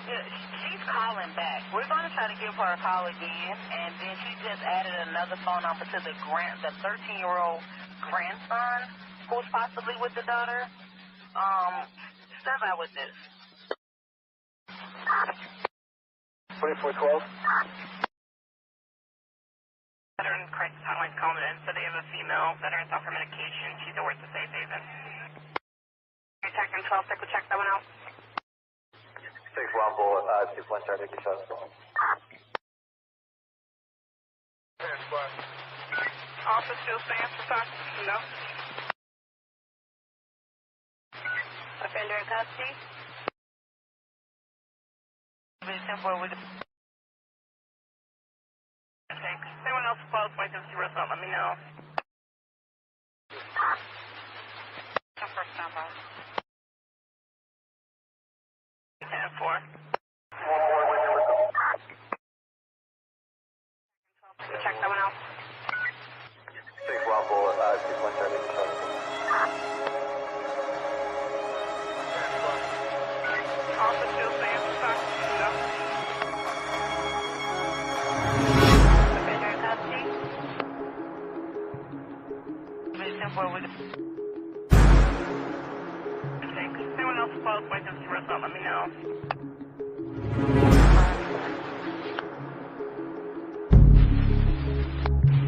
She's calling back. We're going to try to give her a call again, and then she just added another phone number to the 13-year-old grandson who's possibly with the daughter. Step out with this. 2412. Veteran crisis hotline's calling in, so they have a female veteran off her medication. She's over at the safe haven. Detecting 12, take a check that one out. 6-1 bullet, 2-1 star, take your shots. Officer still stands for talk? No. Offender in custody? Thanks. Anyone else close, wait to see what's up, let me know. First number. 10-4. Check that one out. 6-1 bullet, 2-1 star, take your shots. Officer still stands for talk? No. Offender in custody? Thanks. Anyone else close, wait to see what's up, let me know.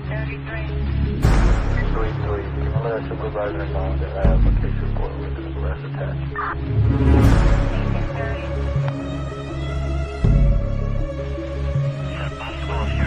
3-3. Let a supervisor know that I have a case report with an arrest attached. 10-4.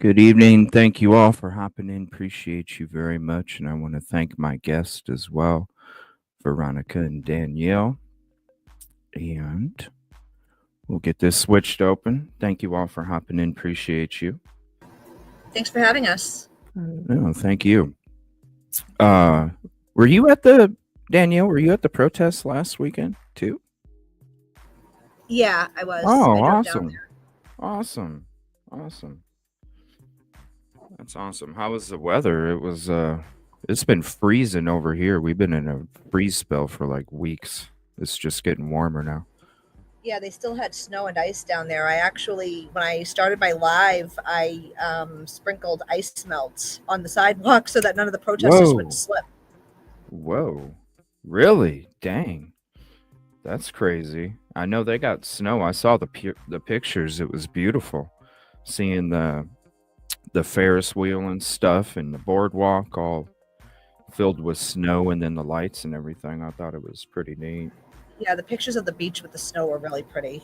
Good evening. Thank you all for hopping in. Appreciate you very much. And I want to thank my guest as well, Veronica and Danielle. And we'll get this switched open. Thank you all for hopping in. Appreciate you. Thanks for having us. No, thank you. Were you at the Danielle? Were you at the protest last weekend too? Yeah, I was. Oh, I drove awesome! down there. Awesome. That's awesome. How was the weather? It's been freezing over here. We've been in a freeze spell for like weeks. It's just getting warmer now. Yeah, they still had snow and ice down there. I actually, when I started my live, I sprinkled ice melt on the sidewalk so that none of the protesters would slip. Whoa. Really? Dang. That's crazy. I know they got snow. I saw the pictures. It was beautiful. Seeing the Ferris wheel and stuff and the boardwalk all filled with snow and then the lights and everything. I thought it was pretty neat. Yeah, the pictures of the beach with the snow were really pretty.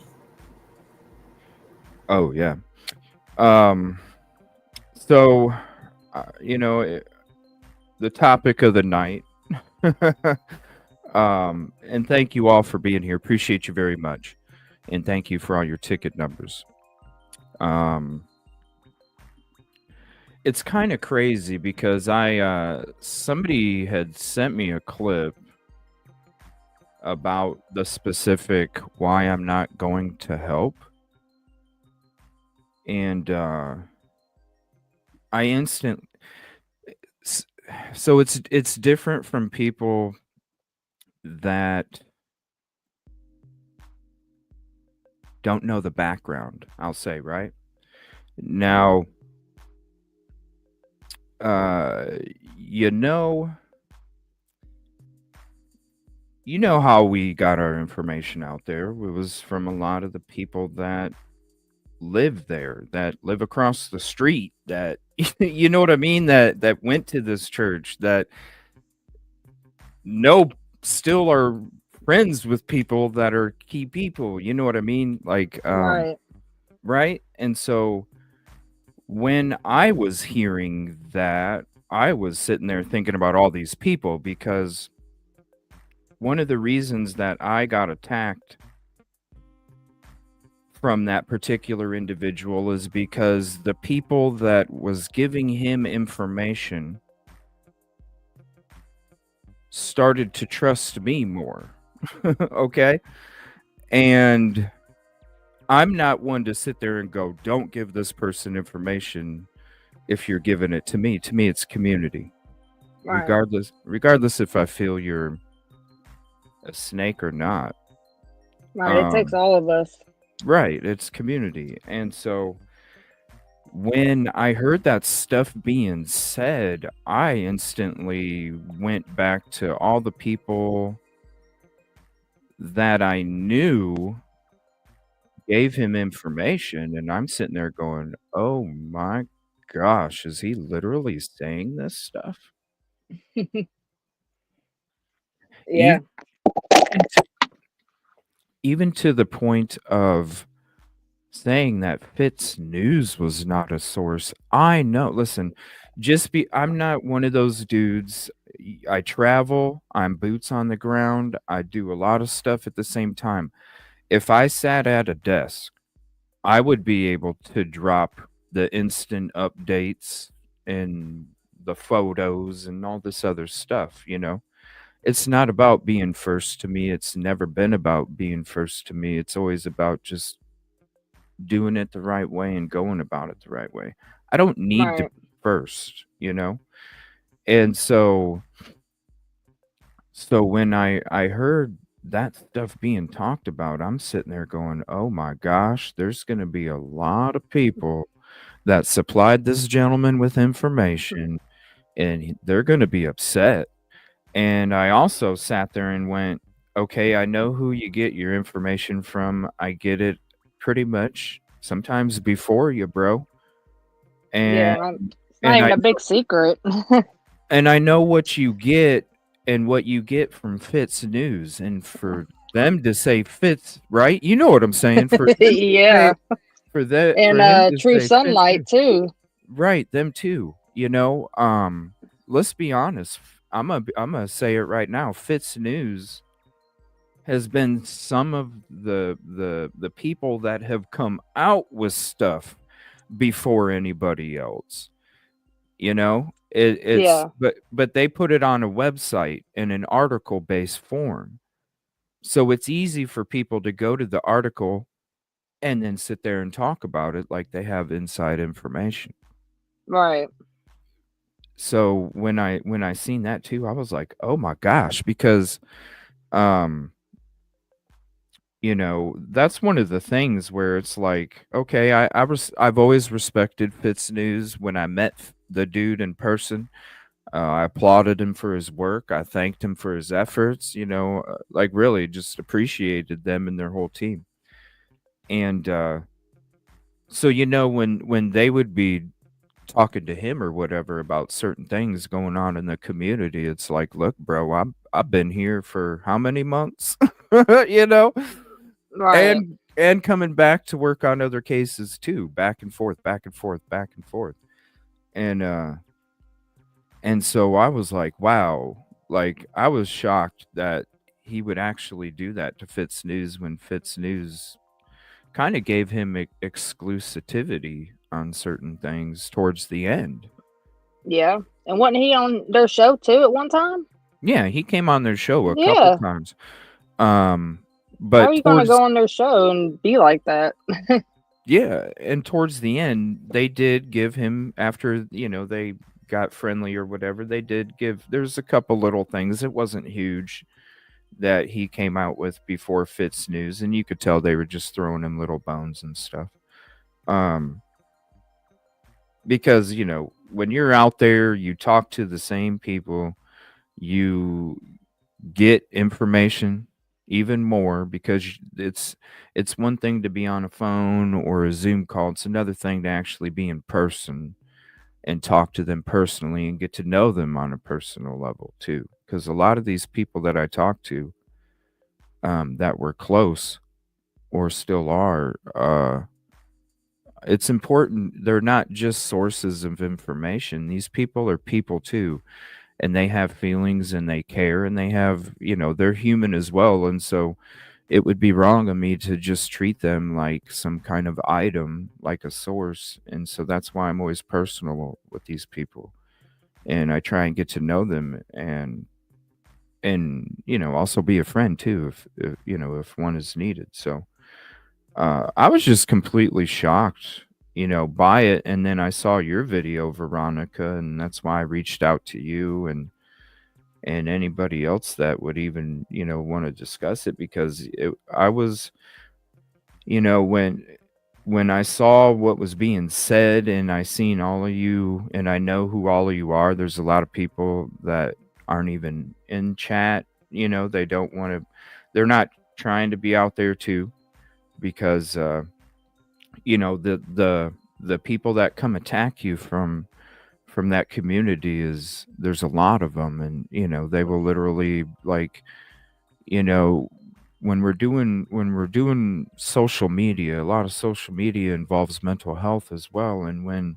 Oh, yeah. So, the topic of the night. And thank you all for being here. Appreciate you very much. And thank you for all your ticket numbers. It's kind of crazy because somebody had sent me a clip about the specific why I'm not going to help. And so it's different from people that don't know the background, I'll say, right? Now, you know how we got our information out there. It was from a lot of the people that live there, that live across the street, that you know what I mean, that went to this church, that still are friends with people that are key people. You know what I mean? Like, right? And so when I was hearing that, I was sitting there thinking about all these people, because one of the reasons that I got attacked from that particular individual is because the people that was giving him information started to trust me more. Okay? And I'm not one to sit there and go, don't give this person information if you're giving it to me. To me, it's community. Right. Regardless if I feel you're a snake or not. Right, it takes all of us. Right, it's community. And so when I heard that stuff being said, I instantly went back to all the people that I knew gave him information, and I'm sitting there going, oh my gosh, is he literally saying this stuff? Yeah. Even to the point of saying that Fitz News was not a source. I know. Listen, I'm not one of those dudes. I travel, I'm boots on the ground, I do a lot of stuff at the same time. If I sat at a desk, I would be able to drop the instant updates and the photos and all this other stuff, you know? It's not about being first to me. It's never been about being first to me. It's always about just doing it the right way and going about it the right way. I don't need to be first, you know? And so when I heard that stuff being talked about, I'm sitting there going, oh my gosh, there's going to be a lot of people that supplied this gentleman with information, and they're going to be upset. And I also sat there and went, okay, I know who you get your information from. I get it pretty much sometimes before you, bro. And Yeah, it's not and even I a big secret. and I know what you get and what you get from Fitz News, and for them to say Fitz, right? You know what I'm saying? For them to Yeah, say for that and for him to True say Fitz Sunlight News, too. right? Them too. Let's be honest. I'm gonna say it right now. Fitz News has been some of the people that have come out with stuff before anybody else. It's Yeah, but they put it on a website in an article based form, so it's easy for people to go to the article and then sit there and talk about it like they have inside information. right. So when I seen that too, I was like, oh my gosh, because um that's one of the things where it's like, okay, I've always respected Fitz News. When I met the dude in person, I applauded him for his work. I thanked him for his efforts. Like really just appreciated them and their whole team. And so when they would be talking to him or whatever about certain things going on in the community, it's like, look, bro, I've been here for how many months, you know, Right. and coming back to work on other cases too, back and forth, back and forth, back and forth, and so I was like, wow, like I was shocked that he would actually do that to Fitz News when Fitz News kind of gave him exclusivity on certain things towards the end. Yeah. And wasn't he on their show too at one time? Yeah, he came on their show a couple Yeah. times. How are But you gonna towards go on their show and be like that? yeah, and towards the end, they did give him after, they got friendly or whatever, they did give there's a couple little things. It wasn't huge that he came out with before Fitz News, and you could tell they were just throwing him little bones and stuff. Um because, when you're out there, you talk to the same people, you get information even more because it's one thing to be on a phone or a Zoom call. It's another thing to actually be in person and talk to them personally and get to know them on a personal level too. Because a lot of these people that I talk to, that were close or still are, it's important. They're not just sources of information. These people are people too, and they have feelings and they care and they have, they're human as well. And so it would be wrong of me to just treat them like some kind of item, like a source. And so that's why I'm always personal with these people. And I try and get to know them and also be a friend too if one is needed. So I was just completely shocked, by it. And then I saw your video, Veronica, and that's why I reached out to you and anybody else that would even want to discuss it, because I was, when I saw what was being said and I seen all of you and I know who all of you are. There's a lot of people that aren't even in chat. They don't want to, they're not trying to be out there too, because the people that come attack you from that community, is there's a lot of them, and they will literally, like, you know when we're doing social media, a lot of social media involves mental health as well. And when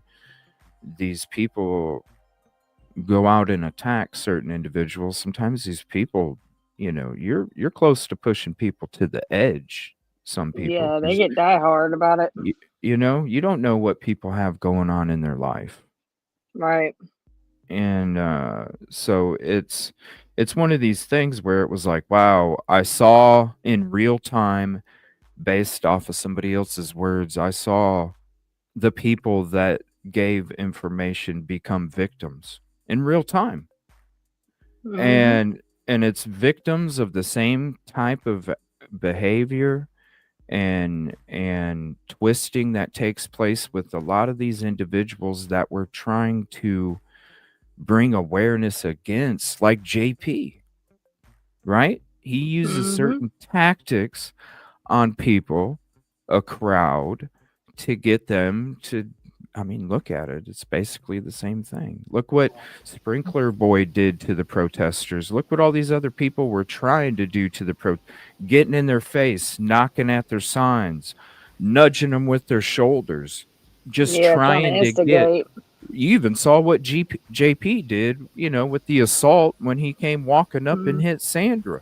these people go out and attack certain individuals, sometimes these people, you're close to pushing people to the edge, some people, Yeah, they because get die hard about it. you don't know what people have going on in their life. Right. And so it's one of these things where it was like, wow, I saw in real time, based off of somebody else's words, I saw the people that gave information become victims in real time. Hmm. And it's victims of the same type of behavior and twisting that takes place with a lot of these individuals that were trying to bring awareness against, like JP, right? He uses Mm-hmm. certain tactics on people, a crowd, to get them to. I mean, look at it. It's basically the same thing. Look what Sprinkler Boy did to the protesters. Look what all these other people were trying to do to getting in their face, knocking at their signs, nudging them with their shoulders, just Yeah, trying to trying to get. instigate. You even saw what JP did, with the assault when he came walking up and Mm, hit Sandra.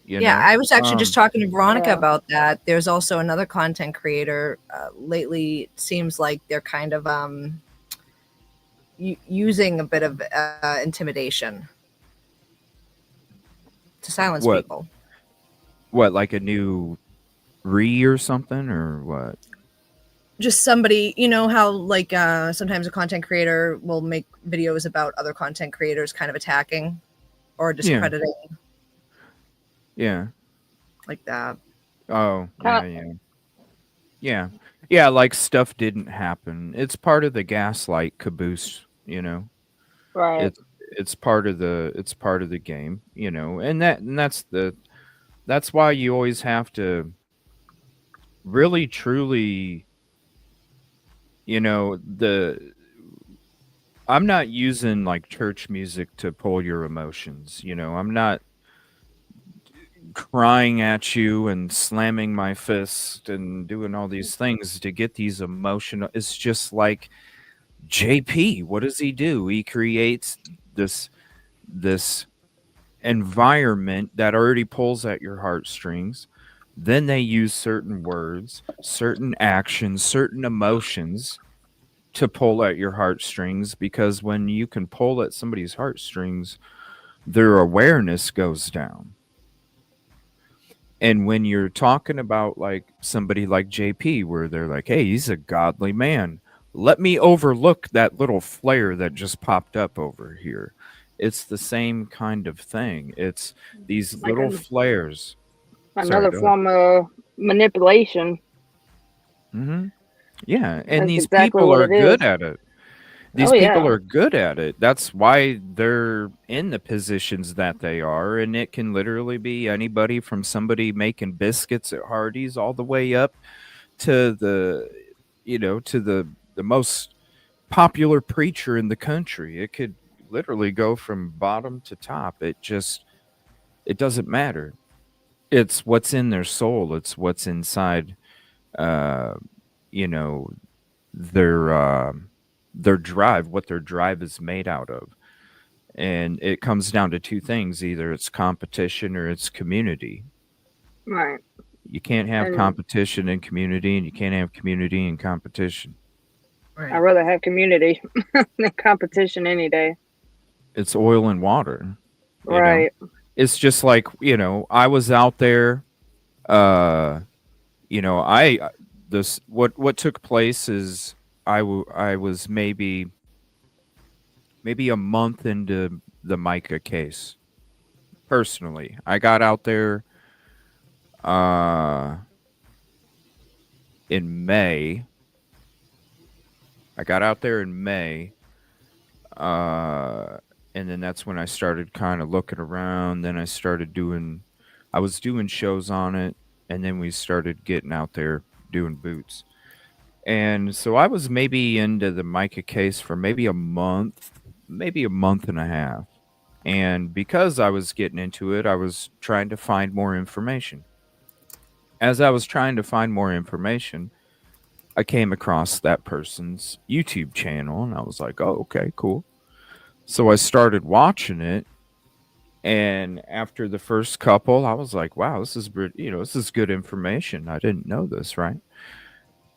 You Yeah, know, I was actually just talking to Veronica yeah. about that. There's also another content creator. Lately, it seems like they're kind of using a bit of intimidation to silence what people. what like a new or something or what? Just somebody, you know how like sometimes a content creator will make videos about other content creators kind of attacking or Yeah, discrediting yeah. like that. Oh, Kind yeah. Yeah, like stuff didn't happen. It's part of the gaslight caboose, right. It's part of the game, and that's why you always have to really truly, the I'm not using like church music to pull your emotions, I'm not crying at you and slamming my fist and doing all these things to get these emotional. It's just like JP. What does he do? He creates this environment that already pulls at your heartstrings. Then they use certain words, certain actions, certain emotions to pull at your heartstrings, because when you can pull at somebody's heartstrings, their awareness goes down. And when you're talking about like somebody like JP, where they're like, hey, he's a godly man, let me overlook that little flare that just popped up over here. It's the same kind of thing. It's these Like little flares. Sorry, another go ahead. form of manipulation. Hmm. Yeah. And That's these exactly people what are it is. good at it. These Oh people yeah. are good at it. That's why they're in the positions that they are. And it can literally be anybody from somebody making biscuits at Hardee's all the way up to the most popular preacher in the country. It could literally go from bottom to top. It doesn't matter. It's what's in their soul. It's what's inside uh you know their their drive, what their drive is made out of. And it comes down to two things: either it's competition or it's community. Right. You can't have And competition and community, and you can't have community and competition. I'd Right. rather have community than competition any day. It's oil and water, you know. Right. It's just like, I was out there, uh I this what took place is I was maybe a month into the Mica case. Personally, I got out there uh in May. I got out there in May, uh and then that's when I started kind of looking around. Then I was doing shows on it, and then we started getting out there doing boots. And so I was maybe into the Micah case for maybe a month and a half. And because I was getting into it, I was trying to find more information. As I was trying to find more information, I came across that person's YouTube channel, and I was like, oh, okay, cool. So I started watching it. And after the first couple, I was like, wow, this is good information. I didn't know this, right?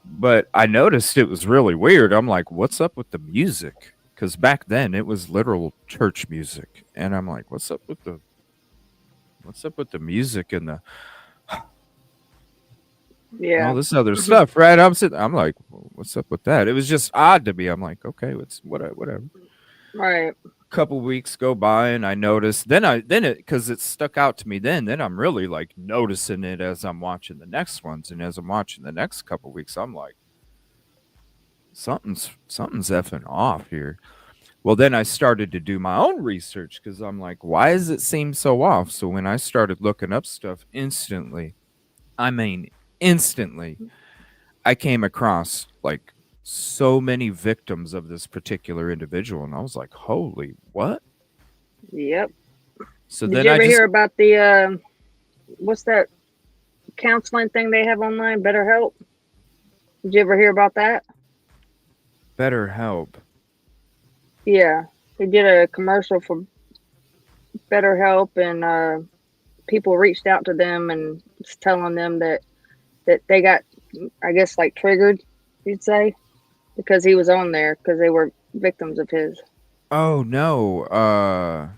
But I noticed it was really weird. I'm like, what's up with the music? Because back then it was literal church music. And I'm like, what's up with the music and all Yeah. this other stuff, right? I'm like, what's up with that? It was just odd to me. I'm like, okay, it's whatever. Right. Couple weeks go by, and I noticed. Then it, because it stuck out to me. Then I'm really like noticing it as I'm watching the next ones, and as I'm watching the next couple weeks, I'm like, something's effing off here. Well, then I started to do my own research because I'm like, why does it seem so off? So when I started looking up stuff instantly, I mean, instantly, I came across like so many victims of this particular individual. And I was like, holy, what? Yep. So Did then you I ever just, hear about the what's that counseling thing they have online, BetterHelp? Did you ever hear about that? better help. Yeah, they did a commercial for BetterHelp, and people reached out to them and was telling them that they got, I guess, like triggered, you'd say, because he was on there because they were victims of his. Oh, no.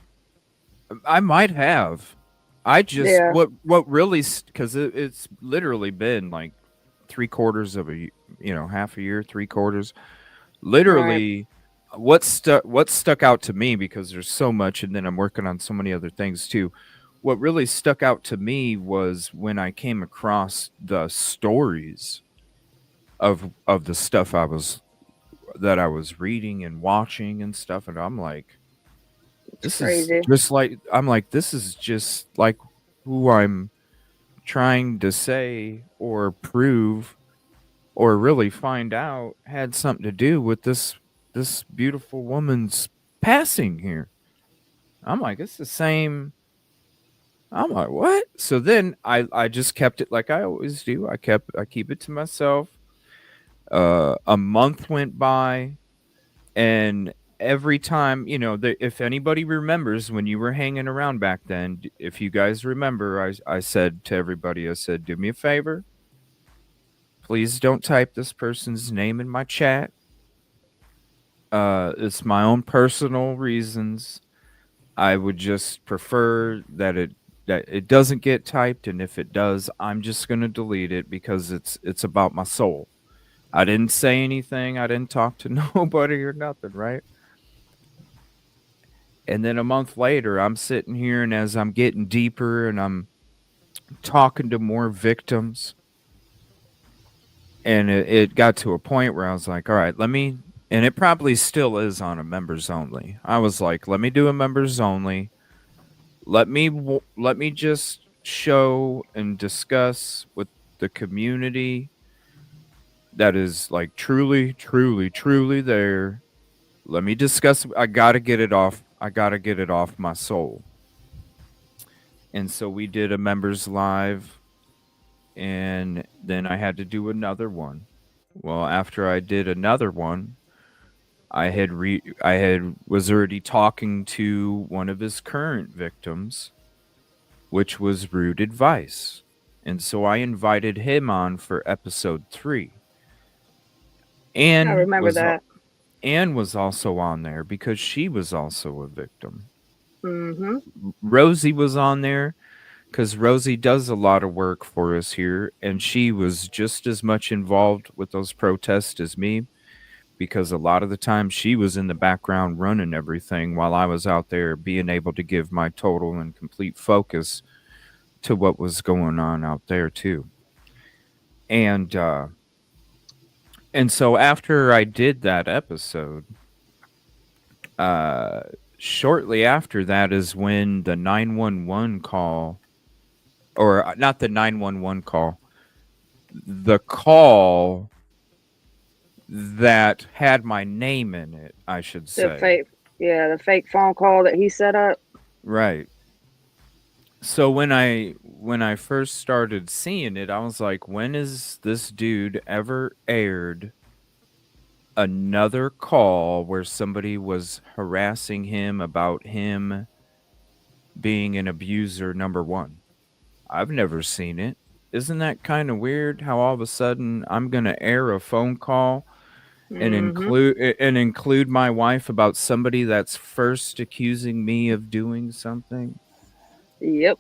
I might have. I just, Yeah, what really, because it's literally been like 3/4 of half a year, 3/4. right. Literally, what stuck out to me, because there's so much, and then I'm working on so many other things too. What really stuck out to me was when I came across the stories of the stuff that I was reading and watching and stuff, and I'm like, It's this is crazy. just like, I'm like, this is just like who I'm trying to say or prove or really find out had something to do with this beautiful woman's passing here. I'm like, it's the same. I'm like, what? So then I just kept it like I always do. I keep it to myself. A month went by, and every time, if anybody remembers when you were hanging around back then, if you guys remember, I said to everybody, I said, do me a favor, please don't type this person's name in my chat. It's my own personal reasons. I would just prefer that it doesn't get typed, and if it does, I'm just gonna delete it because it's about my soul. I didn't say anything. I didn't talk to nobody or nothing, right? And then a month later, I'm sitting here, and as I'm getting deeper and I'm talking to more victims, and it got to a point where I was like, all right, let me, and it probably still is on a members only. I was like, let me do a members only. Let me just show and discuss with the community that is like truly, truly, truly there. Let me discuss. I gotta get it off. I gotta get it off my soul. And so we did a members live, and then I had to do another one. Well, after I did another one, I had was already talking to one of his current victims, which was Rude Advice. And so I invited him on for episode 3. I Anne remember was that. Anne was also on there because she was also a victim. Mm-hmm. Rosie was on there because Rosie does a lot of work for us here, and she was just as much involved with those protests as me, because a lot of the time she was in the background running everything while I was out there being able to give my total and complete focus to what was going on out there too. And so after I did that episode, uh shortly after that is when the 911 call, or not the 911 call, the call that had my name in it, I should The say. fake, yeah, the fake phone call that he set up. Right. So when I first started seeing it, I was like, when is this dude ever aired another call where somebody was harassing him about him being an abuser, number one? I've never seen it. Isn't that kind of weird how all of a sudden I'm going to air a phone call and Mm-hmm. include my wife about somebody that's first accusing me of doing something? Yep.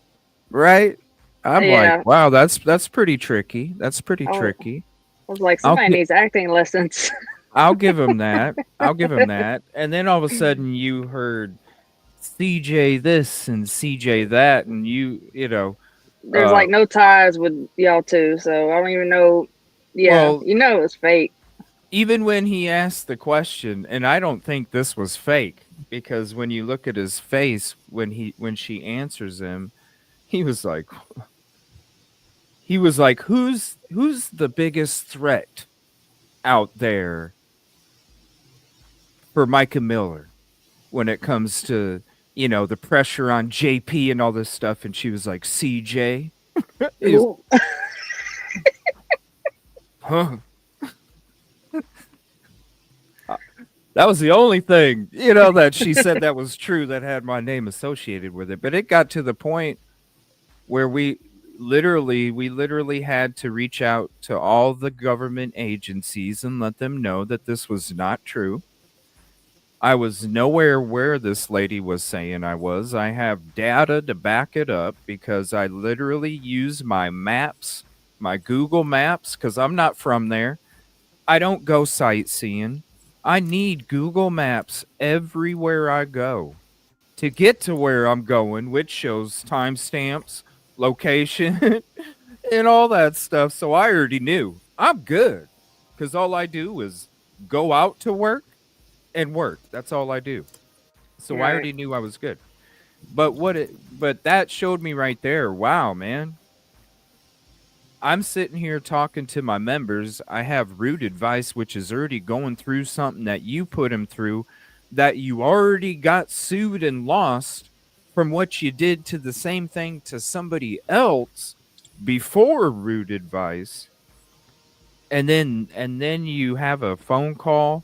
Right? I'm like, Yeah. wow, that's pretty tricky. That's pretty I tricky. was like, I'll somebody gi- needs acting lessons. I'll give him that. I'll give him that. And then all of a sudden you heard CJ this and CJ that, and There's uh like no ties with y'all two, so I don't even know. Yeah, well, you know it's fake. even when he asked the question, and I don't think this was fake because when you look at his face when she answers him, he was like who's the biggest threat out there for Micah Miller when it comes to, the pressure on JP and all this stuff, and she was like CJ. He's, Ooh. huh? That was the only thing, that she said that was true that had my name associated with it. But it got to the point where we literally had to reach out to all the government agencies and let them know that this was not true. I was nowhere where this lady was saying I was. I have data to back it up because I literally use my maps, my Google Maps, because I'm not from there. I don't go sightseeing. I need Google Maps everywhere I go to get to where I'm going, which shows timestamps, location, and all that stuff. So I already knew I'm good because all I do is go out to work and work. That's all I do. So I Right. already knew I was good. But that showed me right there. Wow, man. I'm sitting here talking to my members. I have Root Advice, which is already going through something that you put him through, that you already got sued and lost from what you did to the same thing to somebody else before Root Advice. And then you have a phone call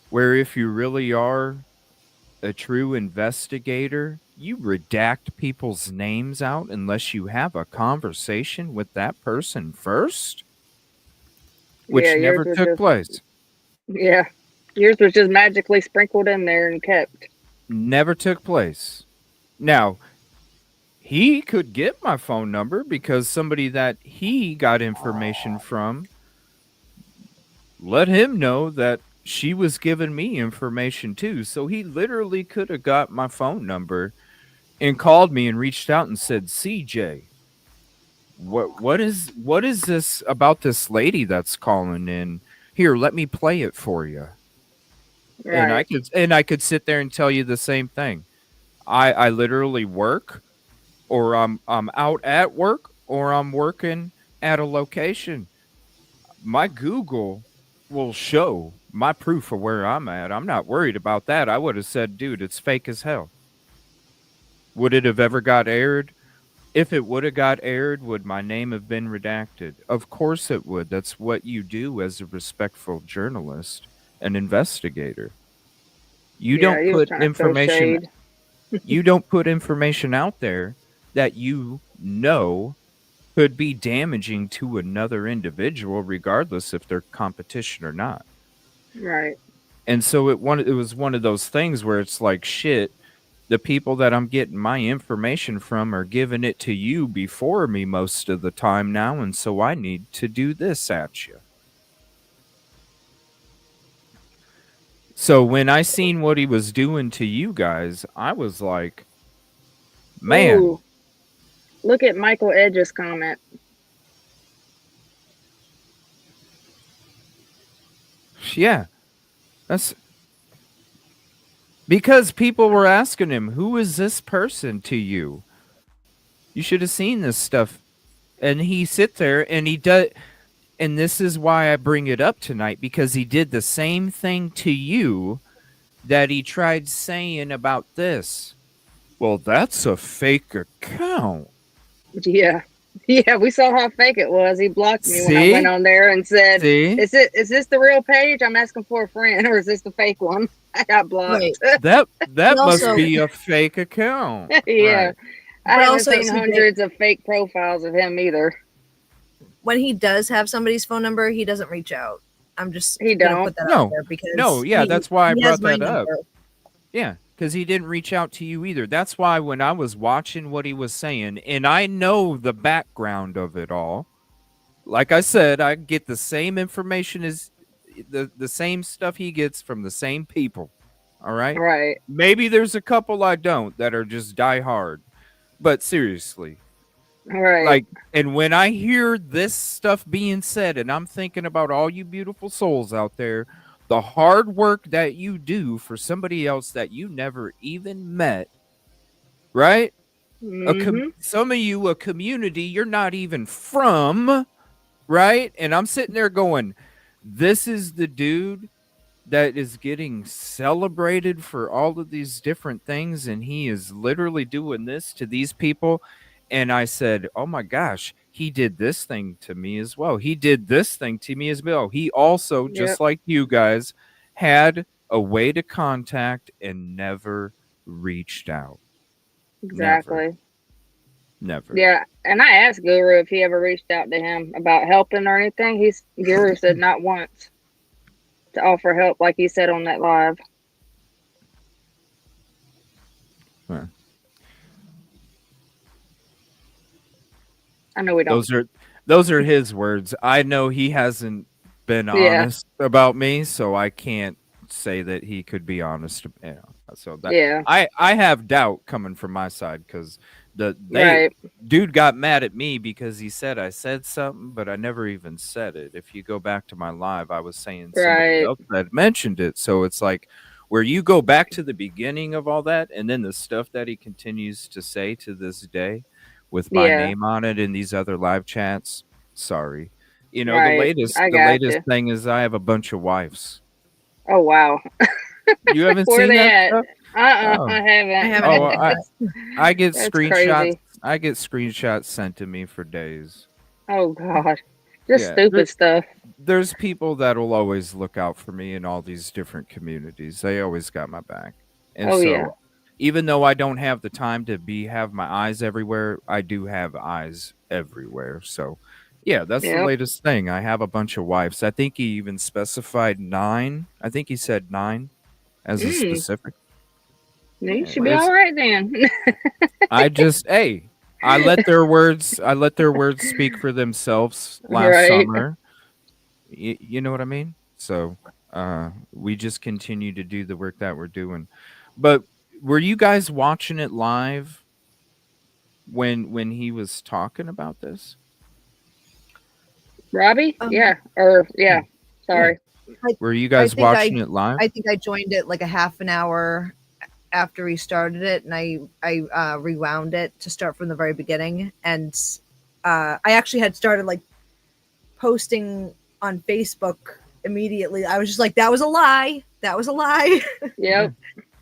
where if you really are a true investigator, you redact people's names out unless you have a conversation with that person first, Yeah, which yours never was took just place. yeah. Yours was just magically sprinkled in there and kept. Never took place. Now, he could get my phone number because somebody that he got information from let him know that she was giving me information too. So he literally could have got my phone number and called me and reached out and said, "CJ, what is this about this lady that's calling in? Here, let me play it for you." And I Right. could sit there and tell you the same thing. I literally work, or I'm out at work, or I'm working at a location. My Google will show my proof of where I'm at. I'm not worried about that. I would have said, dude, it's fake as hell. Would it have ever got aired? If it would have got aired, would my name have been redacted? Of course it would. That's what you do as a respectful journalist, an investigator. You Yeah, don't he was put trying to throw information shade. you don't put information out there that you know could be damaging to another individual regardless if they're competition or not. Right. And so it was one of those things where it's like shit, the people that I'm getting my information from are giving it to you before me most of the time now, and so I need to do this at you. So when I seen what he was doing to you guys, I was like, man, Ooh, look at Michael Edge's comment. yeah, that's because people were asking him, who is this person to you? You should have seen this stuff. And he sit there and he does, and this is why I bring it up tonight, because he did the same thing to you that he tried saying about this. Well, that's a fake account. Yeah. Yeah, we saw how fake it was. He blocked me when I went See? on there and said, See? Is this the real page? I'm asking for a friend, or is this the fake one?" I got blocked. Right. That And must also, be a fake account. Yeah. Right. I but haven't also, seen CJ, hundreds of fake profiles of him either. when he does have somebody's phone number, he doesn't reach out. I'm just He gonna don't. put that out No. there No, because yeah, that's why I he has brought my that up. number. Yeah, because he didn't reach out to you either. That's why when I was watching what he was saying, and I know the background of it all, like I said, I get the same information as the same stuff he gets from the same people. All right. Right. Maybe there's a couple I don't that are just die hard. But seriously, Right. Like, and when I hear this stuff being said, and I'm thinking about all you beautiful souls out there, the hard work that you do for somebody else that you never even met, right? Mhm. Some of you, a community you're not even from, right? And I'm sitting there going, this is the dude that is getting celebrated for all of these different things, and he is literally doing this to these people. And I said, oh my gosh, he did this thing to me as well. He did this thing to me as well. He also, just Yep. like you guys, had a way to contact and never reached out. Never. Exactly. Never. Yeah, and I asked Guru if he ever reached out to him about helping or anything. Guru said not once to offer help, like he said on that live. Huh. I know we don't. Those are his words. I know he hasn't been Yeah, honest about me, so I can't say that he could be honest. So that yeah, I have doubt coming from my side because they right, dude got mad at me because he said I said something, but I never even said it. If you go back to my live, I was saying somebody right. else had mentioned it. So it's like where you go back to the beginning of all that, and then the stuff that he continues to say to this day with my Yeah, name on it in these other live chats. Sorry. You know, right. I the got latest you. thing is I have a bunch of wives. Oh, wow. You haven't Where seen they that at? stuff? I Oh. I haven't. haven't Oh, looked at that. I get That's screenshots. crazy. I get screenshots sent to me for days. Oh, God. Just Yeah, stupid stuff. there's people that'll always look out for me in all these different communities. They always got my back. And Oh, yeah. so even though I don't have the time to have my eyes everywhere, I do have eyes everywhere. So yeah, that's the Yep. latest thing. I have a bunch of wives. I think he even specified 9. I think he said 9 as a Mm, specific. you Yeah, should be it's all right then. I just I let their words speak for themselves last Right. summer. You know what I mean? So we just continue to do the work that we're doing. But were you guys watching it live when he was talking about this? Robbie? Um, Yeah. Or, Yeah. yeah. Yeah. Sorry. I, Were you I guys think watching it live? I think I joined it like a half an hour after he started it, and I rewound it to start from the very beginning, and I actually had started like posting on Facebook immediately. I was just like, that was a lie. That was a lie. Yeah. Yep.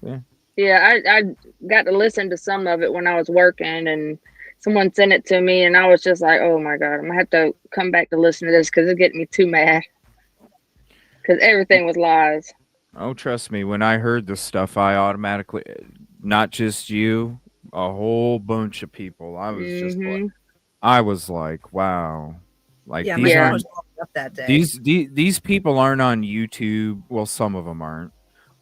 Yeah. Yeah, I got to listen to some of it when I was working, and someone sent it to me, and I was just like, oh my God, I'm gonna have to come back to listen to this because it's getting me too mad because everything was lies. Oh, trust me, when I heard this stuff, I automatically, not just you, a whole bunch of people. Mm-hmm. I was like, wow. Like Yeah, my these phone Yeah. was aren't blowing up that day. these people aren't on YouTube. Well, some of them aren't.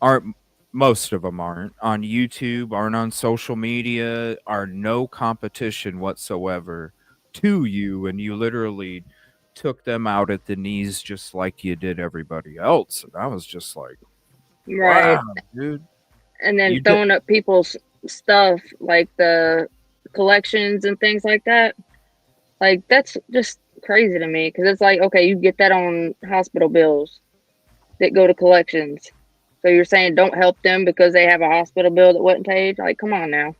Aren't Most of them aren't on YouTube, aren't on social media, are no competition whatsoever to you, and you literally took them out at the knees just like you did everybody else. And I was just like, Right. wow, dude. And then You did throwing up people's stuff like the collections and things like that. Like that's just crazy to me because it's like, okay, you get that on hospital bills that go to collections. So you're saying don't help them because they have a hospital bill that wasn't paid? Like, come on now.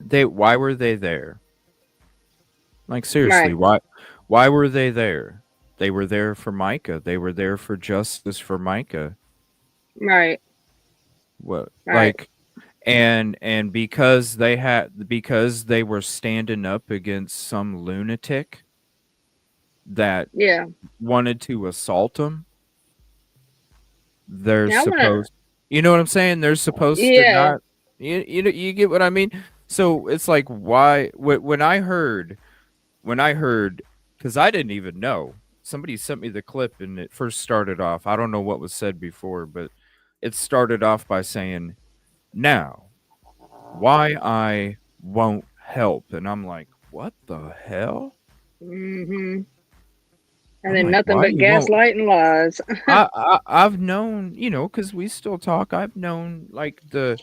why were they there? Like seriously, Right. why were they there? They were there for Micah. They were there for justice for Micah. Right. What Right. like and because they were standing up against some lunatic that Yeah. wanted to assault them, they're Yeah, I wanna supposed, you know what I'm saying? They're supposed to yeah. not, you get what I mean? So it's like why when I heard, because I didn't even know. Somebody sent me the clip and it first started off. I don't know what was said before, but it started off by saying, now, why I won't help. And I'm like, what the hell? Mm-hmm. And I'm then like, nothing why but you won't? gaslight and lies. I've known, because we still talk. I've known like the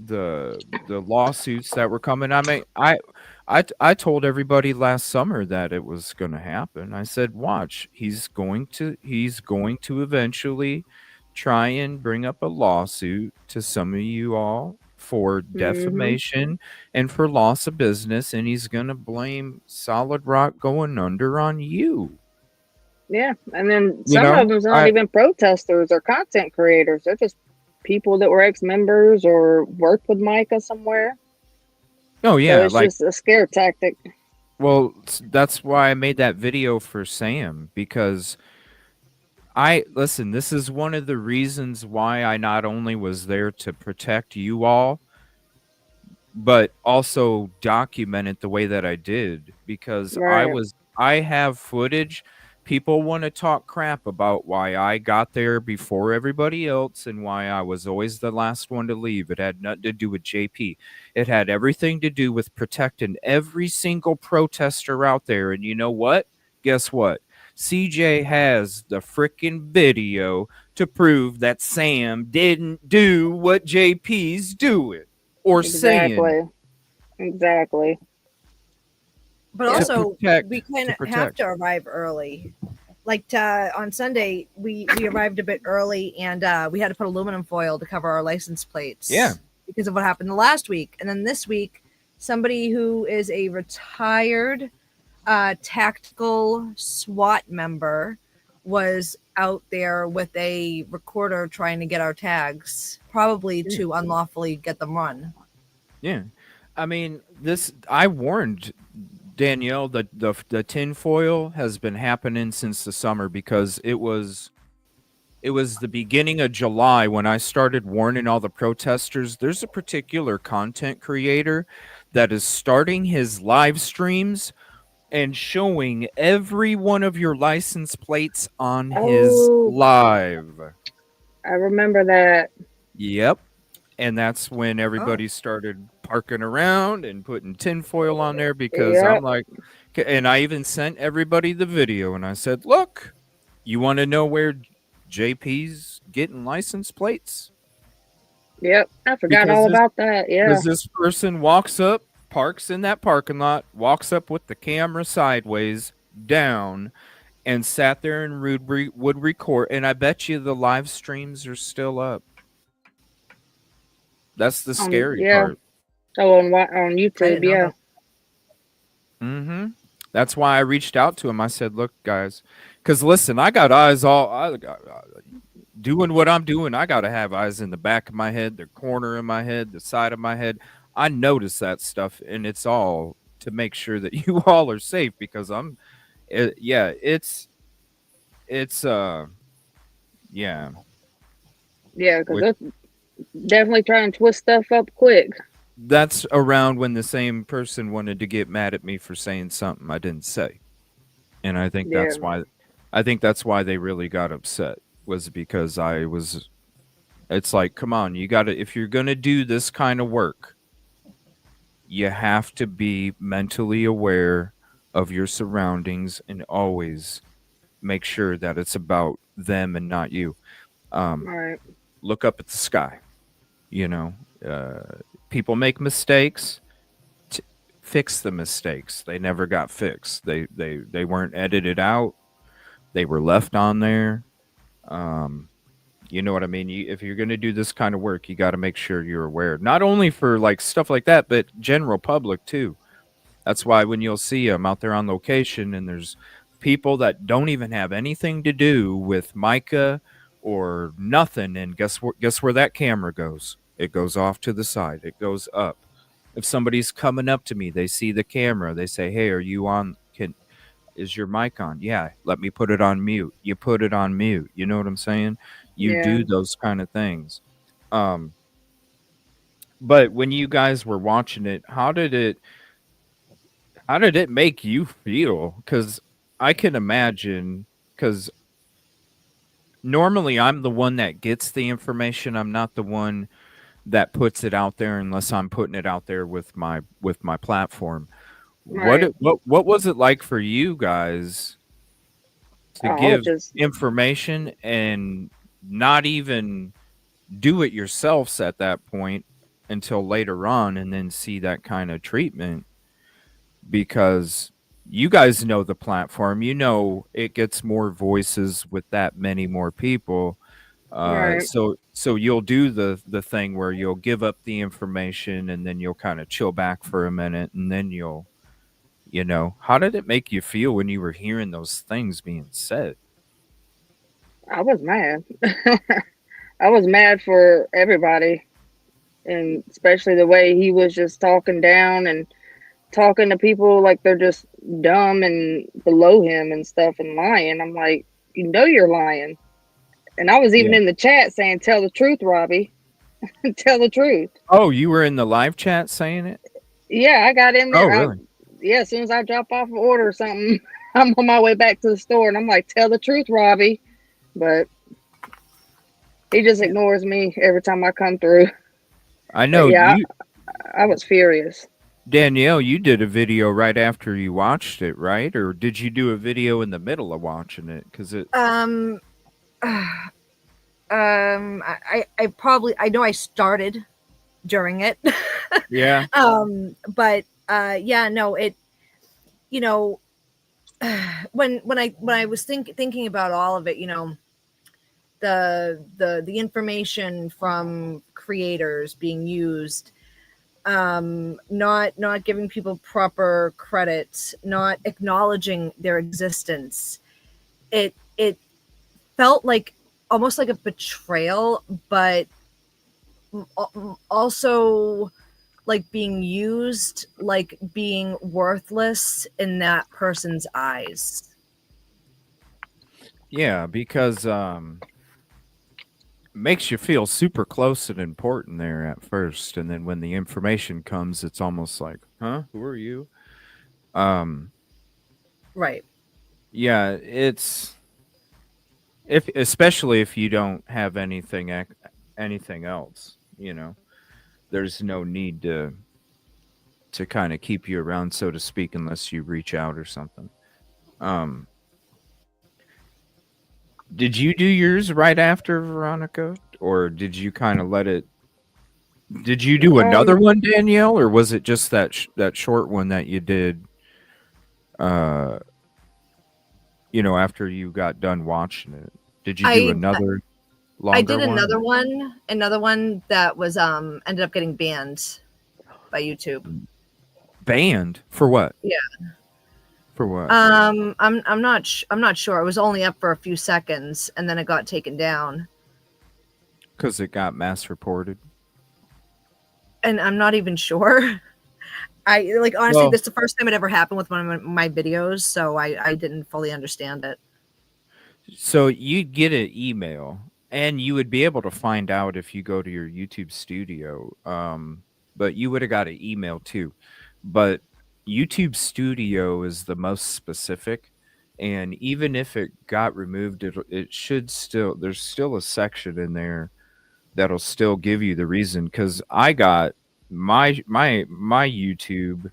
the lawsuits that were coming. I mean, I told everybody last summer that it was going to happen. I said, "Watch, he's going to eventually try and bring up a lawsuit to some of you all for Hmm. defamation and for loss of business, and he's going to blame Solid Rock going under on you." Yeah, and then You some of know, them's not I even protesters or content creators. They're just people that were ex-members or worked with Micah somewhere. oh So yeah, it's like just a scare tactic. well, that's why I made that video for Sam because I listen, this is one of the reasons why I not only was there to protect you all, but also document it the way that I did because Right. I have footage. People want to talk crap about why I got there before everybody else and why I was always the last one to leave. It had nothing to do with JP. It had everything to do with protecting every single protester out there. And you know what? Guess what? CJ has the freaking video to prove that Sam didn't do what JP's doing or saying. Exactly. Exactly. But Yeah. also, we kind To of have protect. to arrive early. Like on Sunday, we arrived a bit early, and we had to put aluminum foil to cover our license plates. Yeah. Because of what happened the last week, and then this week, somebody who is a retired tactical SWAT member was out there with a recorder trying to get our tags, probably to unlawfully get them run. Yeah. I mean, I warned Danielle that the tinfoil has been happening since the summer because it was the beginning of July when I started warning all the protesters. There's a particular content creator that is starting his live streams and showing every one of your license plates on his Oh, live. I remember that. Yep. And that's when Oh, everybody started parking around and putting tinfoil on there because I'm Yep. like, and I even sent everybody the video and I said, look, you want to know where JP's getting license plates? Yep. I forgot Because all about that. Yeah. this person walks up, parks in that parking lot, walks up with the camera sideways down, and sat there and would record. And I bet you the live streams are still up. That's the scary Yeah. part. Oh, on I YouTube. didn't know Yeah. that. Mm-hmm. That's why I reached out to him. I said, "Look, guys, because listen, I got eyes all doing what I'm doing. I got to have eyes in the back of my head, the corner of my head, the side of my head. I notice that stuff, and it's all to make sure that you all are safe because yeah, it's yeah, Yeah. Because which they're definitely trying to twist stuff up quick. that's around when the same person wanted to get mad at me for saying something I didn't say, and Yeah. I think that's why they really got upset was because I was. It's like, come on, you got to if you're gonna do this kind of work, you have to be mentally aware of your surroundings and always make sure that it's about them and not you. Um, Right. look up at the sky. You know, people make mistakes. Fix the mistakes. They never got fixed. They weren't edited out. They were left on there. Um, you know what I mean? If you're going to do this kind of work, you got to make sure you're aware. Not only for like stuff like that, but general public too. That's why when you'll see them out there on location and there's people that don't even have anything to do with Mica or nothing, and guess where that camera goes? It goes off to the side. It goes up. If somebody's coming up to me, they see the camera. They say, "Hey, are you on? Is your mic on?" Yeah, let me put it on mute. You put it on mute. You know what I'm saying? You Yeah. do those kind of things. Um, but when you guys were watching it, how did it make you feel? Because I can imagine, because normally I'm the one that gets the information. I'm not the one that puts it out there unless I'm putting it out there with my platform. Right. What was it like for you guys to Oh, I was give just information and not even do it yourselves at that point? until later on and then see that kind of treatment, because you guys know the platform, you know it gets more voices with that many more people. Right. So you'll do the thing where you'll give up the information and then you'll kind of chill back for a minute, and then you'll, how did it make you feel when you were hearing those things being said? I was mad. I was mad for everybody, and especially the way he was just talking down and talking to people like they're just dumb and below him and stuff and lying. I'm like, you know, you're lying. And I was even Yeah. in the chat saying, tell the truth, Robbie. Tell the truth. Oh, you were in the live chat saying it? Yeah, I got in Oh, there. really? Yeah, as soon as I drop off an order or something, I'm on my way back to the store and I'm like, tell the truth, Robbie. But he just ignores me every time I come through. I But know yeah, you, I was furious. Danielle, you did a video right after you watched it, right? Or did you do a video in the middle of watching it? Because it, I probably, I know I started during it. yeah, But yeah, no, it, you know, when I was thinking about all of it, the information from creators being used, not giving people proper credit, not acknowledging their existence, it felt like almost like a betrayal, but also like being used, like being worthless in that person's eyes. yeah, because makes you feel super close and important there at first, and then when the information comes, it's almost like, huh, who are you? Um, Right. yeah, it's if especially if you don't have anything else, there's no need to kind of keep you around, so to speak, unless you reach out or something. Um, did you do yours right after Veronica, or did you kind of let it? Did you do another one, Danielle, or was it just that short one that you did? Uh, after you got done watching it, did you do I another I longer did one? another one that was ended up getting banned by YouTube. Banned for what? Yeah. For what? I'm not sure. It was only up for a few seconds and then it got taken down. Because it got mass reported. And I'm not even sure. I like honestly, Well, this is the first time it ever happened with one of my videos, so I didn't fully understand it. so you'd get an email, and you would be able to find out if you go to your YouTube studio. But you would have got an email too. But YouTube Studio is the most specific, and even if it got removed, it should still, there's still a section in there that'll still give you the reason. Because I got my YouTube.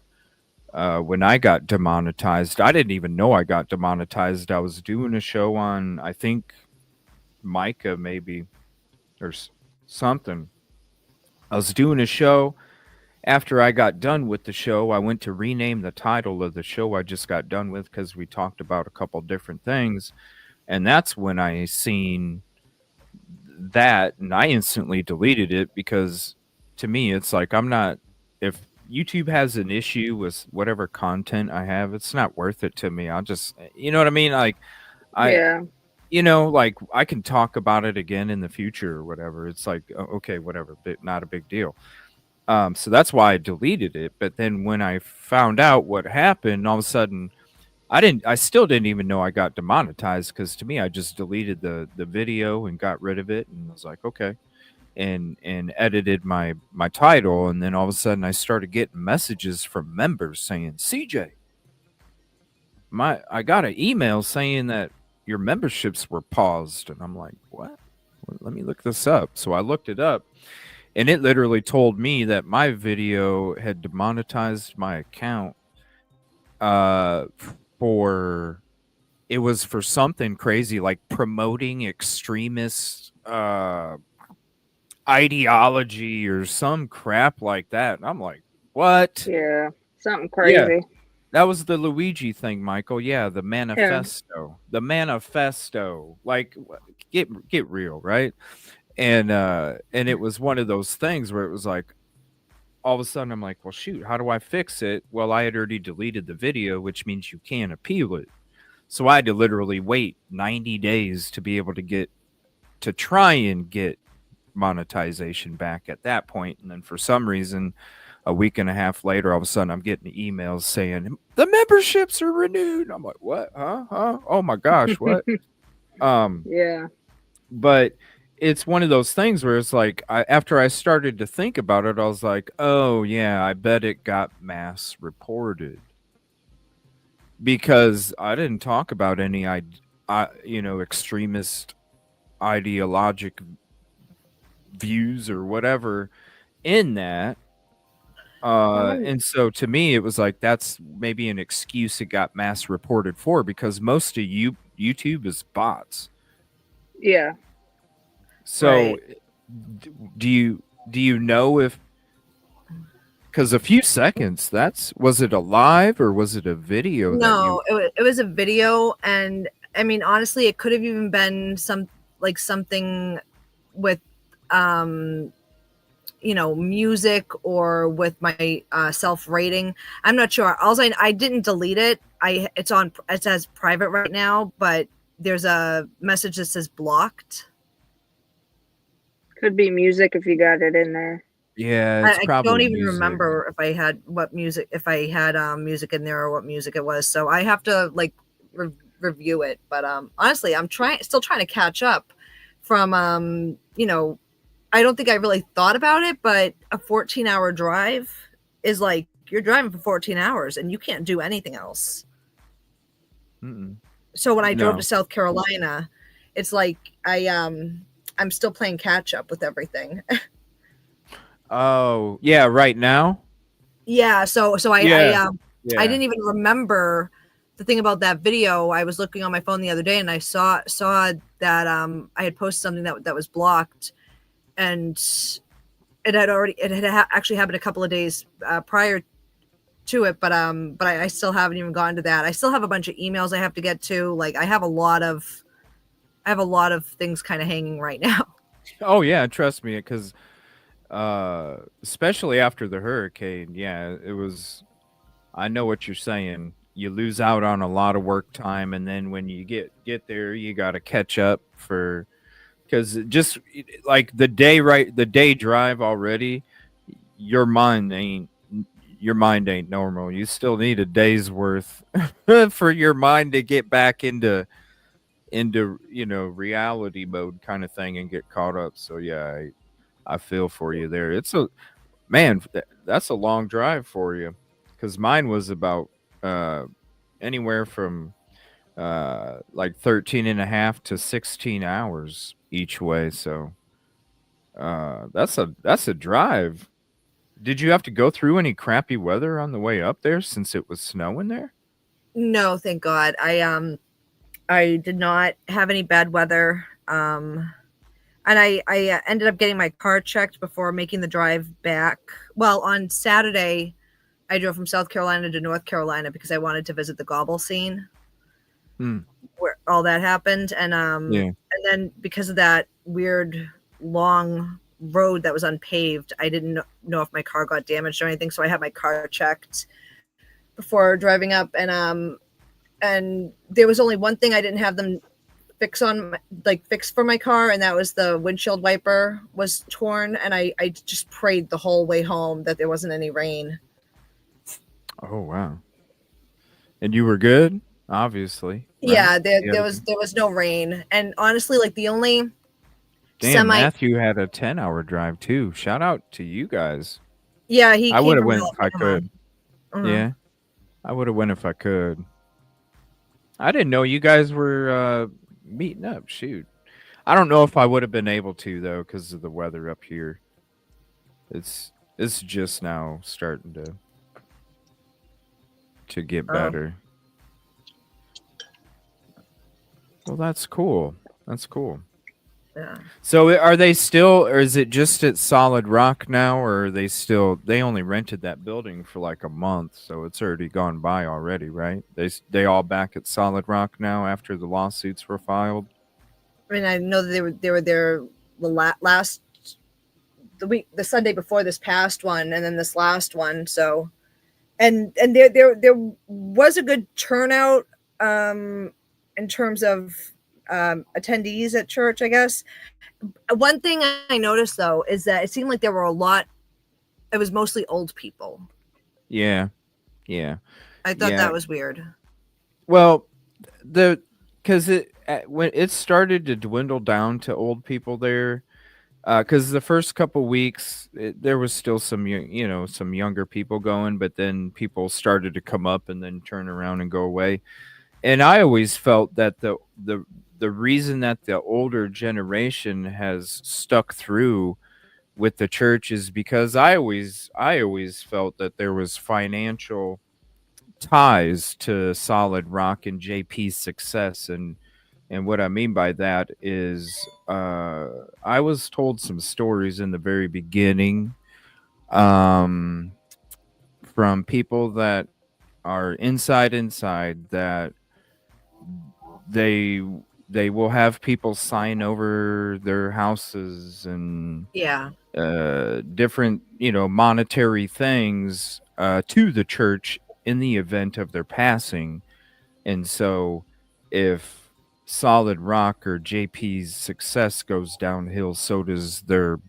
When I got demonetized, I didn't even know I got demonetized. I was doing a show on, I think, Mica, maybe, or something. I was doing a show. After I got done with the show, I went to rename the title of the show I just got done with because we talked about a couple different things. And that's when I seen that, and I instantly deleted it because to me, it's like, I'm not, if YouTube has an issue with whatever content I have, it's not worth it to me. I'll just, you know what I mean? Like, I, Yeah. like I can talk about it again in the future or whatever. It's like, okay, whatever, but not a big deal. So that's why I deleted it. But then when I found out what happened, all of a sudden, I still didn't even know I got demonetized, because to me, I just deleted the video and got rid of it, and was like, okay, and edited my title, and then all of a sudden I started getting messages from members saying, CJ, I got an email saying that your memberships were paused, and I'm like, what? Well, let me look this up. So I looked it up, and it literally told me that my video had demonetized my account uh for, it was for something crazy like promoting extremist, I ideology or some crap like that. And I'm like, what? Yeah, something Yeah, crazy. that was the Luigi thing, Michael. Yeah, the Yeah. manifesto. The manifesto. Like, get real, right? And it was one of those things where it was like, all of a sudden I'm like, well, shoot, how do I fix it? Well, I had already deleted the video, which means you can't appeal it. So I had to literally wait 90 days to be able to try and get monetization back at that point. And then for some reason, a week and a half later, all of a sudden I'm getting emails saying the memberships are renewed. I'm like, what? Huh? Oh my gosh, what? Um, Yeah. but it's one of those things where it's like, after I started to think about it, I was like, oh yeah, I bet it got mass reported, because I didn't talk about any extremist ideologic views or whatever in that. And so to me, it was like, that's maybe an excuse it got mass reported for, because most of YouTube is bots. Yeah. So Right. do you know if, because a few seconds, was it a live or was it a video that you? No, it was a video, and I mean, honestly, it could have even been something with music, or with my self rating. I'm not sure. Also, I didn't delete it. It says private right now, but there's a message that says blocked. Could be music if you got it in there. Yeah, it's I don't probably even music. remember if I had music in there or what music it was. So I have to review it. But honestly, I'm still trying to catch up from I don't think I really thought about it, but a 14-hour drive is like, you're driving for 14 hours and you can't do anything else. Mm-mm. So when I drove No. to South Carolina, it's like I'm still playing catch up with everything. Oh, yeah, right now? Yeah, so I Yeah. I didn't even remember the thing about that video. I was looking on my phone the other day and I saw that I had posted something that was blocked, and it had actually happened a couple of days prior to it, but I still haven't even gone to that. I still have a bunch of emails I have to get to. Like, I have a lot of things kind of hanging right now. Oh yeah, trust me, because especially after the hurricane, yeah, it was. I know what you're saying. You lose out on a lot of work time, and then when you get there, you got to catch up for, because just like the day drive already, your mind ain't normal. You still need a day's worth for your mind to get back into reality mode kind of thing and get caught up. So yeah, I feel for you there. It's a man, that's a long drive for you, because mine was about anywhere from like 13 and a half to 16 hours each way. So that's a drive. Did you have to go through any crappy weather on the way up there, since it was snowing there? No, thank God. I did not have any bad weather. And I ended up getting my car checked before making the drive back. Well, on Saturday, I drove from South Carolina to North Carolina because I wanted to visit the Gobble scene, where all that happened. And Yeah. and then because of that weird long road that was unpaved, I didn't know if my car got damaged or anything. So I had my car checked before driving up, and there was only one thing I didn't have them fix for my car, and that was the windshield wiper was torn, and I just prayed the whole way home that there wasn't any rain. Oh wow. And you were good, obviously. Right? Yeah, there was no rain, and honestly, like, the only Damn, Matthew had a 10-hour drive too. Shout out to you guys. Yeah, he I came would have from went if I Alabama. could. Yeah, I would have went if I could. I didn't know you guys were meeting up. Shoot, I don't know if I would have been able to though, because of the weather up here. It's just now starting to get better. Well, that's cool. That's cool. Yeah. So are they still, or is it just at Solid Rock now, or are they still? They only rented that building for like a month, so it's already gone by already, right? They all back at Solid Rock now after the lawsuits were filed. I mean, I know that they were there the last the Sunday before this past one, and then this last one. So, and there was a good turnout in terms of attendees at church, I guess. One thing I noticed though is that it seemed like there were a lot. It was mostly old people. Yeah, yeah, I thought yeah. that was weird. Well, the because when it started to dwindle down to old people there, because the first couple weeks there was still some some younger people going, but then people started to come up and then turn around and go away. And I always felt that the reason that the older generation has stuck through with the church is because I always felt that there was financial ties to Solid Rock and JP's success. And what I mean by that is I was told some stories in the very beginning um, from people that are inside that they they will have people sign over their houses and Yeah. different monetary things to the church in the event of their passing. And so if Solid Rock or JP's success goes downhill, so does their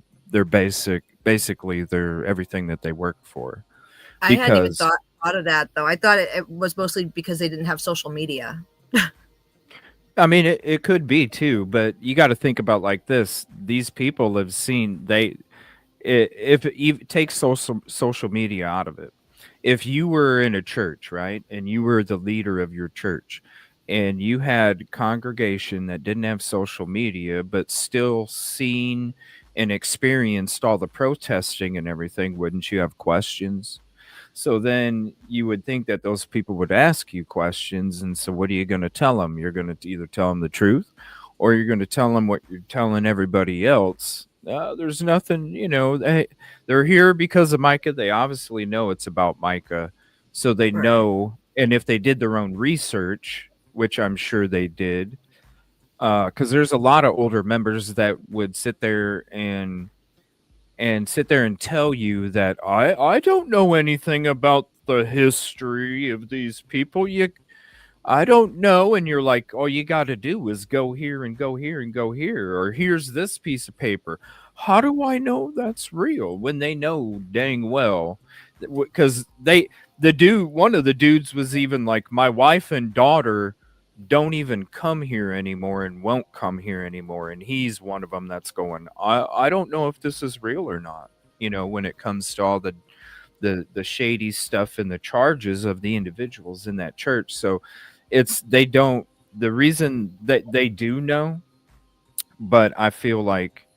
basically their everything that they work for. I hadn't even Because thought of that though. I thought it was mostly because they didn't have social media. I mean it could be too, but you got to think about like this. These people have seen if you take social media out of it, if you were in a church, right, and you were the leader of your church, and you had congregation that didn't have social media, but still seen and experienced all the protesting and everything, wouldn't you have questions? So then you would think that those people would ask you questions. And so what are you going to tell them? You're going to either tell them the truth or you're going to tell them what you're telling everybody else. There's nothing, they're here because of Mica. They obviously know it's about Mica. So they Right. know. And if they did their own research, which I'm sure they did, because there's a lot of older members that would sit there and tell you that I don't know anything about the history of these people. I don't know. And you're like, all you got to do is go here and go here and go here. Or here's this piece of paper. How do I know that's real when they know dang well? Because one of the dudes was even like, my wife and daughter don't even come here anymore and won't come here anymore. And he's one of them that's going, I don't know if this is real or not, when it comes to all the shady stuff and the charges of the individuals in that church. So the reason that they do know, but I feel like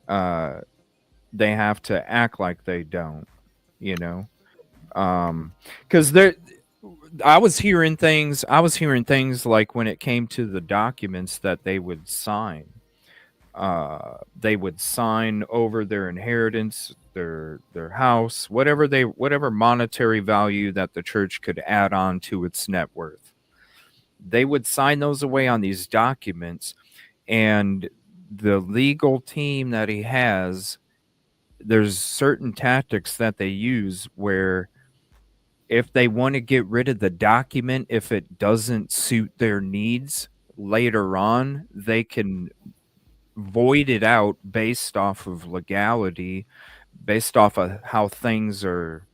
they have to act like they don't, because I was hearing things like when it came to the documents that they would sign over their inheritance, their house, whatever monetary value that the church could add on to its net worth. They would sign those away on these documents, and the legal team that he has, there's certain tactics that they use where if they want to get rid of the document, if it doesn't suit their needs later on, they can void it out based off of legality, based off of how things are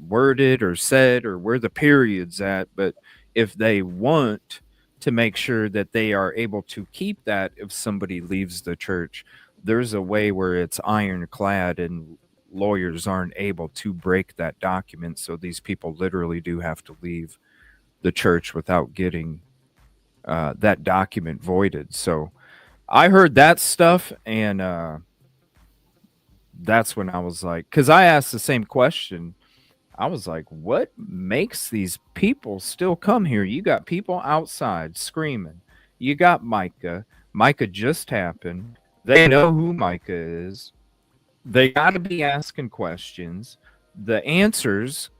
worded or said or where the period's at. But if they want to make sure that they are able to keep that if somebody leaves the church, there's a way where it's ironclad and lawyers aren't able to break that document. So these people literally do have to leave the church without getting that document voided. So I heard that stuff, and that's when I was like, because I asked the same question. I was like, what makes these people still come here? You got people outside screaming. You got Micah. Mica just happened. They know who Mica is. They got to be asking questions. The answers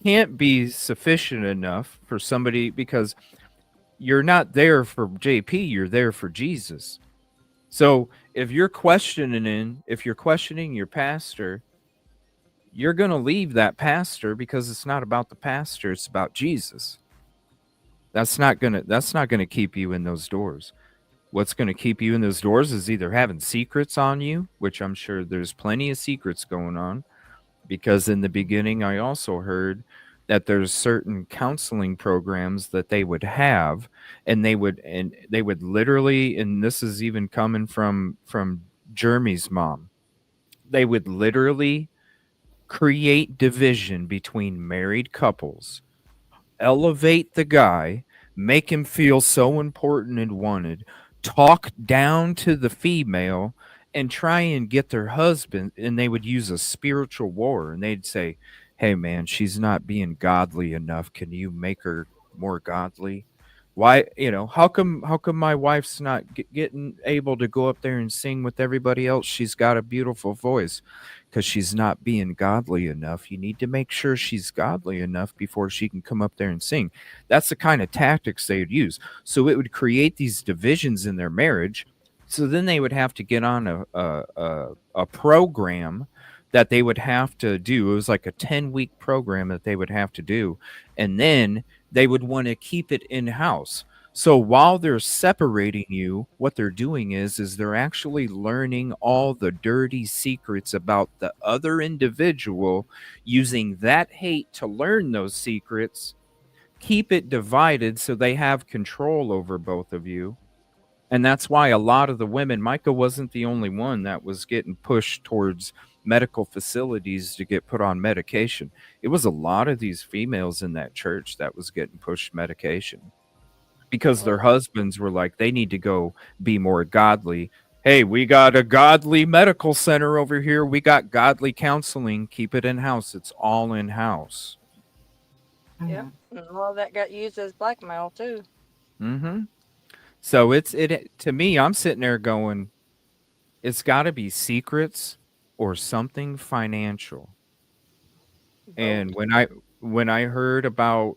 can't be sufficient enough for somebody because you're not there for JP, you're there for Jesus. So if you're questioning your pastor, you're going to leave that pastor because it's not about the pastor, it's about Jesus. That's not going to keep you in those doors. What's going to keep you in those doors is either having secrets on you, which I'm sure there's plenty of secrets going on, because in the beginning I also heard that there's certain counseling programs that they would have, and they would literally, and this is even coming from Jeremy's mom, they would literally create division between married couples, elevate the guy, make him feel so important and wanted, talk down to the female, and try and get their husband. And they would use a spiritual war, and they'd say, "Hey, man, she's not being godly enough. Can you make her more godly? Why, how come my wife's not getting able to go up there and sing with everybody else? She's got a beautiful voice." Because she's not being godly enough. You need to make sure she's godly enough before she can come up there and sing. That's the kind of tactics they would use. So it would create these divisions in their marriage. So then they would have to get on a program that they would have to do. It was like a 10-week program that they would have to do. And then they would want to keep it in-house. So while they're separating you, what they're doing is they're actually learning all the dirty secrets about the other individual, using that hate to learn those secrets, keep it divided so they have control over both of you. And that's why a lot of the women, Mica wasn't the only one that was getting pushed towards medical facilities to get put on medication. It was a lot of these females in that church that was getting pushed medication, because their husbands were like, they need to go be more godly. Hey, we got a godly medical center over here. We got godly counseling. Keep it in house. It's all in house. Yep. And a lot of that got used as blackmail too. Mm-hmm. So it to me, I'm sitting there going, it's got to be secrets or something financial. And when I heard about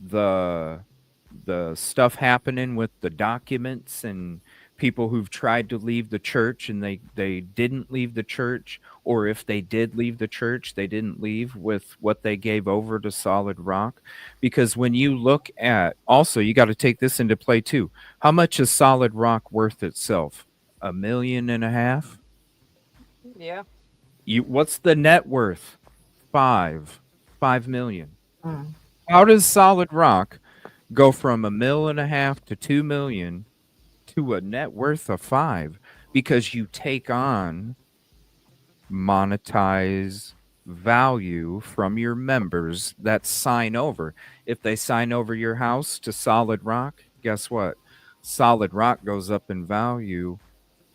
the stuff happening with the documents and people who've tried to leave the church and they didn't leave the church, or if they did leave the church, they didn't leave with what they gave over to Solid Rock. Because when you look at, also, you got to take this into play too. How much is Solid Rock worth itself? $1.5 million? Yeah. What's the net worth? 5 million. How does Solid Rock go from $1.5 million to 2 million to a net worth of 5? Because you take on monetize value from your members that sign over. If they sign over your house to Solid Rock, guess what? Solid Rock goes up in value,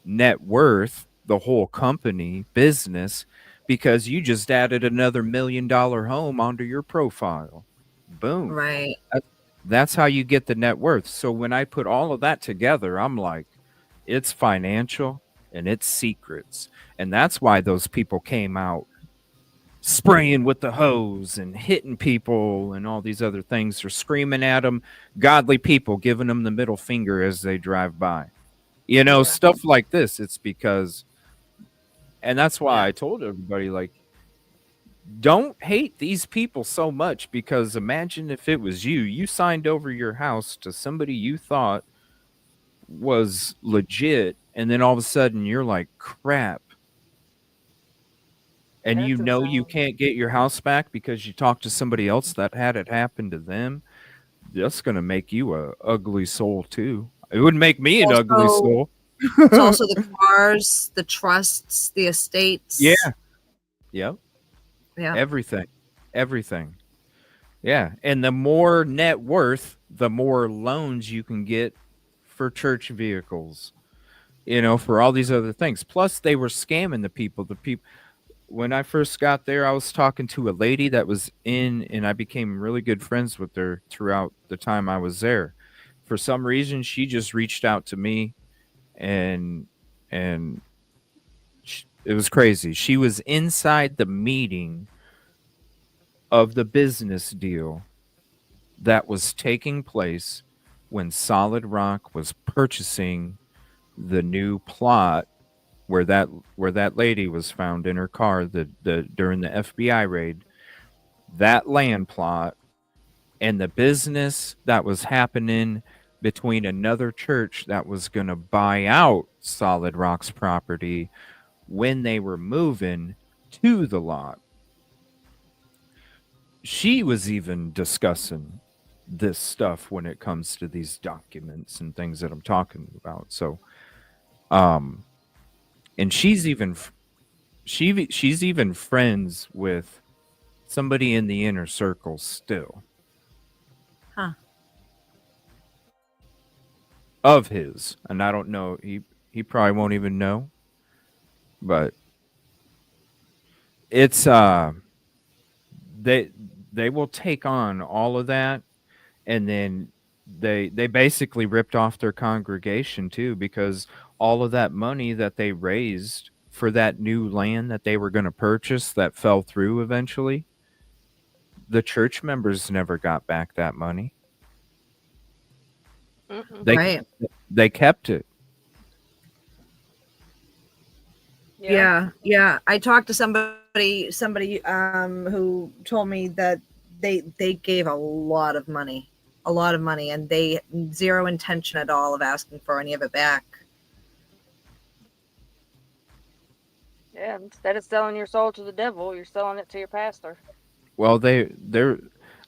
net worth, the whole company, business, because you just added another $1 million home onto your profile. Boom. Right. That's how you get the net worth. So when I put all of that together, I'm like, it's financial and it's secrets. And that's why those people came out spraying with the hose and hitting people and all these other things. They're screaming at them, godly people giving them the middle finger as they drive by. Stuff like this. It's because, and that's why I told everybody, like, don't hate these people so much, because imagine if it was you signed over your house to somebody you thought was legit, and then all of a sudden you're like, crap. And you can't get your house back because you talked to somebody else that had it happen to them. That's going to make you a ugly soul too. It would make me an ugly soul. It's also the cars, the trusts, the estates. Yeah. Yep. Yeah. Everything. Yeah. And the more net worth, the more loans you can get for church vehicles, for all these other things. Plus, they were scamming the people. When I first got there, I was talking to a lady that was in, and I became really good friends with her throughout the time I was there. For some reason, she just reached out to me and and it was crazy. She was inside the meeting of the business deal that was taking place when Solid Rock was purchasing the new plot where that lady was found in her car the during the FBI raid. That land plot and the business that was happening between another church that was going to buy out Solid Rock's property when they were moving to the lot. She was even discussing this stuff when it comes to these documents and things that I'm talking about. So, and she's even she's even friends with somebody in the inner circle still. Huh. Of his, and I don't know. He probably won't even know, but it's they will take on all of that, and then they basically ripped off their congregation too, because all of that money that they raised for that new land that they were going to purchase that fell through eventually, the church members never got back that money. They Right. they kept it. Yeah. I talked to somebody who told me that they gave a lot of money, and they zero intention at all of asking for any of it back. Yeah, instead of selling your soul to the devil, you're selling it to your pastor. Well, they're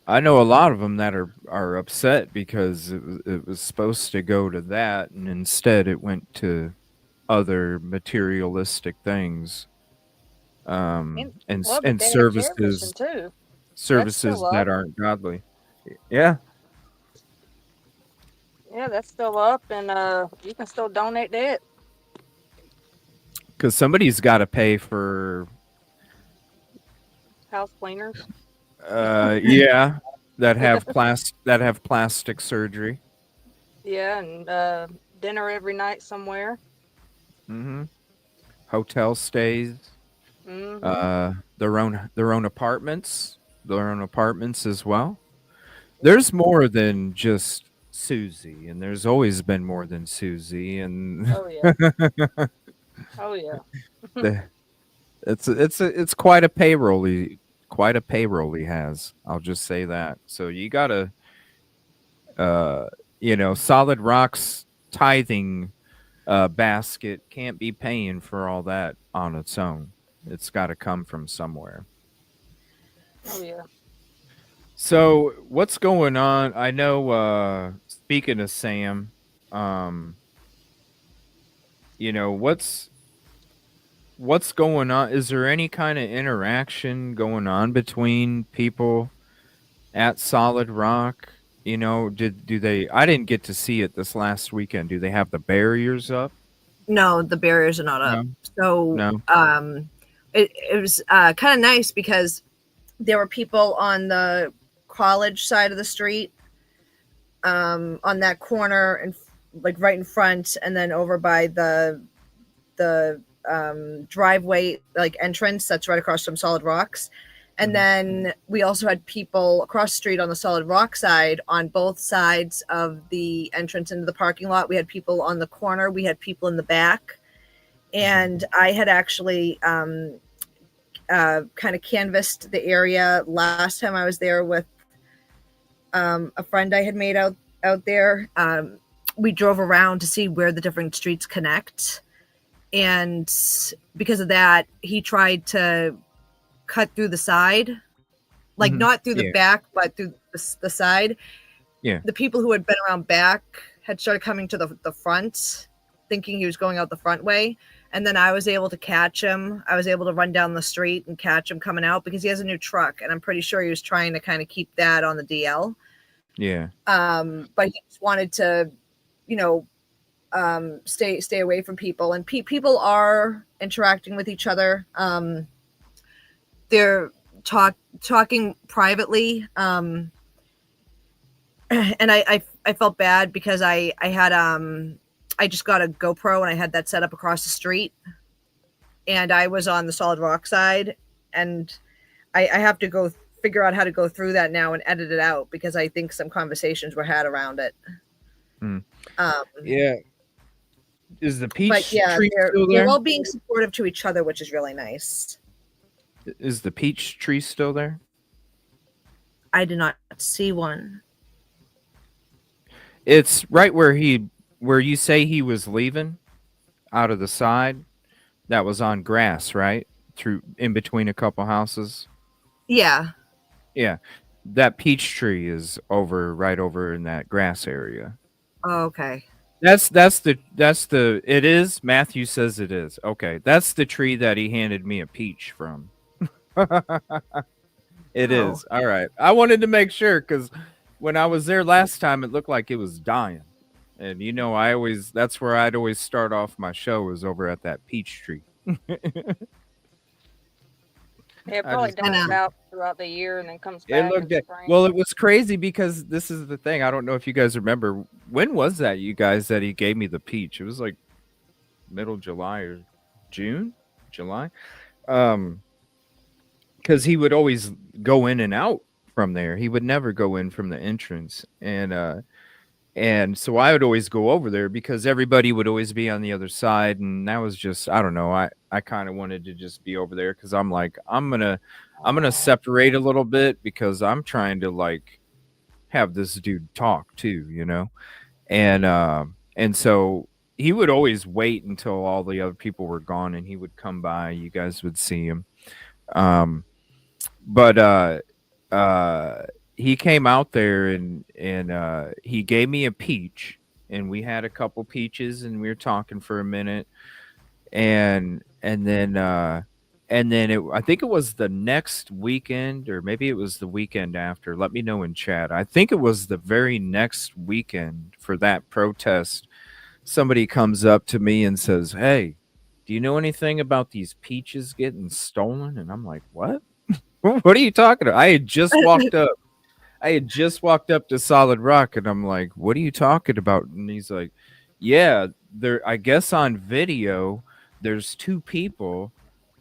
I know a lot of them that are upset because it was supposed to go to that, and instead it went to other materialistic things, Well, the and day of mission too. services still that up. aren't godly. Yeah, Yeah, that's still up, and you can still donate to it. because somebody's got to pay for House cleaners. yeah, that have plastic surgery. Yeah, and dinner every night somewhere. Mm-hmm. Hotel stays. Mm-hmm. Their own apartments. Their own apartments as well. There's more than just Susie, and there's always been more than Susie, and Oh yeah. Oh yeah. the, it's quite a payroll. Quite a payroll he has. I'll just say that. So you gotta, Solid Rock's tithing basket can't be paying for all that on its own. It's got to come from somewhere. Oh yeah. So what's going on? I know. Speaking of Sam, what's going on? Is there any kind of interaction going on between people at Solid Rock? Do they? I didn't get to see it this last weekend. Do they have the barriers up? No, the barriers are not up. No. So No. it was kind of nice because there were people on the college side of the street, on that corner, and like right in front, and then over by the driveway, like entrance that's right across from Solid Rocks. And then we also had people across the street on the Solid Rock side, on both sides of the entrance into the parking lot. We had people on the corner. We had people in the back. And I had actually kind of canvassed the area last time I was there with a friend I had made out there. We drove around to see where the different streets connect. And because of that, he tried to cut through the side, like not through the back, but through the side. Yeah. The people who had been around back had started coming to the front, thinking he was going out the front way. And then I was able to catch him. I was able to run down the street and catch him coming out because he has a new truck. And I'm pretty sure he was trying to kind of keep that on the DL. Yeah. But he just wanted to, stay away from people. And people are interacting with each other. They're talking privately. And I felt bad because I had I just got a GoPro and I had that set up across the street, and I was on the Solid Rock side, and I have to go figure out how to go through that now and edit it out because I think some conversations were had around it. Yeah. Is the But peach yeah, tree still they're there? all being supportive to each other, which is really nice. Is the peach tree still there? I did not see one. It's right where you say he was leaving out of the side. That was on grass, right? Through in between a couple houses. Yeah. Yeah. That peach tree is right over in that grass area. Oh, okay. That's the it is. Matthew says it is. Okay. That's the tree that he handed me a peach from. It Oh. is. All right. I wanted to make sure because when I was there last time, it looked like it was dying. And that's where I'd always start off my show was over at that peach tree. Yeah, it probably dies out throughout the year and then comes back in spring. Well, it was crazy because this is the thing. I don't know if you guys remember. When was that, you guys, that he gave me the peach? It was like middle July or June? July? Because he would always go in and out from there. He would never go in from the entrance. And so I would always go over there because everybody would always be on the other side. And that was just, I don't know. I kind of wanted to just be over there because I'm like, I'm gonna separate a little bit because I'm trying to like have this dude talk too, and so he would always wait until all the other people were gone and he would come by. You guys would see him. But he came out there and he gave me a peach, and we had a couple peaches and we were talking for a minute, and then I think it was the next weekend or maybe it was the weekend after. Let me know in chat. I think it was the very next weekend for that protest. Somebody comes up to me and says, "Hey, do you know anything about these peaches getting stolen?" And I'm like, "What? What are you talking about?" I had just walked up to Solid Rock and I'm like, "What are you talking about?" And he's like, "Yeah, I guess on video there's two people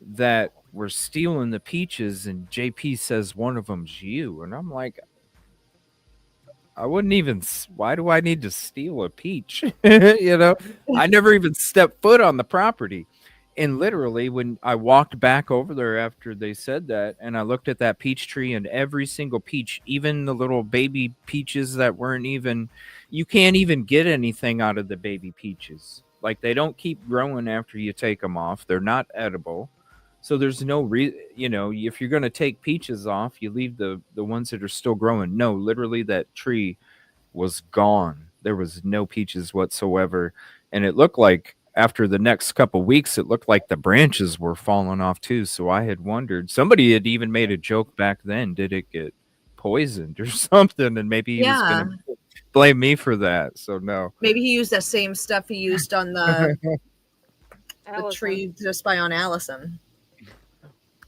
that were stealing the peaches and JP says one of them's you." And I'm like, why do I need to steal a peach? I never even stepped foot on the property. And literally, when I walked back over there after they said that, and I looked at that peach tree, and every single peach, even the little baby peaches that weren't even, you can't even get anything out of the baby peaches. Like, they don't keep growing after you take them off. They're not edible. So there's no if you're going to take peaches off, you leave the ones that are still growing. No, literally that tree was gone. There was no peaches whatsoever. And it looked like after the next couple weeks, it looked like the branches were falling off too. So I had wondered, somebody had even made a joke back then. Did it get poisoned or something? And maybe he was going to blame me for that. So no. Maybe he used that same stuff he used on the tree just by on Allison.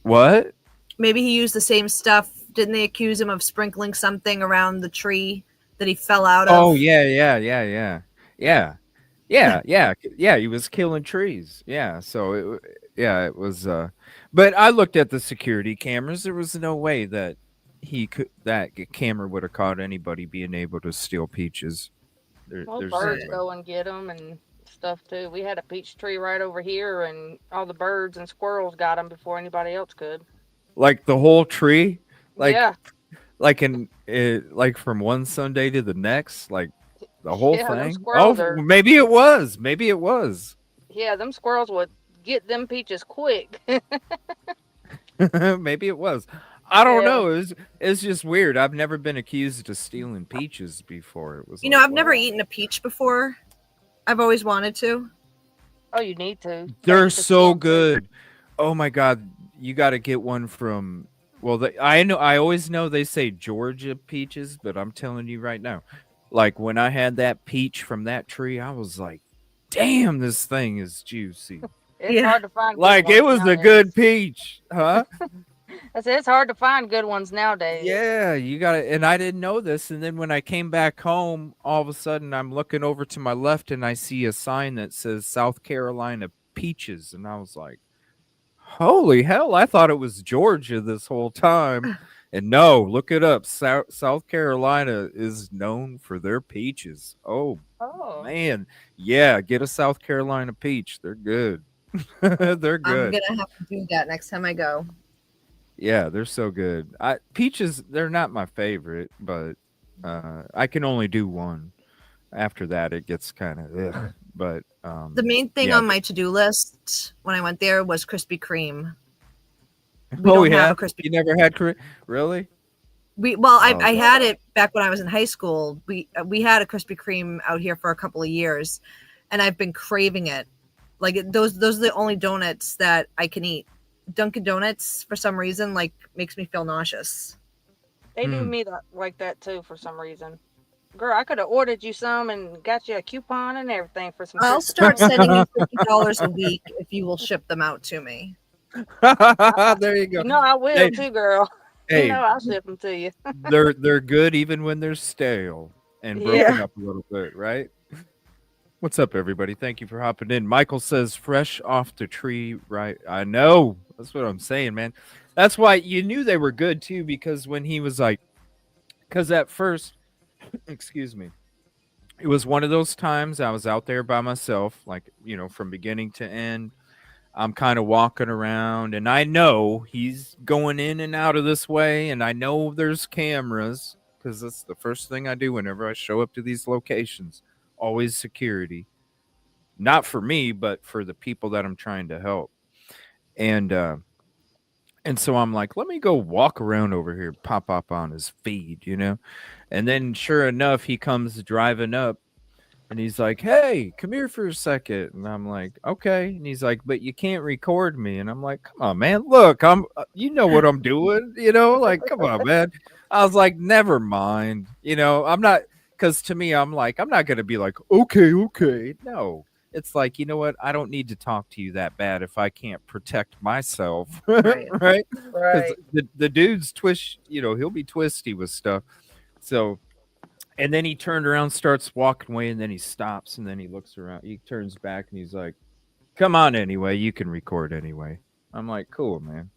What? Maybe he used the same stuff. Didn't they accuse him of sprinkling something around the tree that he fell out of? Oh, yeah. He was killing trees. Yeah. So it was. But I looked at the security cameras. There was no way that that camera would have caught anybody being able to steal peaches. Birds go and get them and stuff too. We had a peach tree right over here, and all the birds and squirrels got them before anybody else could. Like the whole tree, yeah, like from one Sunday to the next, like the whole thing. Maybe it was. Yeah, them squirrels would get them peaches quick. Maybe it was. I don't know. It's just weird. I've never been accused of stealing peaches before. It was. I've never eaten a peach before. I've always wanted to. Oh, you need to. They're so good. Oh my God, you got to get one from. Well, I always know they say Georgia peaches, but I'm telling you right now, like when I had that peach from that tree, I was like, "Damn, this thing is juicy." It's hard to find. Like it was a good peach, huh? I said it's hard to find good ones nowadays. Yeah, you got it. And I didn't know this. And then when I came back home, all of a sudden I'm looking over to my left and I see a sign that says South Carolina peaches. And I was like, holy hell, I thought it was Georgia this whole time. And no, look it up. South Carolina is known for their peaches. Oh, Oh, man. Yeah, get a South Carolina peach. They're good. They're I'm good. gonna have to do that next time I go. Yeah, they're so good. Peaches, they're not my favorite, but I can only do one. After that, it gets kind of, but The main thing yeah. on my to-do list when I went there was Krispy Kreme. We Oh don't have yeah, a Krispy. you never had really? Oh, I had it back when I was in high school. We had a Krispy Kreme out here for a couple of years, and I've been craving it. Like those are the only donuts that I can eat. Dunkin' Donuts, for some reason, like makes me feel nauseous. they do me like that too for some reason. Girl, I could have ordered you some and got you a coupon and everything for some. I'll start sending you $50 a week if you will ship them out to me. There you go. You know I will Hey, too, girl. You hey, know I'll ship them to you. they're good even when they're stale and broken up a little bit, right? What's up, everybody? Thank you for hopping in. Michael says, fresh off the tree, right? I know. That's what I'm saying, man. That's why you knew they were good, too, because when he was like, because at first, excuse me, it was one of those times I was out there by myself, like, from beginning to end. I'm kind of walking around, and I know he's going in and out of this way, and I know there's cameras, because that's the first thing I do whenever I show up to these locations. Always security. Not for me, but for the people that I'm trying to help. And so I'm like, let me go walk around over here, pop up on his feed. And then sure enough, he comes driving up and he's like, hey, come here for a second. And I'm like, okay. And he's like, but you can't record me. And I'm like, come on, man. Look, you know what I'm doing, like, come on, man. I was like, never mind. I'm not, because to me, I'm like, I'm not going to be like, okay. No. It's like, you know what? I don't need to talk to you that bad if I can't protect myself. Right. Right? Because Right. the dude's twist, he'll be twisty with stuff. So, and then he turned around, starts walking away, and then he stops, and then he looks around. He turns back, and he's like, come on anyway. You can record anyway. I'm like, cool, man.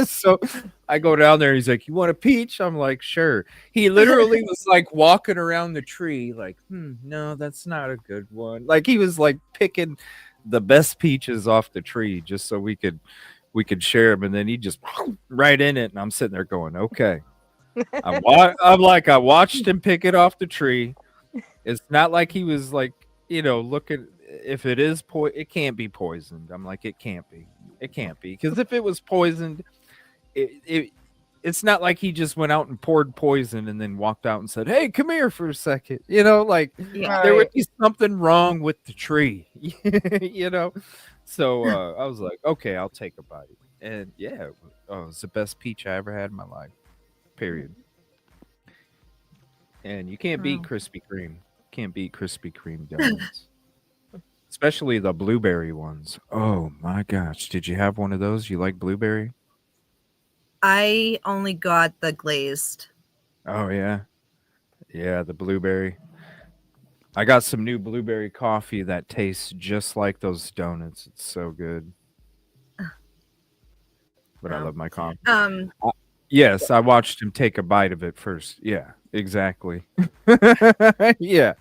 So I go down there. He's like, you want a peach? I'm like, sure. He literally was like walking around the tree like, no, that's not a good one. Like he was like picking the best peaches off the tree just so we could share them. And then he just right in it. And I'm sitting there going, okay. I'm like, I watched him pick it off the tree. It's not like he was like, looking. If it is it can't be poisoned. I'm like, it can't be. It can't be, because if it was poisoned, it's not like he just went out and poured poison and then walked out and said, "Hey, come here for a second." Like there would be something wrong with the tree. So I was like, okay, I'll take a bite. And yeah, it was the best peach I ever had in my life. Period. And you can't beat Krispy Kreme. Can't beat Krispy Kreme donuts. Especially the blueberry ones. Oh my gosh. Did you have one of those? You like blueberry? I only got the glazed. Oh yeah. Yeah, the blueberry. I got some new blueberry coffee that tastes just like those donuts. It's so good. But I love my coffee. Yes, I watched him take a bite of it first. Yeah, exactly. Yeah.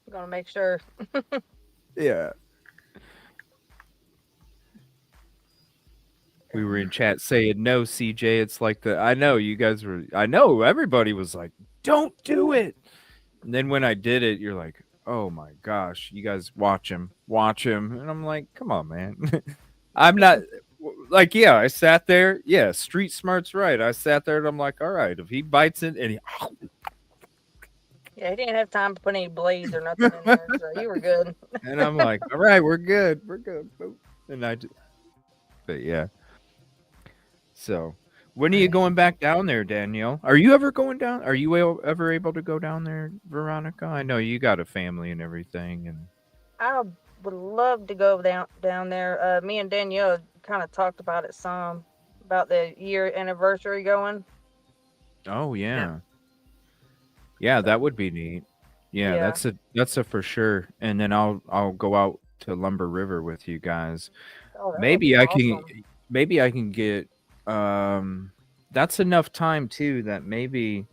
I'm gonna make sure. Yeah. We were in chat saying no, CJ. It's like I know you guys were. I know everybody was like, "Don't do it." And then when I did it, you're like, "Oh my gosh, you guys watch him, and I'm like, "Come on, man." I'm not like, yeah. I sat there. Yeah, street smart's right. I sat there and I'm like, "All right, if he bites it and he." Yeah, he didn't have time to put any blades or nothing in there, so you were good. And I'm like, all right, we're good. And but yeah. So, when are you going back down there, Danielle? Are you ever going down? Are you ever able to go down there, Veronica? I know you got a family and everything. And I would love to go down there. Me and Danielle kind of talked about it some, about the year anniversary going. Oh Yeah. yeah, that So would be neat. Yeah, yeah. that's a for sure. And then I'll go out to Lumber River with you guys. Oh, that would be Maybe I can awesome. maybe I can get that's enough time too that maybe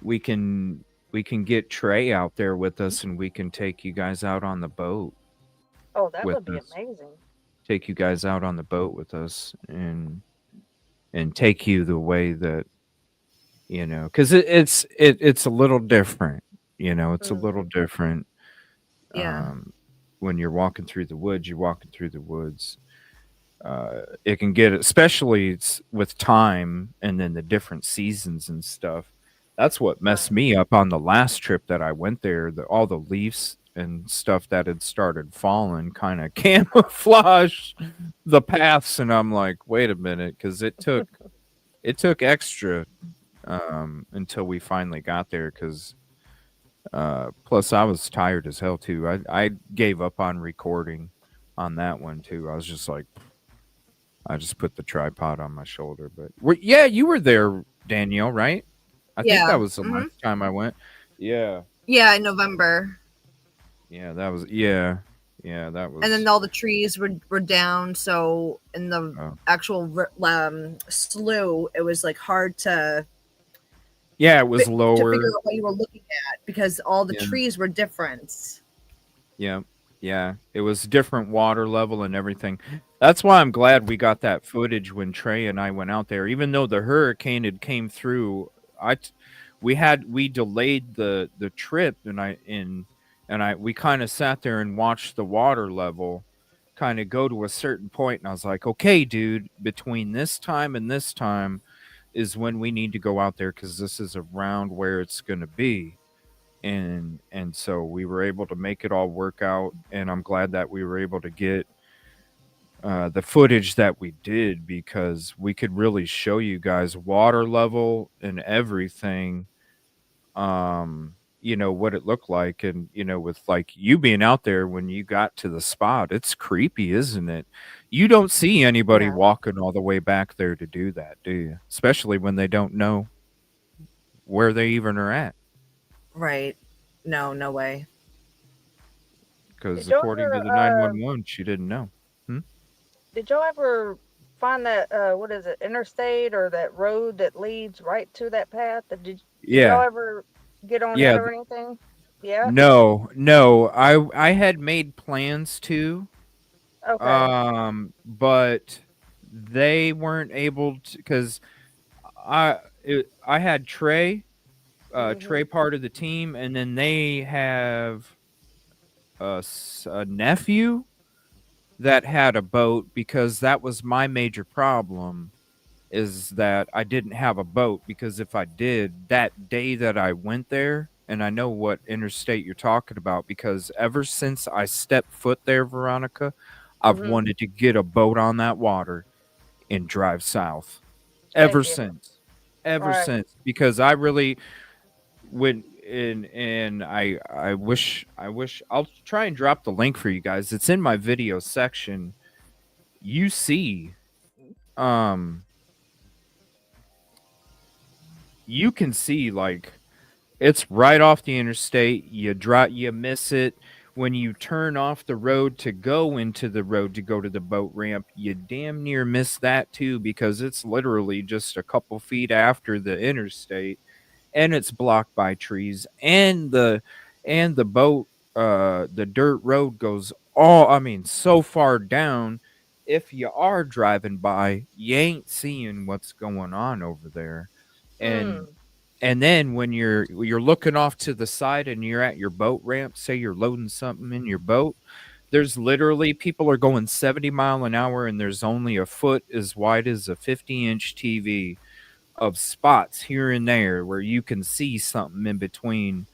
we can we can get Trey out there with us and we can take you guys out on the boat Oh, that with would be us. amazing. Take you guys out on the boat with us and take you the way that because it's a little different. It's a little Hmm. different. Yeah. When you're walking through the woods, you're walking through the woods. It can get, especially with time and then the different seasons and stuff. That's what messed Right. me up on the last trip that I went there. All the leaves and stuff that had started falling kind of camouflage the paths, and I'm like, wait a minute, because it took extra until we finally got there. Because plus I was tired as hell too. I gave up on recording on that one too. I was just like, I just put the tripod on my shoulder. But yeah, you were there, Danielle, right? I think Yeah. that was the last time I went. Yeah, Yeah, in November. yeah, that was yeah, that And then was. all the trees were down, so in the Oh. actual slough, it was like hard Yeah, it was to figure lower. out what you were looking at because all the Yeah, trees were different. yeah, yeah. It was different water level and everything. That's why I'm glad we got that footage when Trey and I went out there. Even though the hurricane had came through, I t- we delayed the trip, and we kind of sat there and watched the water level kind of go to a certain point, and I was like, okay, dude, between this time and this time is when we need to go out there because this is around where it's going to be. And so we were able to make it all work out, and I'm glad that we were able to get the footage that we did, because we could really show you guys water level and everything, what it looked like. And with like you being out there when you got to the spot, it's creepy, isn't it? You don't see anybody Yeah. walking all the way back there to do that, do you? Especially when they don't know where they even are at, Right. No, no way. because Did y'all according to ever the 911, she didn't know. Hmm? did y'all ever find that what is it, interstate or that road that leads right to that path? Did y'all Yeah, ever get on that yeah. or anything? Yeah. No, no. I had made plans to, Okay. but they weren't able to, because I had Trey Mhm. part of the team, and then they have a nephew that had a boat, because that was my major problem, is that I didn't have a boat. Because if I did, that day that I went there, and I know what interstate you're talking about, because ever since I stepped foot there, Veronica, I've Mhm. wanted to get a boat on that water and drive south. Heck Ever yeah. since. Ever Right. since. Because I really went in, and I wish I'll try and drop the link for you guys. It's in my video section. You see, um you can see, like, it's right off the interstate. You miss it when you turn off the road to go into the road to go to the boat ramp. You damn near miss that too, because it's literally just a couple feet after the interstate, and it's blocked by trees. And the boat, the dirt road goes so far down. If you are driving by, you ain't seeing what's going on over there. and Hmm. and then when you're looking off to the side and you're at your boat ramp, say you're loading something in your boat, there's literally people are going 70 mile an hour, and there's only a foot as wide as a 50-inch TV of spots here and there where you can see something in between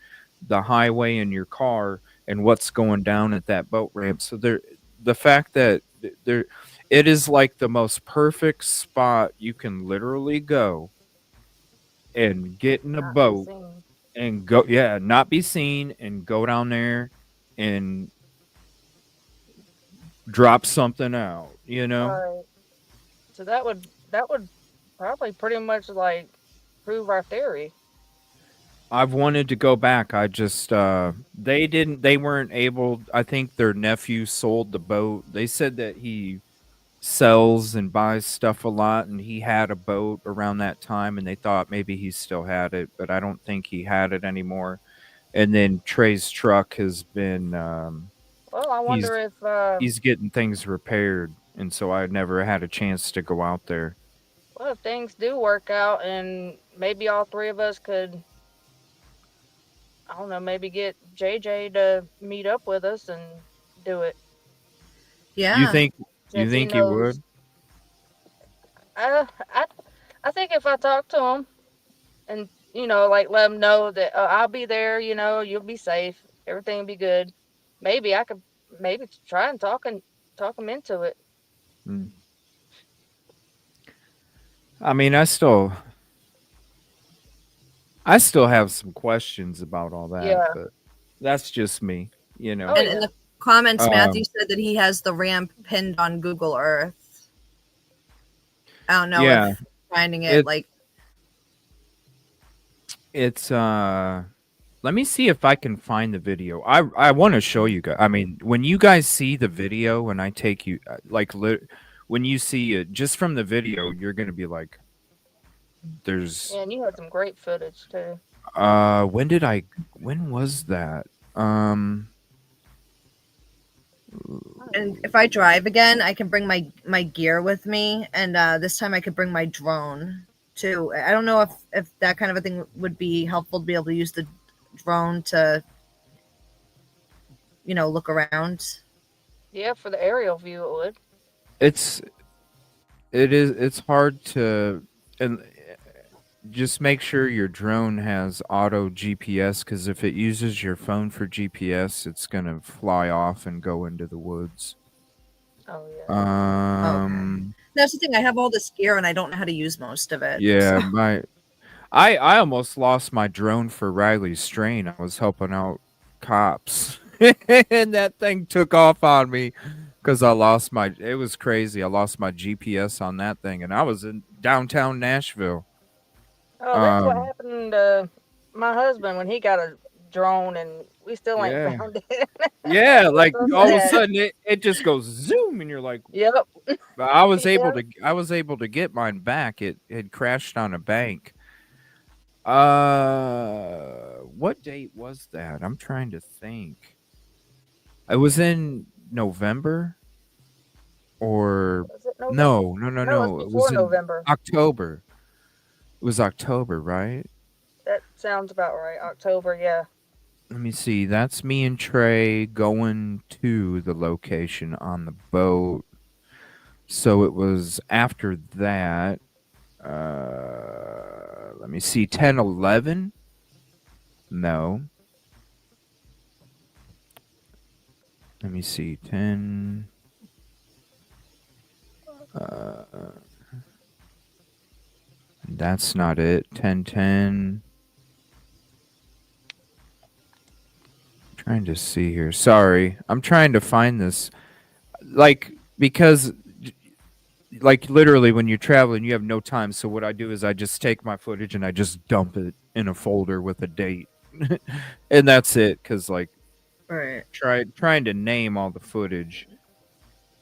the highway and your car and what's going down at that boat ramp. So the fact that there, it is like the most perfect spot you can literally go and get in a Not be boat seen. and go, yeah, not be seen, and go down there and drop something out. Right. So that would that would probably pretty much like prove our theory. I've wanted to go back. I just they weren't able. I think their nephew sold the boat. They said that he sells and buys stuff a lot, and he had a boat around that time, and they thought maybe he still had it, but I don't think he had it anymore. And then Trey's truck has been Well, I wonder he's if he's getting things repaired, and so I never had a chance to go out there. well, if things do work out and maybe all three of us could, I don't know, maybe get JJ to meet up with us and do it You Yeah. think you since he think he knows. would? Uh, I I think if I talk to him and like let him know that I'll be there, you'll be safe, everything will be good. Maybe I could maybe try and talk him into it. Mm. I mean, I still have some questions about all that, Yeah. but that's just me, you Oh know. And in yeah. the comments, Matthew Um, said that he has the ramp pinned on Google Earth. I don't know yeah, if finding it it like it's let me see if I can find the video. I want to show you guys. I mean, when you guys see the video and I take you when you see it just from the video, you're going to be like there's And you had some great footage too. when was that? Um and if I drive again, I can bring my gear with me, and this time I could bring my drone too. I don't know if that kind of a thing would be helpful to be able to use the drone to look around. Yeah, for the aerial view it would. it's it's hard to and just make sure your drone has auto GPS because if it uses your phone for GPS, it's gonna fly off and go into the woods. Oh yeah. Okay, Um, that's the thing. I have all this gear and I don't know how to use most of it. yeah, So I almost lost my drone for Riley's strain. I was helping out cops, and that thing took off on me because I lost my. It was crazy. I lost my GPS on that thing, and I was in downtown Nashville. Oh, that's what Um, happened to my husband when he got a drone and we still ain't yeah. found it. Yeah, We're like so all of a sad. sudden it just goes zoom and you're like Yep. but Yep. I was able to get mine back. It had crashed on a bank. What date was that? I'm trying to think. It was in November or Was it November? No, it's no. It was before in November. October. It was October, right? That sounds about right. October, yeah. Let me see. That's me and Trey going to the location on the boat. So it was after that. Let me see. 10, 11? No. Let me see. 10. Uh, that's not it. 10, 10. Trying to see here. Sorry. I'm trying to find this. Like, because like literally when you're traveling you have no time, so what I do is I just take my footage and I just dump it in a folder with a date and that's it because like right. trying to name all the footage.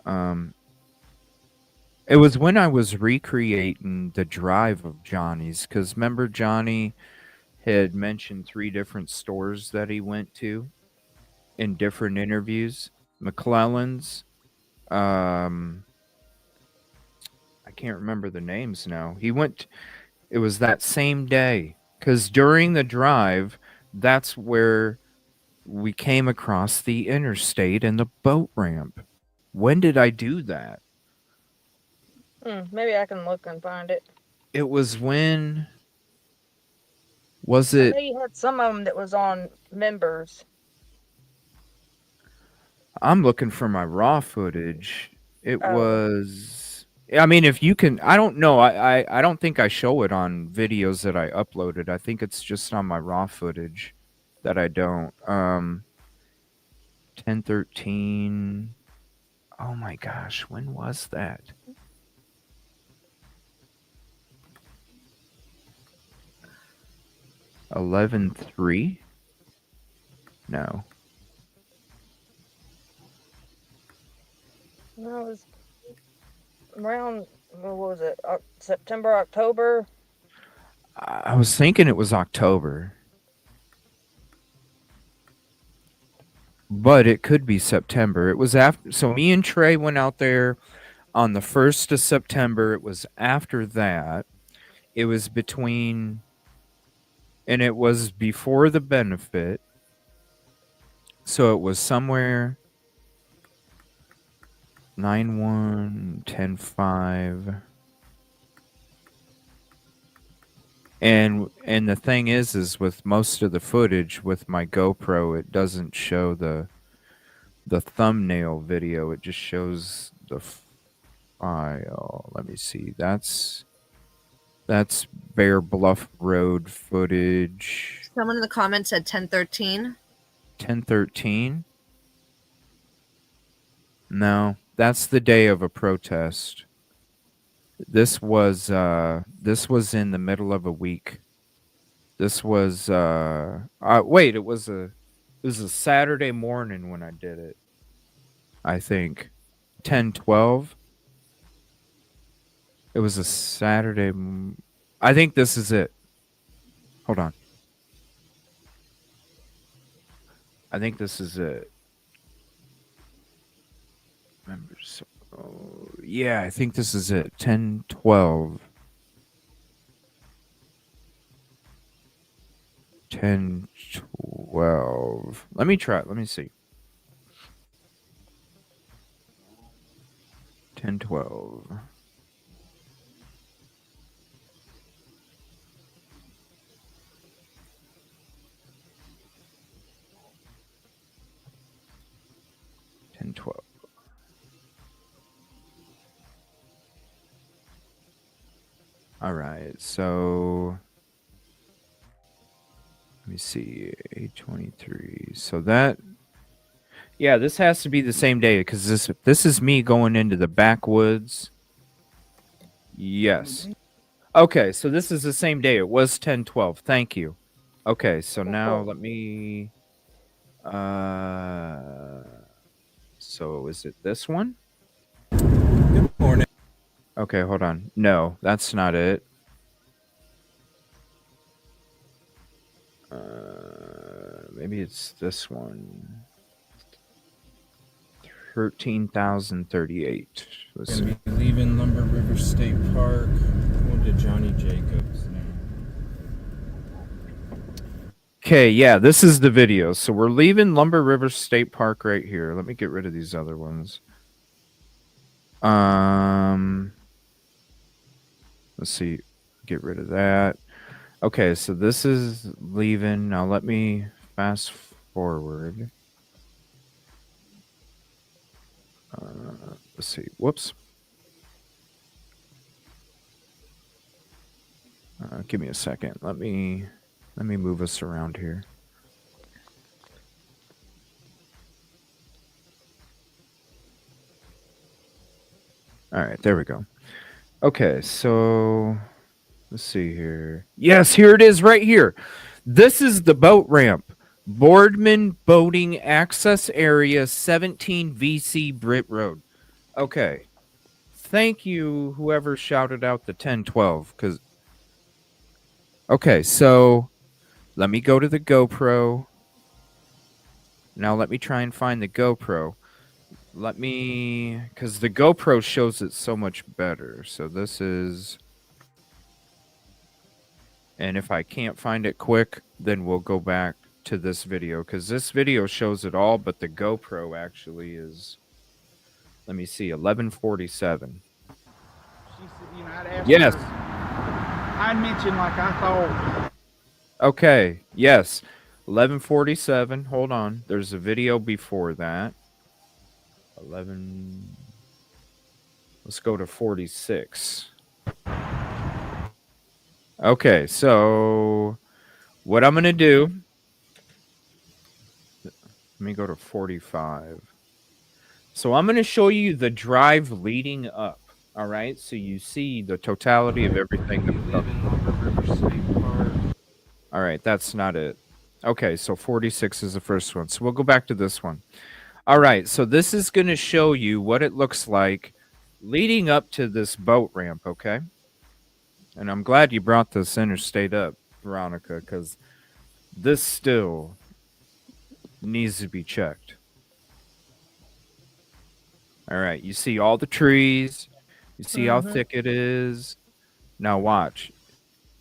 um it was when I was recreating the drive of Johnny's because remember Johnny had mentioned 3 different stores that he went to in different interviews. McClellan's, um I can't remember the names now. It was that same day because during the drive, that's where we came across the interstate and the boat ramp. When did I do that? Maybe I can look and find it. It was when was I know it? you had some of them that was on members. I'm looking for my raw footage. It Oh, was. I mean, if you can, I don't know. I don't think I show it on videos that I uploaded. I think it's just on my raw footage that I don't. 1013. Oh my gosh, when was that? 11:03? No. No, it was around, what was it, September, October? I was thinking it was October. But it could be September. It was after. So me and Trey went out there on the 1st of September. It was after that. It was between, and it was before the benefit. So it was somewhere 9/1, 10/5. And the thing is with most of the footage with my GoPro, it doesn't show the thumbnail video. It just shows the file. Let me see. That's Bear Bluff Road footage. Someone in the comments said 10:13. 10/13. No, that's the day of a protest. This was in the middle of a week. This was wait, it was a Saturday morning when I did it. I think 10/12. It was a Saturday. I think this is it. Hold on. I think this is it. Members. Oh, yeah, I think this is it. 10/12. 10/12. Let me try it. Let me see. 10/12. All right, so let me see, 8/23. So that, yeah, this has to be the same day because this is me going into the backwoods. Yes. Okay, so this is the same day. It was 10/12. Thank you. Okay, so now let me. So is it this one? Good morning. Okay, hold on. No, that's not it. Maybe it's this one. 13,038. Let's Gonna see. be leaving Lumber River State Park. Going to Johnny Jacobs now. Okay, yeah, this is the video. So we're leaving Lumber River State Park right here. Let me get rid of these other ones. Let's see. Get rid of that. Okay, so this is leaving. Now let me fast forward. Let's see. Whoops. Give me a second. Let me move us around here. All right, there we go. Okay, so let's see here. Yes, here it is right here. This is the boat ramp. Boardman Boating Access Area, 17 VC Britt Road. Okay. Thank you, whoever shouted out the 10/12, because... Okay, so let me go to the GoPro. Now let me try and find the GoPro. Let me... Because the GoPro shows it so much better. So this is... And if I can't find it quick, then we'll go back to this video. Because this video shows it all, but the GoPro actually is... Let me see, 11:47. Yes. I'd mentioned like I thought. Okay, yes. 11:47. Hold on. There's a video before that. 11. Let's go to 46. Okay, so what I'm going to do, let me go to 45. So I'm going to show you the drive leading up. All right, so you see the totality of everything. All right, that's not it. Okay, so 46 is the first one. So we'll go back to this one. All right, so this is going to show you what it looks like leading up to this boat ramp, okay? And I'm glad you brought this interstate up, Veronica, because this still needs to be checked. All right, you see all the trees. You see how thick it is. Now watch.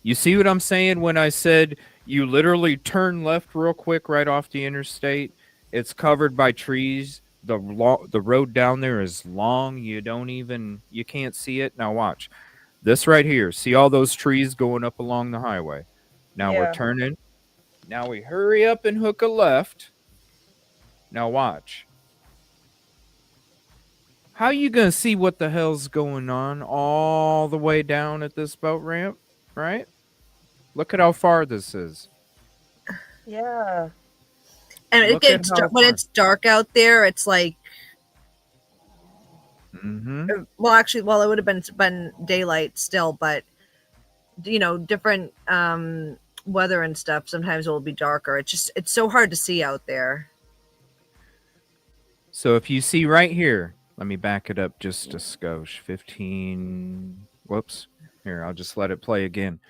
You see what I'm saying when I said you literally turn left real quick right off the interstate? It's covered by trees. The road down there is long. You can't see it. Now watch. This right here. See all those trees going up along the highway. Now we're turning. Now we hurry up and hook a left. Now watch. How you going to see what the hell's going on all the way down at this boat ramp, right? Look at how far this is. Yeah. And it gets when it's dark out there, it's like well, actually, well, it would have been daylight still, but different weather and stuff. Sometimes it will be darker. It's so hard to see out there. So if you see right here, let me back it up just a skosh. 15. Whoops. Here, I'll just let it play again.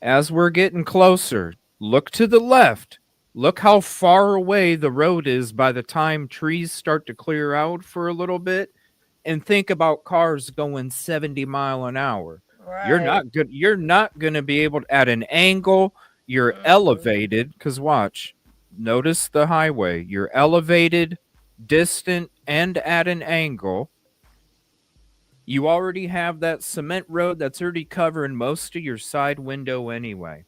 As we're getting closer, look to the left. Look how far away the road is by the time trees start to clear out for a little bit. And think about cars going 70 mile an hour. Right. You're not going to be able to, at an angle, you're elevated. Because watch, notice the highway. You're elevated, distant, and at an angle. You already have that cement road that's already covering most of your side window anyway.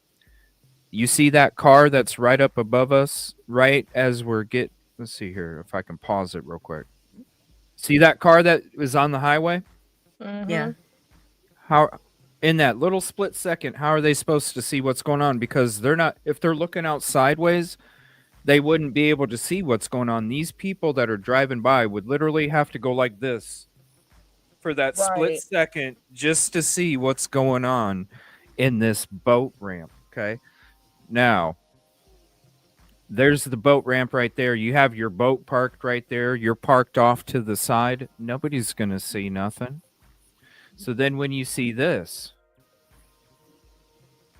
You see that car that's right up above us, right as let's see here if I can pause it real quick. See that car that is on the highway? Yeah. How in that little split second, how are they supposed to see what's going on? Because if they're looking out sideways, they wouldn't be able to see what's going on. These people that are driving by would literally have to go like this for that split second just to see what's going on in this boat ramp, okay? Now, there's the boat ramp right there. You have your boat parked right there. You're parked off to the side. Nobody's going to see nothing. So then when you see this,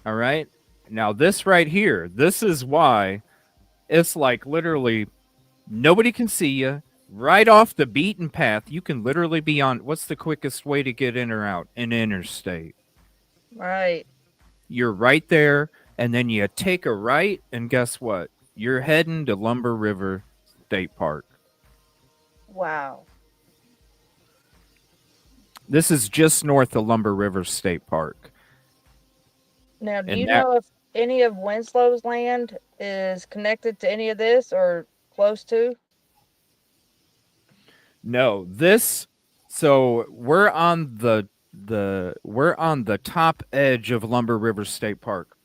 all right? Now, this right here, this is why it's like literally nobody can see you. Right off the beaten path, you can literally be on, what's the quickest way to get in or out? An interstate. Right. You're right there, and then you take a right, and guess what? You're heading to Lumber River State Park. Wow. This is just north of Lumber River State Park. Now, do you know if any of Winslow's land is connected to any of this or close to? No, so we're on the top edge of Lumber River State Park.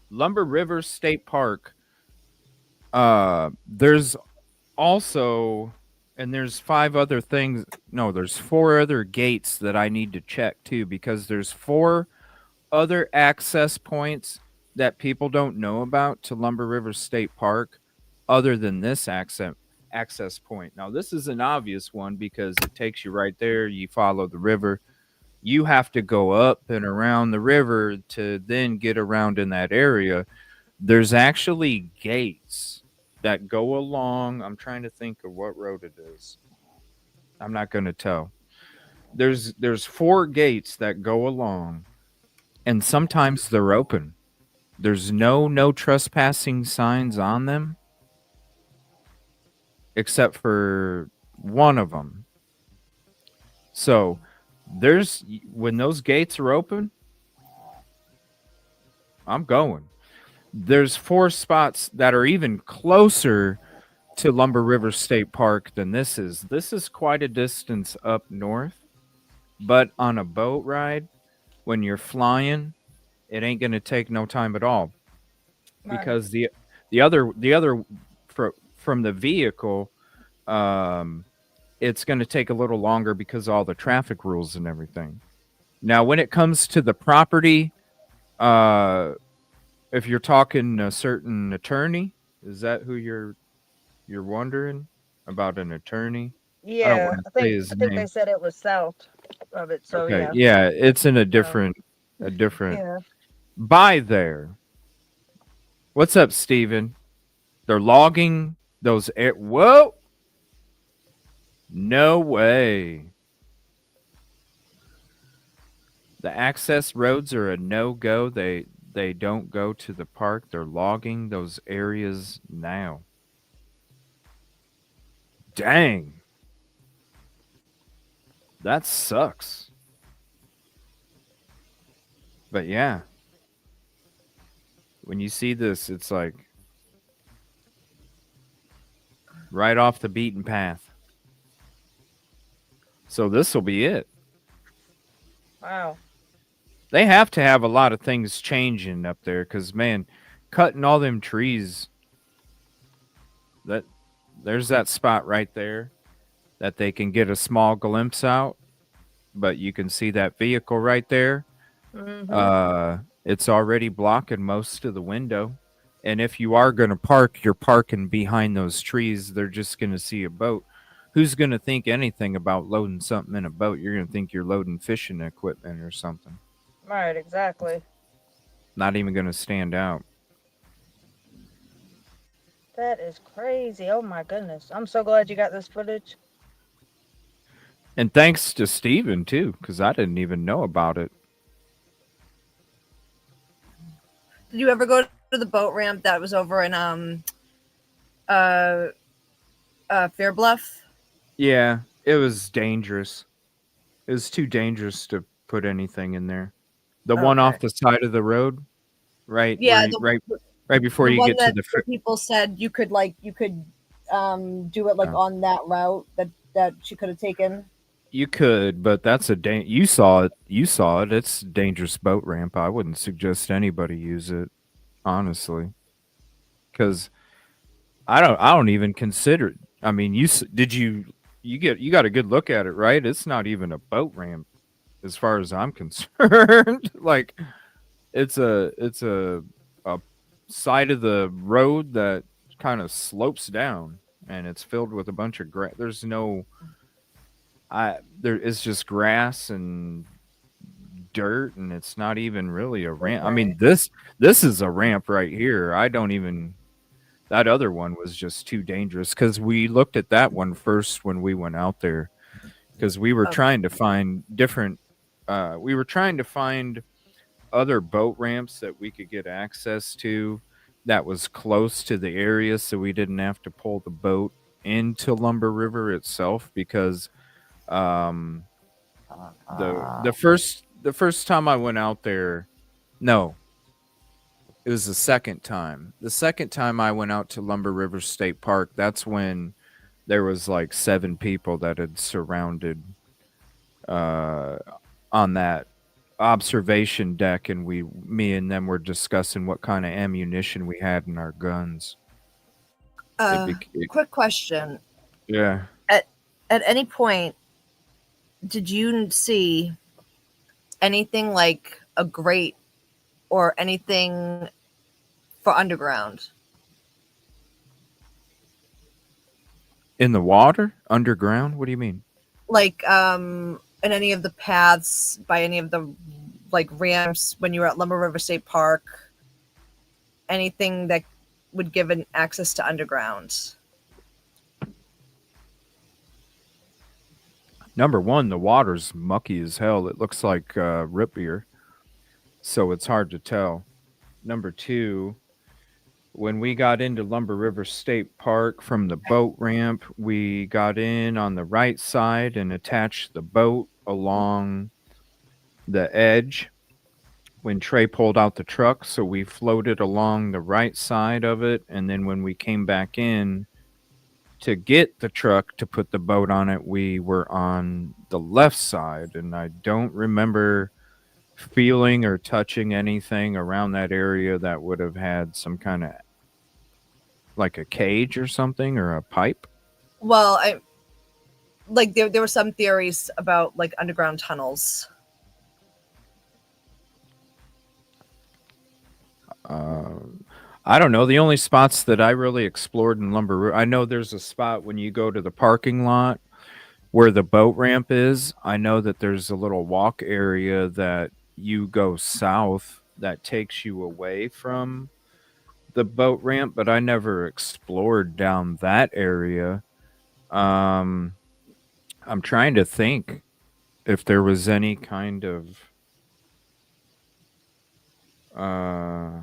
Lumber River State Park, there's also, and there's 5 other things. No, there's 4 other gates that I need to check too, because there's 4 other access points that people don't know about to Lumber River State Park other than this access point. Now, this is an obvious one because it takes you right there. You follow the river. You have to go up and around the river to then get around in that area. There's actually gates that go along. I'm trying to think of what road it is. I'm not going to tell. There's 4 gates that go along, and sometimes they're open. There's no trespassing signs on them, except for one of them. So when those gates are open, I'm going. There's 4 spots that are even closer to Lumber River State Park than this is. This is quite a distance up north, but on a boat ride, when you're flying, it ain't going to take no time at all. Right. Because the other from the vehicle, it's going to take a little longer because of all the traffic rules and everything. Now, when it comes to the property, if you're talking a certain attorney, is that who you're wondering about? An attorney? I don't Yeah, want to say his I think they name. said it was south of it. So Okay, yeah. yeah, it's in So a different yeah. by there. What's up, Steven? They're logging those air. Whoa! No way. The access roads are a no-go. They don't go to the park. They're logging those areas now. Dang. That sucks. But yeah, when you see this, it's like right off the beaten path. So this will be it. Wow. They have to have a lot of things changing up there because, man, cutting all them trees, that there's that spot right there that they can get a small glimpse out, but you can see that vehicle right there. It's already blocking most of the window. And if you are going to park, you're parking behind those trees. They're just going to see a boat. Who's going to think anything about loading something in a boat? You're going to think you're loading fishing equipment or something. Right. Exactly. Not even going to stand out. That is crazy. Oh my goodness. I'm so glad you got this footage. And thanks to Steven, too, because I didn't even know about it. Did you ever go to the boat ramp that was over in Fair Bluff? Yeah, it was dangerous. It was too dangerous to put anything in there. The one off the side of the road, right? Yeah, where you, right before the you one get to that the. the people said you could do it like on that route that she could have taken. You could, but that's you saw it. You saw it. It's a dangerous boat ramp. I wouldn't suggest anybody use it, honestly, because I don't even consider it. I mean, you got a good look at it, right? It's not even a boat ramp, as far as I'm concerned. Like, it's a side of the road that kind of slopes down, and it's filled with a bunch of grass. There's no. There is just grass and dirt, and it's not even really a ramp. I mean, this is a ramp right here. I don't even. That other one was just too dangerous because we looked at that one first when we went out there because we were trying to find different. We were trying to find other boat ramps that we could get access to that was close to the area, so we didn't have to pull the boat into Lumber River itself because. The first time I went out there, no, it was the second time. The second time I went out to Lumber River State Park, that's when there was like 7 people that had surrounded on that observation deck, and me and them were discussing what kind of ammunition we had in our guns. Quick question. Yeah. At any point, did you see anything like a grate or anything for underground? In the water? Underground? What do you mean? Like in any of the paths, by any of the like ramps when you were at Lumber River State Park, anything that would give an access to underground? Number one, the water's mucky as hell. It looks like root beer, so it's hard to tell. Number two, when we got into Lumber River State Park from the boat ramp, we got in on the right side and attached the boat along the edge when Trey pulled out the truck. So we floated along the right side of it, and then when we came back in to get the truck to put the boat on it, we were on the left side, and I don't remember feeling or touching anything around that area that would have had some kind of like a cage or something or a pipe. Well, there were some theories about like underground tunnels. I don't know. The only spots that I really explored in Lumber, I know there's a spot when you go to the parking lot where the boat ramp is. I know that there's a little walk area that you go south that takes you away from the boat ramp, but I never explored down that area. Um, I'm trying to think if there was any kind of uh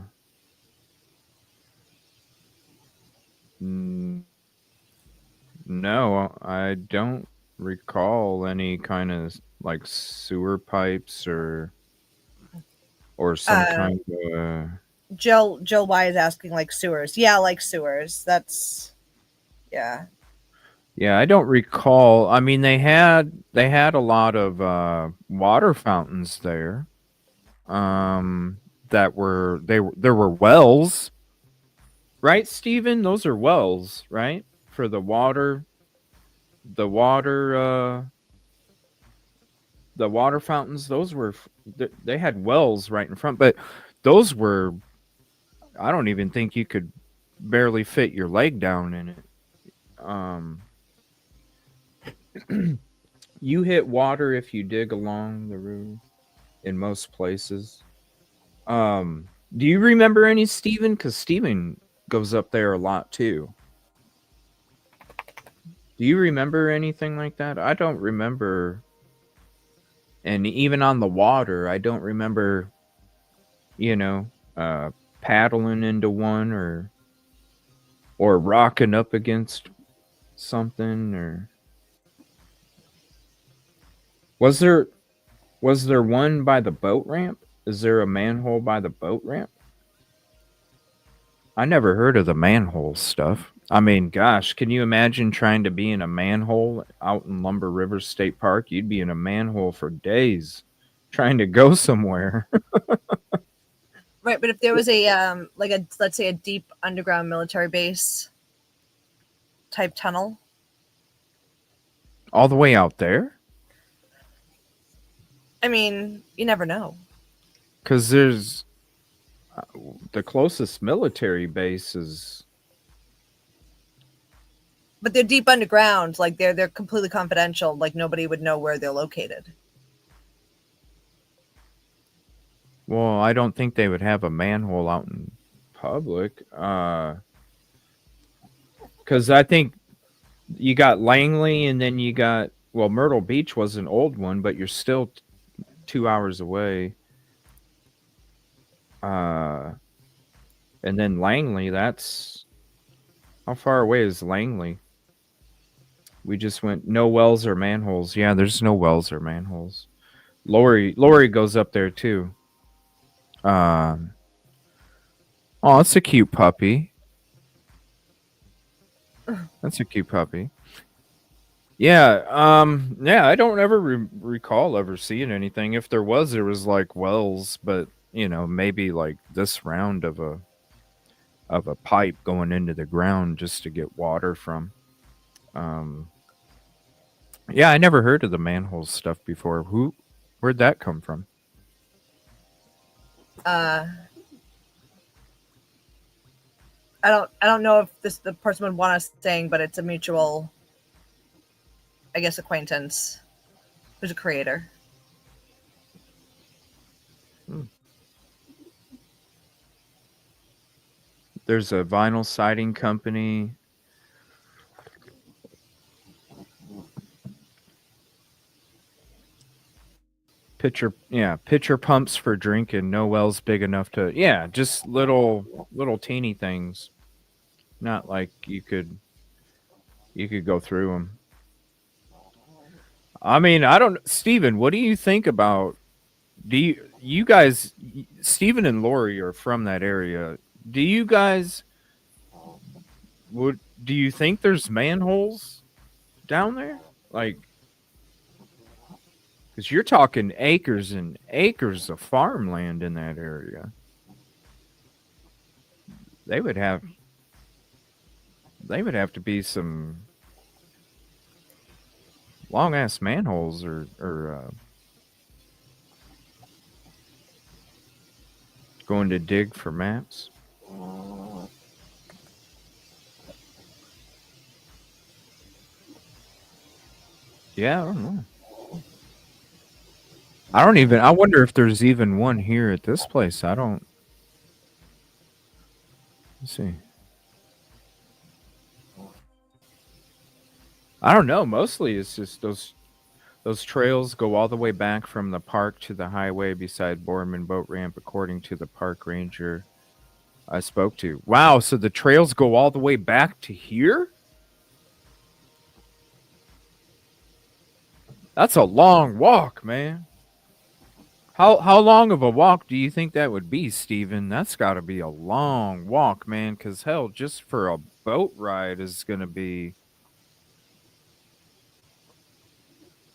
n- no, I don't recall any kind of like sewer pipes or some kind of Jill Y is asking like sewers. Yeah, like sewers. That's yeah. yeah, I don't recall. I mean, they had a lot of water fountains there. That were there were wells, right, Stephen? Those are wells, right? For the water the water fountains, those were they had wells right in front, but those were I don't even think you could barely fit your leg down in it. Um you hit water if you dig along the road in most places. Do you remember any, Steven? Because Steven goes up there a lot too. Do you remember anything like that? I don't remember. And even on the water, I don't remember, you know, uh, paddling into one or rocking up against something or was there one by the boat ramp? Is there a manhole by the boat ramp? I never heard of the manhole stuff. I mean, gosh, can you imagine trying to be in a manhole out in Lumber River State Park? You'd be in a manhole for days trying to go somewhere. Right, but if there was a like a let's say a deep underground military base type tunnel. All the way out there? I mean, you never know. Because there's the closest military base is. But they're deep underground, like they're completely confidential, like nobody would know where they're located. Well, I don't think they would have a manhole out in public. Because I think you got Langley and then you got, well, Myrtle Beach was an old one, but you're still 2 hours away. And then Langley, that's how far away is Langley? We just went no wells or manholes. Yeah, there's no wells or manholes. Lori goes up there too. Oh, it's a cute puppy. That's a cute puppy. Yeah, yeah, I don't ever recall ever seeing anything. If there was like wells, but maybe like this round of a pipe going into the ground just to get water from. Yeah, I never heard of the manhole stuff before. Where'd that come from? I don't know if the person would want us saying, but it's a mutual, I guess, acquaintance who's a creator. There's a vinyl siding company. Pitcher pumps for drinking. No wells big enough to. Yeah, just little teeny things. Not like you could go through them. I mean, I don't. Steven, what do you think about? Do you guys? Steven and Lori are from that area. Do you guys? Do you think there's manholes down there? Like, because you're talking acres and acres of farmland in that area. They would have to be some long ass manholes or going to dig for maps. Yeah, I don't know. I wonder if there's even one here at this place. I don't. Let's see. I don't know. Mostly it's just those trails go all the way back from the park to the highway beside Boardman Boat Ramp, according to the park ranger I spoke to. Wow, so the trails go all the way back to here? That's a long walk, man. How long of a walk do you think that would be, Steven? That's got to be a long walk, man, cuz hell, just for a boat ride is going to be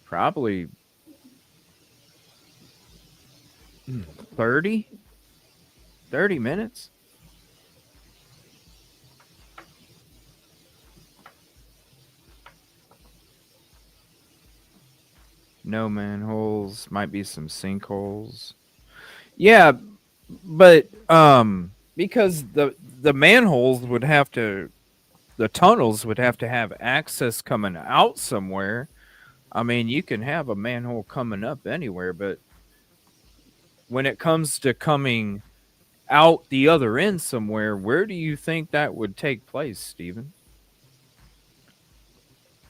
probably 30 30 minutes. No manholes, might be some sinkholes. Yeah, but because the manholes would have to the tunnels would have to have access coming out somewhere. I mean, you can have a manhole coming up anywhere, but when it comes to coming out the other end somewhere, where do you think that would take place, Steven?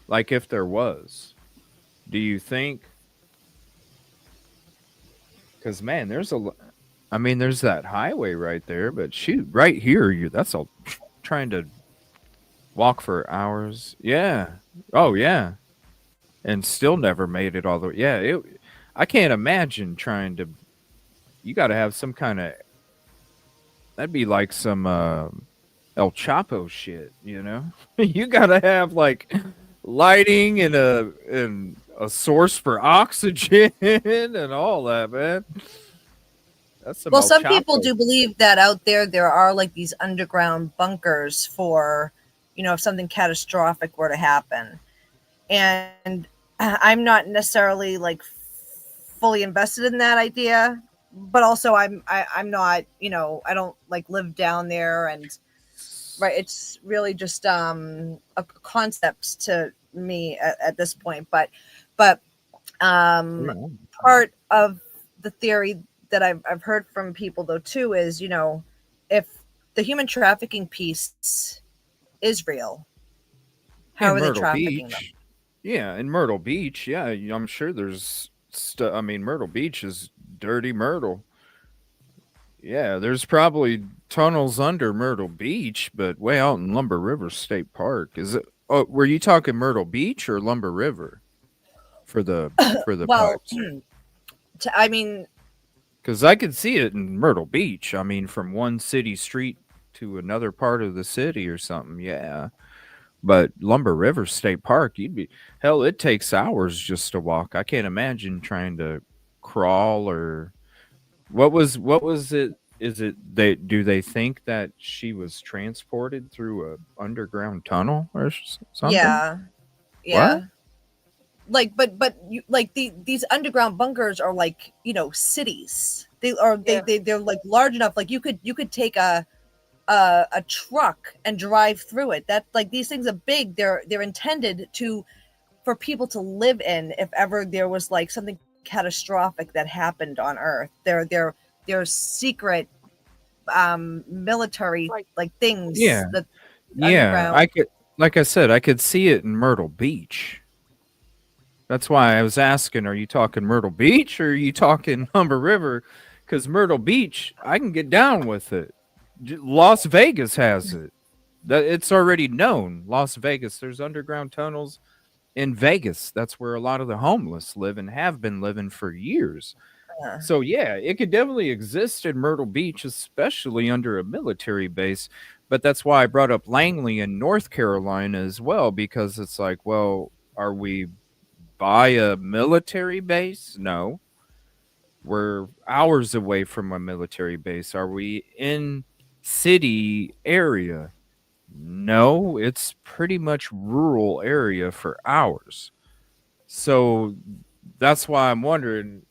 Like if there was. Do you think cuz man, I mean, there's that highway right there, but shoot, right here, that's a trying to walk for hours. Yeah. Oh yeah. And still never made it all the way. Yeah, I can't imagine trying to. You got to have some kind of. That'd be like some El Chapo shit, you know. You got to have like lighting and a source for oxygen and all that, man. That's some Well, El some people Chapo. do believe that out there are like these underground bunkers for, if something catastrophic were to happen. And I'm not necessarily like fully invested in that idea, but also I'm not, I don't like live down there, and right, it's really just a concept to me at this point. But part of the theory that I've heard from people though too is, if the human trafficking piece is real, how In are they Myrtle trafficking them? Beach. Yeah, in Myrtle Beach. Yeah, I'm sure there's stuff. I mean, Myrtle Beach is dirty Myrtle. Yeah, there's probably tunnels under Myrtle Beach, but way out in Lumber River State Park. Is it? Oh, were you talking Myrtle Beach or Lumber River for the Well, pipes? I mean, Because I could see it in Myrtle Beach. I mean, from one city street to another part of the city or something. Yeah, but Lumber River State Park, you'd be hell. It takes hours just to walk. I can't imagine trying to crawl or what was it? Is it do they think that she was transported through a underground tunnel or something? yeah, What? yeah. Like, but you, like these underground bunkers are like, cities. They're like large enough. Like you could take a truck and drive through it. That, like, these things are big. They're intended for people to live in if ever there was like something catastrophic that happened on Earth. They're secret military like things Yeah, that yeah. underground. Like I said, I could see it in Myrtle Beach. That's why I was asking, are you talking Myrtle Beach or are you talking Humber River? Because Myrtle Beach, I can get down with it. Las Vegas has it. It's already known. Las Vegas, there's underground tunnels in Vegas. That's where a lot of the homeless live and have been living for years. So yeah, it could definitely exist in Myrtle Beach, especially under a military base. But that's why I brought up Langley in North Carolina as well, because it's like, well, are we by a military base? No. We're hours away from a military base. Are we in city area? No, it's pretty much rural area for hours. So that's why I'm wondering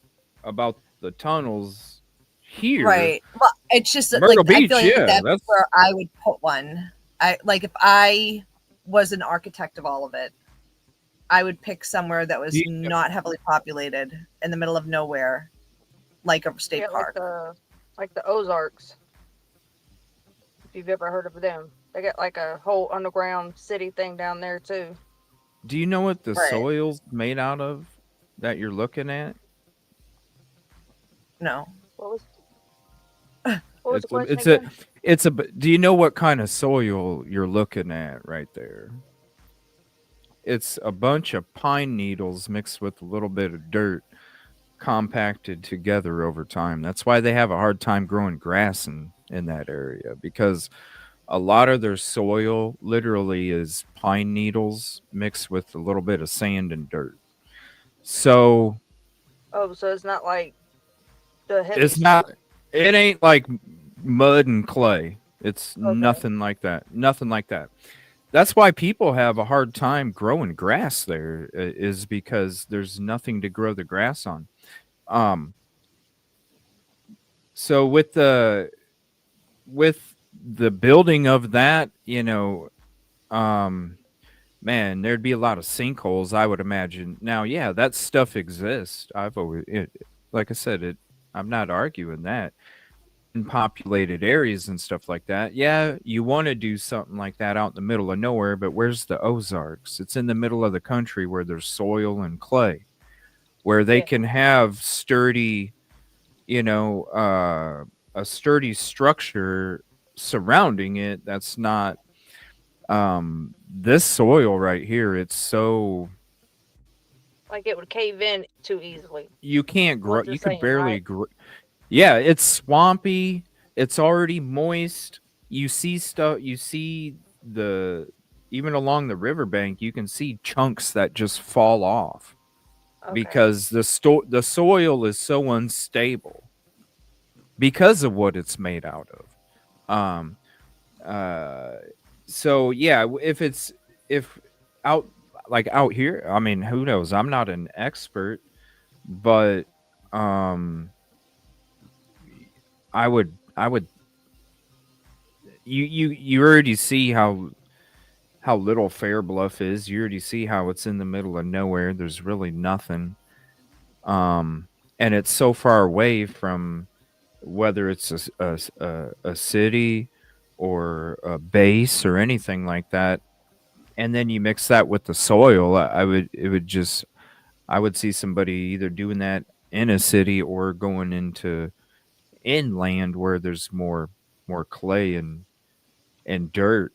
about the tunnels here. Right. Well, it's just that, like, Myrtle I feel Beach, like yeah, that's that's where I would put one. I like if I was an architect of all of it, I would pick somewhere that was Do you- not heavily populated in the middle of nowhere, like a state Yeah, park. like the Ozarks. If you've ever heard of them, they got like a whole underground city thing down there too. Do you know what the Right. soil's made out of that you're looking at? No. What was the It's question a, again? it's a. Do you know what kind of soil you're looking at right there? It's a bunch of pine needles mixed with a little bit of dirt, compacted together over time. That's why they have a hard time growing grass in that area, because a lot of their soil literally is pine needles mixed with a little bit of sand and dirt. So Oh, so it's not like the heavy it's stuff. not, it ain't like mud and clay. It's Okay. nothing like that. Nothing like that. That's why people have a hard time growing grass there, is because there's nothing to grow the grass on. Um, so with the building of that, man, there'd be a lot of sinkholes, I would imagine. Now, yeah, that stuff exists. Like I said, I'm not arguing that. In populated areas and stuff like that, yeah, you want to do something like that out in the middle of nowhere, but where's the Ozarks? It's in the middle of the country where there's soil and clay, where they Yeah. can have sturdy, a sturdy structure surrounding it. That's not this soil right here. It's so Like it would cave in too easily. you can't grow. What you're You could saying, barely right? grow. Yeah, it's swampy. It's already moist. You see stuff. You see the even along the riverbank. You can see chunks that just fall off Okay. because the soil is so unstable because of what it's made out of. So yeah, if out like out here, I mean, who knows? I'm not an expert, but um I would you already see how little Fair Bluff is. You already see how it's in the middle of nowhere. There's really nothing. And it's so far away from whether it's a city or a base or anything like that. And then you mix that with the soil. I would see somebody either doing that in a city or going into inland where there's more clay and dirt.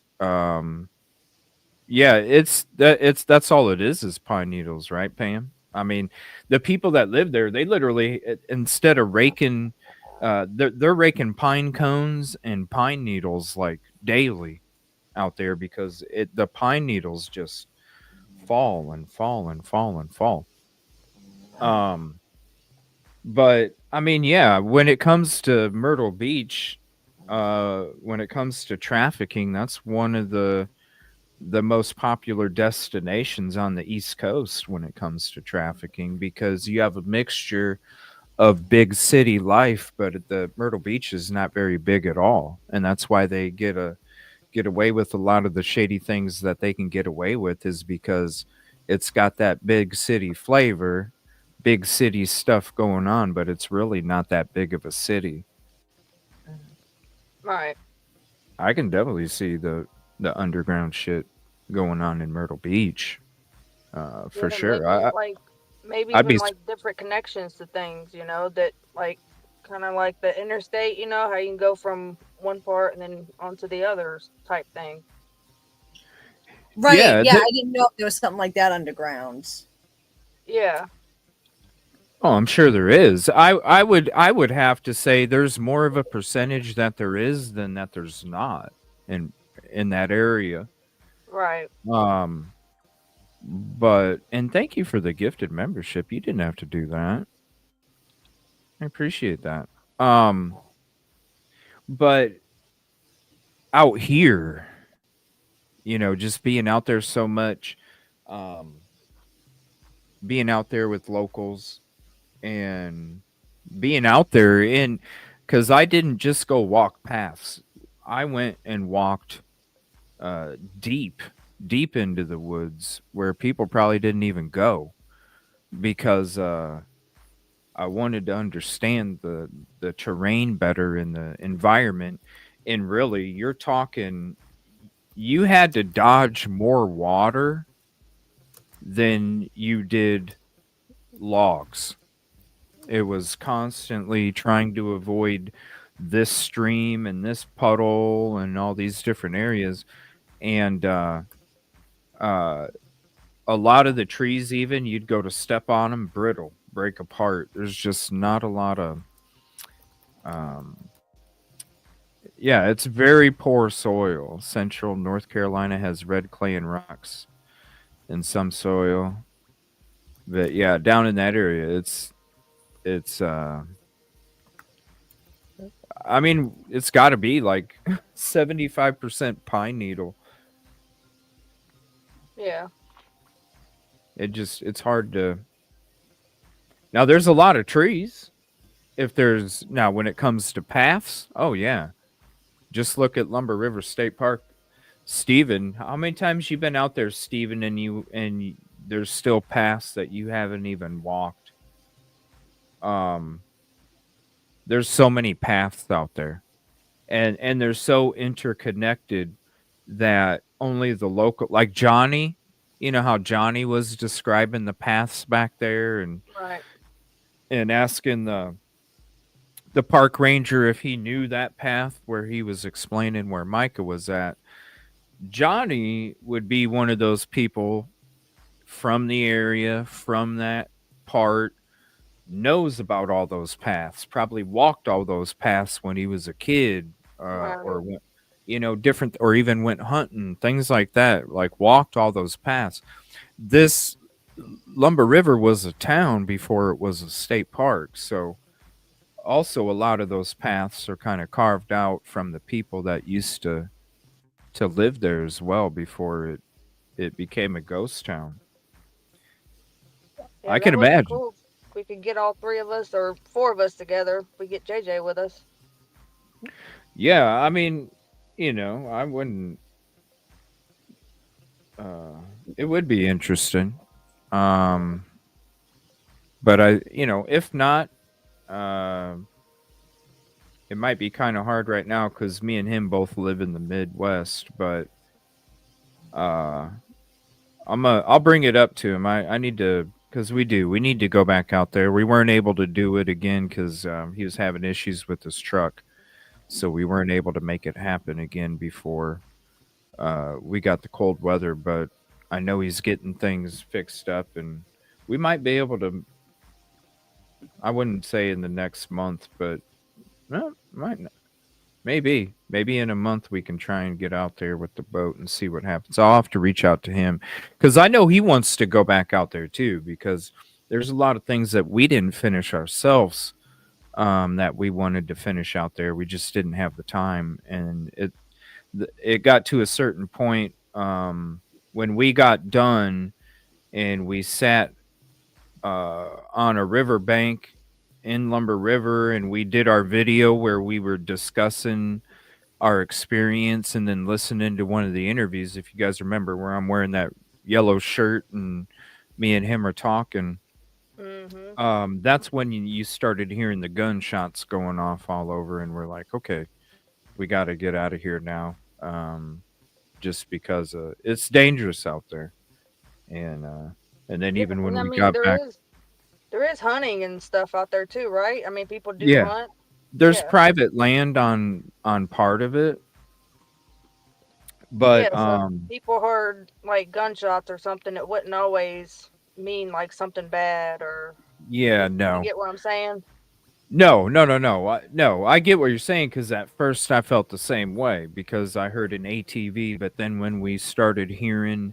Yeah, that's all it is pine needles, right, Pam? I mean, the people that live there, they literally instead of raking, they're raking pine cones and pine needles like daily out there because the pine needles just fall and fall and fall and fall. Um, but I mean, yeah, when it comes to Myrtle Beach, when it comes to trafficking, that's one of the most popular destinations on the East Coast when it comes to trafficking because you have a mixture of big city life, but the Myrtle Beach is not very big at all, and that's why they get away with a lot of the shady things that they can get away with is because it's got that big city flavor, big city stuff going on, but it's really not that big of a city. Right. I can definitely see the underground shit going on in Myrtle Beach, for Yeah, sure. maybe I'd even be like different connections to things, that like kind of like the interstate, how you can go from one part and then onto the others type thing. Right. Yeah, Yeah, I didn't know if there was something like that underground. Yeah. oh, I'm sure there is. I would have to say there's more of a percentage that there is than that there's not in that area. Right. But and thank you for the gifted membership. You didn't have to do that. I appreciate that. But out here, just being out there so much, um, being out there with locals and being out there in, because I didn't just go walk paths. I went and walked deep deep into the woods where people probably didn't even go because I wanted to understand the terrain better and the environment. And really, you're talking you had to dodge more water than you did logs. It was constantly trying to avoid this stream and this puddle and all these different areas. And uh, a lot of the trees, even you'd go to step on them, brittle, break apart. There's just not a lot of, um, yeah, it's very poor soil. Central North Carolina has red clay and rocks in some soil. But yeah, down in that area, it's I mean, it's got to be like 75% pine needle. Yeah. It's hard to. Now there's a lot of trees. If there's now when it comes to paths, oh yeah. Just look at Lumber River State Park. Steven, how many times you been out there, Steven, there's still paths that you haven't even walked. Um there's so many paths out there. And they're so interconnected that only the local like Johnny, you know how Johnny was describing the paths back there Right. and asking the park ranger if he knew that path where he was explaining where Mica was at. Johnny would be one of those people from the area, from that part, knows about all those paths, probably walked all those paths when he was a kid, or Right. went, different, or even went hunting, things like that, like walked all those paths. This Lumber River was a town before it was a state park. So also a lot of those paths are kind of carved out from the people that used to live there as well before it became a ghost town. Yeah, I that can would be imagine. cool. If we could get all three of us or four of us together. We get JJ with us. Yeah, I mean, I wouldn't. It would be interesting. Um, but if not, uh, it might be kind of hard right now because me and him both live in the Midwest. But uh, I'll bring it up to him. I need to because we need to go back out there. We weren't able to do it again because he was having issues with his truck, so we weren't able to make it happen again before we got the cold weather. But I know he's getting things fixed up, and we might be able to. I wouldn't say in the next month, but might not. Maybe in a month we can try and get out there with the boat and see what happens. I'll have to reach out to him because I know he wants to go back out there too. Because there's a lot of things that we didn't finish ourselves that we wanted to finish out there. We just didn't have the time, and it got to a certain point when we got done and we sat on a riverbank in Lumber River and we did our video where we were discussing our experience and then listening to one of the interviews. If you guys remember, where I'm wearing that yellow shirt and me and him are talking. That's when you started hearing the gunshots going off all over, and we're like, okay, we got to get out of here now. Just because it's dangerous out there, and then Yeah, even and when I we mean got back, there is hunting and stuff out there too, right? I mean, people do yeah, hunt. there's Yeah. private land on part of it, Yeah, but so if people heard like gunshots or something, it wouldn't always mean like something bad or yeah, you no. get what I'm saying? No, no, no, no. No, I get what you're saying because at first I felt the same way because I heard an ATV, but then when we started hearing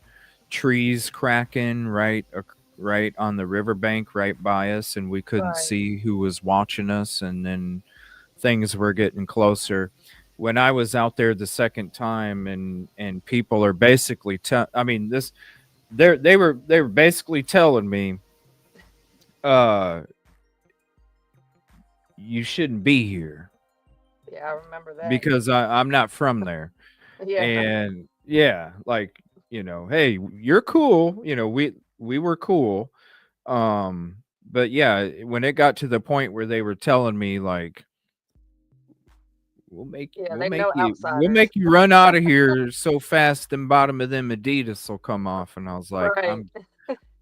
trees cracking right on the riverbank right by us, and we couldn't Right. see who was watching us, and then things were getting closer. When I was out there the second time, and people are basically I mean this, they were basically telling me, uh, you shouldn't be here Yeah, I remember that. because I'm not from there. Yeah. And yeah, like hey, you're cool. We were cool. But yeah, when it got to the point where they were telling me like, Yeah, they know we'll outsiders. make you run out of here so fast, the bottom of them Adidas will come off. And I was like, Right.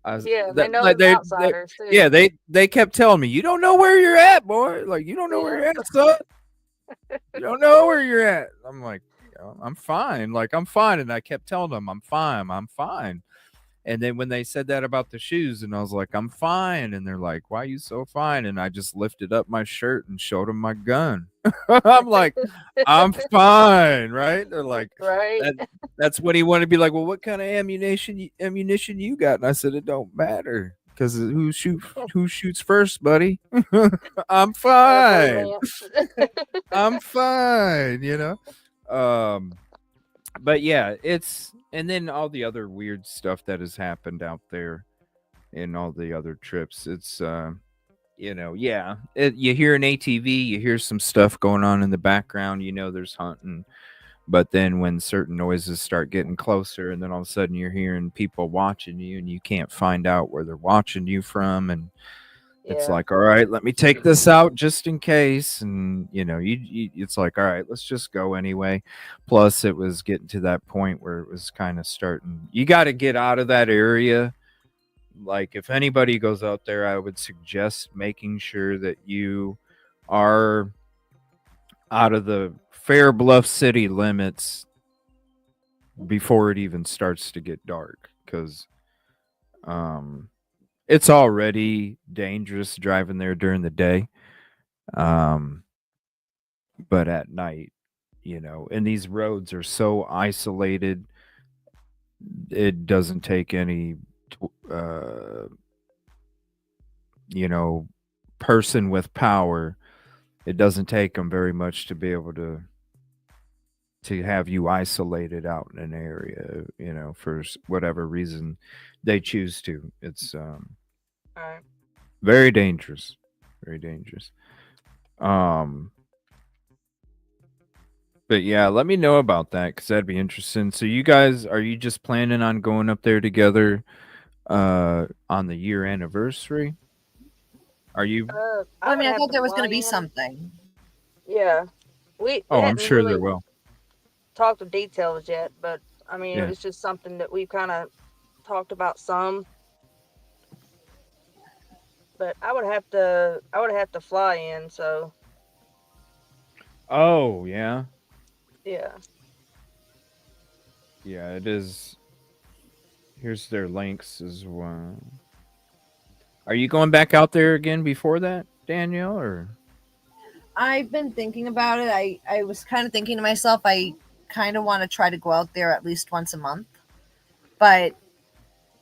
I was Yeah, they that know like them outsiders yeah, too. they kept telling me, you don't know where you're at, boy. Like, you don't know where Yeah. you're at, son. You don't know where you're at. I'm like, I'm fine. Like, I'm fine. And I kept telling them, I'm fine. I'm fine. And then when they said that about the shoes, and I was like, I'm fine. And they're like, why are you so fine? And I just lifted up my shirt and showed them my gun. I'm like, I'm fine, right? They're like, Right. that's when he wanted to be like, well, what kind of ammunition you got? And I said, it don't matter. Because who shoots first, buddy? I'm fine. I'm fine. But yeah, and then all the other weird stuff that has happened out there in all the other trips. It's yeah, you hear an ATV, you hear some stuff going on in the background, there's hunting. But then when certain noises start getting closer, and then all of a sudden you're hearing people watching you, and you can't find out where they're watching you from, and it's Yeah. like, all right, let me take this out just in case. And it's like, all right, let's just go anyway. Plus it was getting to that point where it was kind of starting, you got to get out of that area. Like, if anybody goes out there, I would suggest making sure that you are out of the Fair Bluff city limits before it even starts to get dark, because it's already dangerous driving there during the day. But at night, and these roads are so isolated, it doesn't take any, uh, you know, person with power. It doesn't take them very much to be able to have you isolated out in an area, for whatever reason they choose to. It's Right. very dangerous, very dangerous. Um, But yeah, let me know about that, because that'd be interesting. So you guys, are you just planning on going up there together on the year anniversary? Are you? I would I have thought to there was fly going to be in. something. Yeah. We Oh, I'm hadn't sure really there will. talked of details yet, but I mean, it Yeah. was just something that we've kind of talked about some. But I would have to fly in, so Oh, yeah. yeah. Yeah, it is. Here's their links as well. Are you going back out there again before that, Danielle, or? I've been thinking about it. I was kind of thinking to myself, I kind of want to try to go out there at least once a month. But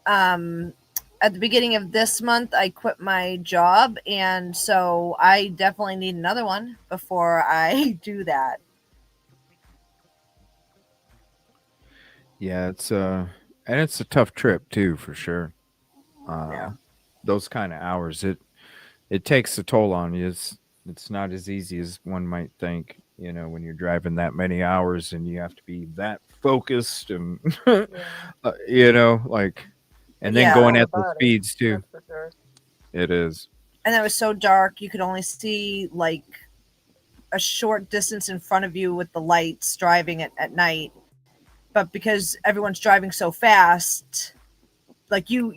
at the beginning of this month, I quit my job. And so I definitely need another one before I do that. Yeah, and it's a tough trip too, for sure. Yeah. Those kind of hours, it takes a toll on you. It's not as easy as one might think, when you're driving that many hours and you have to be that focused and like, and then Yeah. going On the at the body, speeds too. that's for sure. It is. And it was so dark, you could only see like a short distance in front of you with the lights driving at night. But because everyone's driving so fast, like you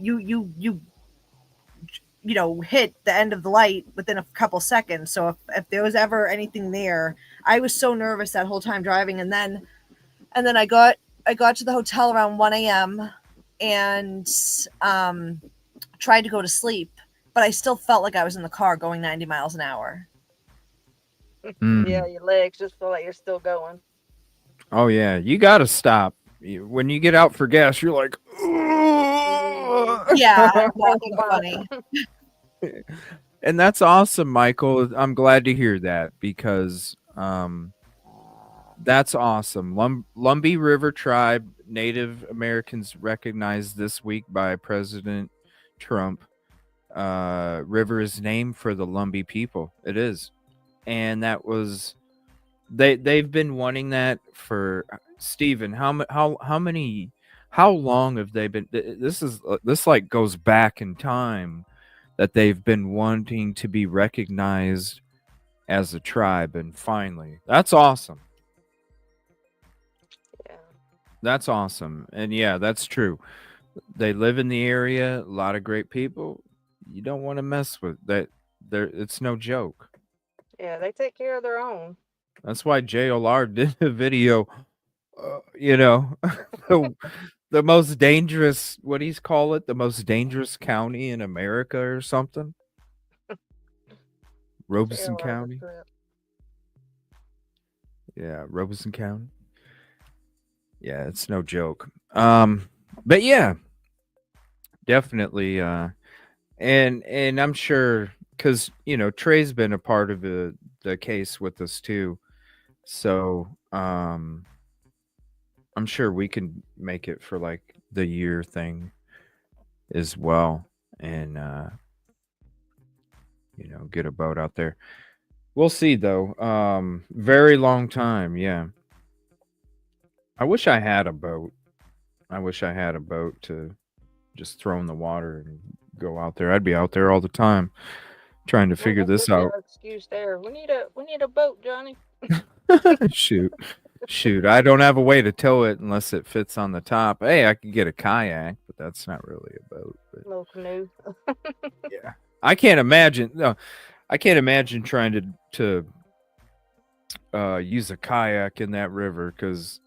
hit the end of the light within a couple seconds. So if there was ever anything there, I was so nervous that whole time driving. And then I got to the hotel around 1 a.m. and tried to go to sleep, but I still felt like I was in the car going 90 miles an hour. Yeah, your legs just feel like you're still going. Oh yeah, you got to stop. When you get out for gas, you're like, Yeah, nothing funny. And that's awesome, Michael. I'm glad to hear that, because that's awesome. Lumbee River Tribe, Native Americans recognized this week by President Trump. River is named for the Lumbee people. It is. And that was they've been wanting that for Stephen. How many How long have they been? This like goes back in time that they've been wanting to be recognized as a tribe, and finally, that's awesome. Yeah. That's awesome, and yeah, that's true. They live in the area. A lot of great people. You don't want to mess with that. There, it's no joke. Yeah, they take care of their own. That's why JLR did a video. You know, the, the most dangerous. What do you call it? The most dangerous county in America, or something. Robeson JLR is a County. trip. Yeah, Robeson County. Yeah, it's no joke. But yeah, definitely. And I'm sure because Trey's been a part of the case with us too. So I'm sure we can make it for like the year thing as well, and get a boat out there. We'll see though. Very long time. Yeah. I wish I had a boat. I wish I had a boat to just throw in the water and go out there. I'd be out there all the time trying to Well, figure that this could be out. our excuse there. We need a boat, Johnny. Shoot. I don't have a way to tow it unless it fits on the top. Hey, I could get a kayak, but that's not really a boat. But Little canoe. yeah, I can't imagine. No, I can't imagine trying to use a kayak in that river because,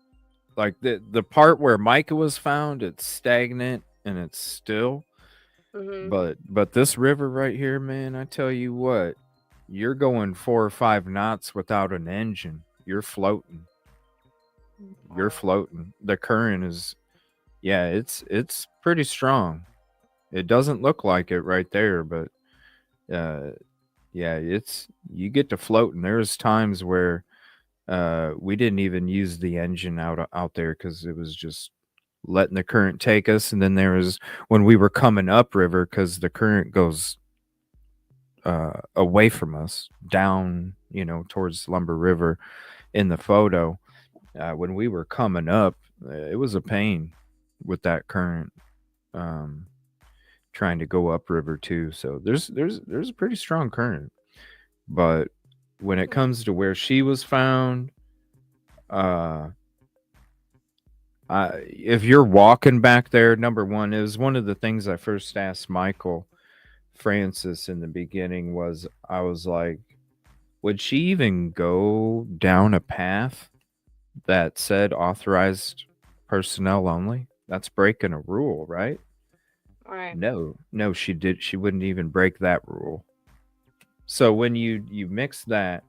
like the part where Mica was found, it's stagnant and it's still. Hmm. But this river right here, man, I tell you what, you're going 4 or 5 knots without an engine. You're floating. You're floating. The current is, yeah, it's pretty strong. It doesn't look like it right there, but yeah, you get to floating. There's times where we didn't even use the engine out there because it was just letting the current take us. And then there was when we were coming upriver because the current goes away from us down, towards Lumber River in the photo. When we were coming up, it was a pain with that current, trying to go upriver too. So there's a pretty strong current, but when it comes to where she was found, if you're walking back there, number one, it was one of the things I first asked Michael Francis in the beginning was I was like, would she even go down a path that said authorized personnel only? That's breaking a rule, right? All right. No, she wouldn't even break that rule. So when you mix that,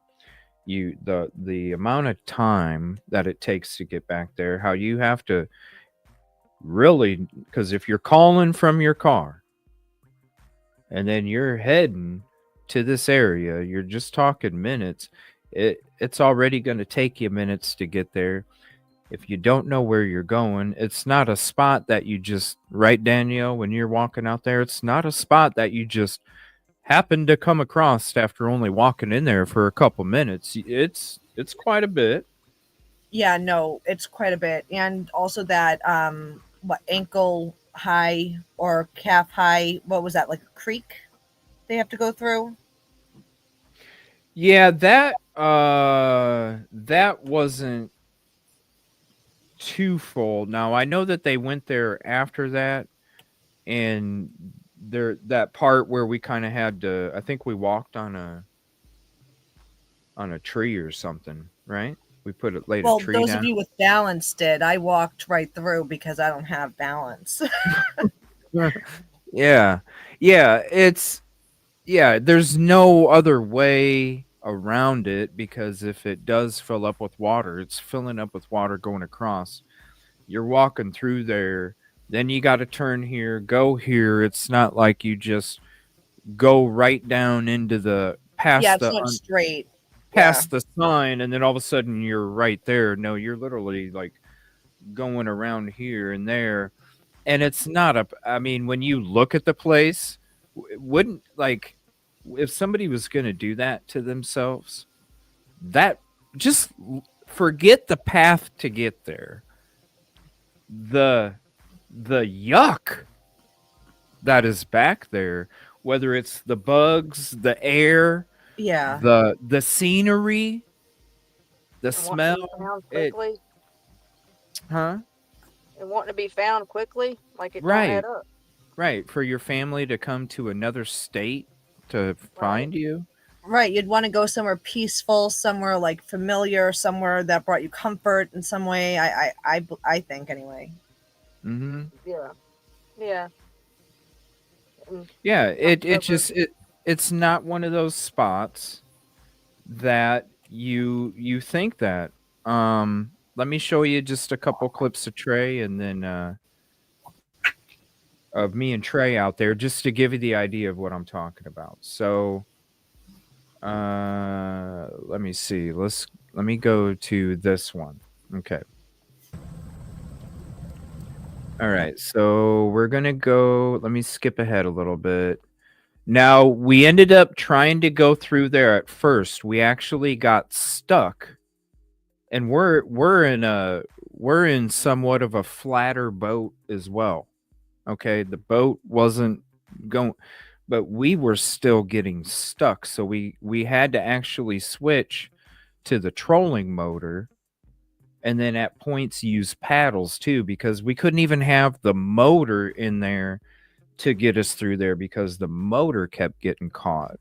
the amount of time that it takes to get back there, how you have to really, because if you're calling from your car and then you're heading to this area, you're just talking minutes. It's already going to take you minutes to get there. If you don't know where you're going, it's not a spot that you just, right, Danielle, when you're walking out there, it's not a spot that you just happen to come across after only walking in there for a couple minutes. It's quite a bit. Yeah, no, it's quite a bit. And also that ankle high or calf high, what was that, like a creek they have to go through? Yeah, that wasn't twofold. Now I know that they went there after that, and there that part where we kind of had to, I think we walked on a tree or something, right? We laid a Well, tree those of down. you with balance did. I walked right through because I don't have balance. Yeah. There's no other way around it because if it does fill up with water, it's filling up with water going across. You're walking through there, then you got to turn here, go here. It's not like you just go right down into the Yeah, past it's not straight. past the sign, and then all of a sudden you're right there. No, you're literally like going around here and there, and it's not a. I mean, when you look at the place, wouldn't like if somebody was going to do that to themselves, that just forget the path to get there. The the yuck that is back there, whether it's the bugs, the air, Yeah. the scenery, the And want to be smell, found it quickly. huh? And wanting to be found quickly, like it don't add Right. up. Right, for your family to come to another state to Right. find you. Right. You'd want to go somewhere peaceful, somewhere like familiar, somewhere that brought you comfort in some way. I think anyway. Mm-hmm. Yeah. Yeah. And Yeah, not it covered. just it's not one of those spots that you think that. Let me show you just a couple clips of Trey and then of me and Trey out there just to give you the idea of what I'm talking about. So let me see. Let me go to this one. Okay. All right. So we're going to go, let me skip ahead a little bit. Now, we ended up trying to go through there at first. We actually got stuck. And we're in somewhat of a flatter boat as well. Okay, the boat wasn't going, but we were still getting stuck. So we had to actually switch to the trolling motor, and then at points use paddles too, because we couldn't even have the motor in there to get us through there because the motor kept getting caught.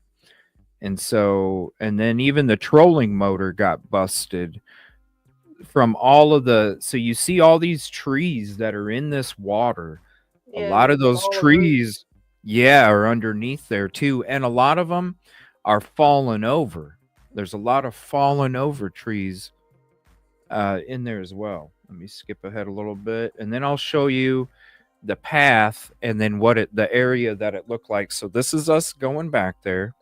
And so, and then even the trolling motor got busted from all of the, so you see all these trees that are in this water. A Yeah. lot of those fallen roots. trees, yeah, are underneath there too. And a lot of them are fallen over. There's a lot of fallen over trees in there as well. Let me skip ahead a little bit, and then I'll show you the path and then the area that it looked like. So this is us going back there.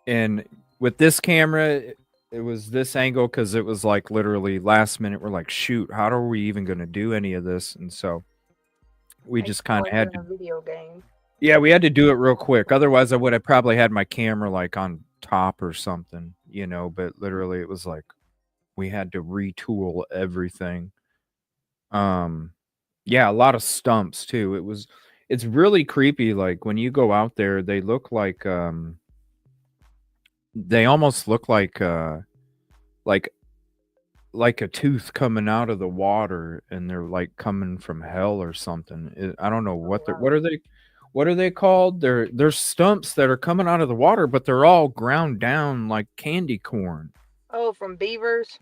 And with this camera, it was this angle because it was like literally last minute. We're like, shoot, how are we even going to do any of this? And so we just kind of had in to. a video game. Yeah, we had to do it real quick. Otherwise, I would have probably had my camera like on top or something, you know. But literally, it was like we had to retool everything. Yeah, a lot of stumps too. It's really creepy. Like when you go out there, they look like they almost look like like a tooth coming out of the water, and they're like coming from hell or something. I don't know what they're what are they called? They're stumps that are coming out of the water, but they're all ground down like candy corn. Oh, from beavers.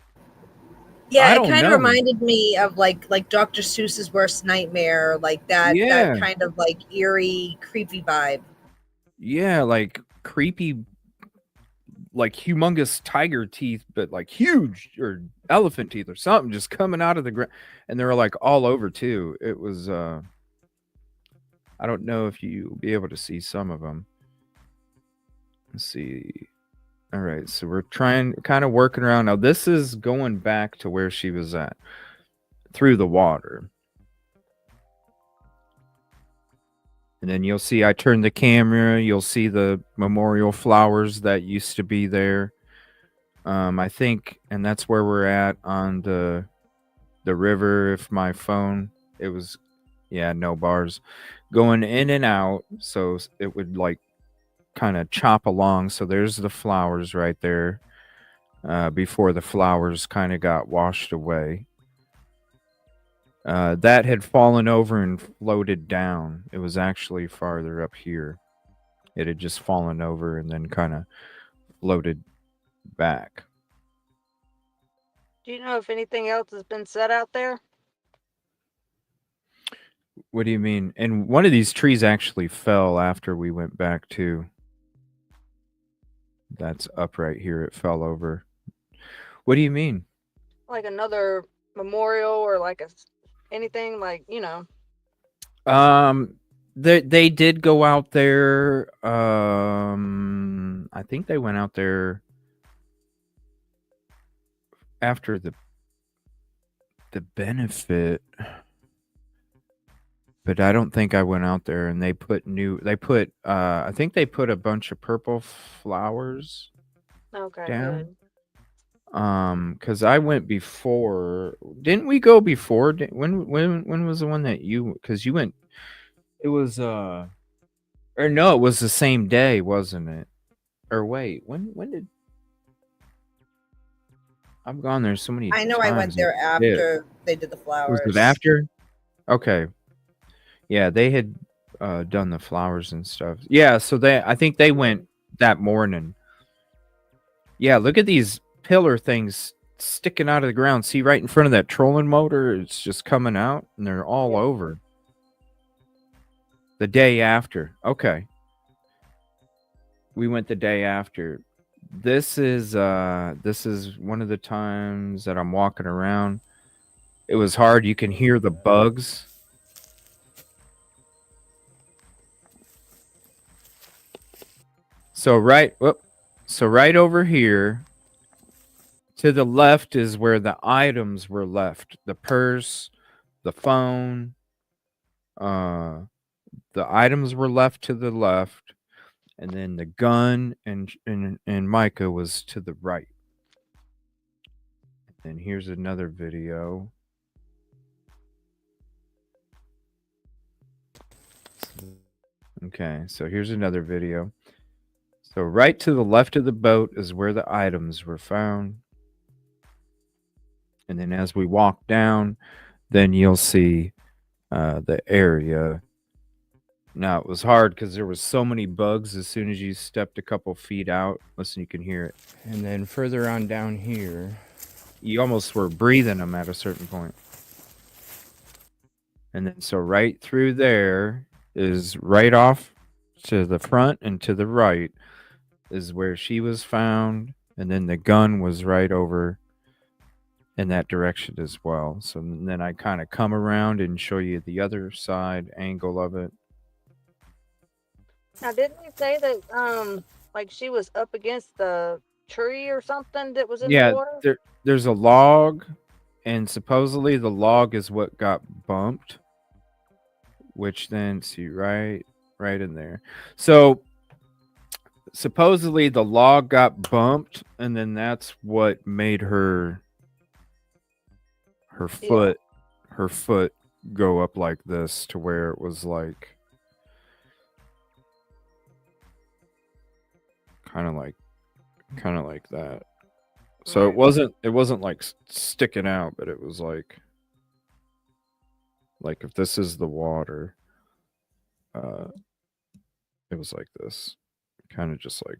Yeah, I it don't kind of know. reminded me of like Dr. Seuss's Worst Nightmare, like that Yeah. kind of like eerie, creepy vibe. Yeah, like creepy, like humongous tiger teeth, but like huge, or elephant teeth or something just coming out of the ground, and they were like all over too. It was I don't know if you'll be able to see some of them. Let's see. All right, so we're trying, kind of working around. Now this is going back to where she was at, through the water. And then you'll see I turned the camera. You'll see the memorial flowers that used to be there. I think, and that's where we're at on the river. If my phone, it was, yeah, no bars, going in and out, so it would like kind of chop along. So there's the flowers right there. Before the flowers kind of got washed away. That had fallen over and floated down. It was actually farther up here. It had just fallen over and then kind of floated back. Do you know if anything else has been set out there? What do you mean? And one of these trees actually fell after we went back too. That's up right here. It fell over. What do you mean? Like another memorial or like anything, like, you know. They did go out there. I think they went out there after the benefit, but I don't think I went out there. And I think they put a bunch of purple flowers Okay, down. good. Because I went before. Didn't we go before? When was the one that you? Because you went. It was or no, it was the same day, wasn't it? Or wait, when did I've gone there so many I know I went times? there Yeah, after they did the was it flowers. after? Okay, yeah, they had done the flowers and stuff. Yeah, so I think they went that morning. Yeah, look at these pillar things sticking out of the ground. See right in front of that trolling motor, it's just coming out, and they're all Yeah. over. The day after. Okay. We went the day after. This is one of the times that I'm walking around. It was hard. You can hear the bugs. So right over here to the left is where the items were left. The purse, the phone, the items were left to the left, and then the gun and Mica was to the right. And here's another video. Okay, so here's another video. So right to the left of the boat is where the items were found. And then as we walk down, then you'll see the area. Now, it was hard because there was so many bugs as soon as you stepped a couple feet out. Listen, you can hear it. And then further on down here, you almost were breathing them at a certain point. And then so right through there is right off to the front and to the right is where she was found. And then the gun was right over in that direction as well. So then I kind of come around and show you the other side angle of it. Now, didn't you say that like she was up against the tree or something that was in the water? There's a log, and supposedly the log is what got bumped, which then see right in there. So supposedly the log got bumped, and then that's what made her foot go up like this to where it was like kind of like that. So Right. it wasn't like sticking out, but it was like if this is the water, it was like this, kind of just like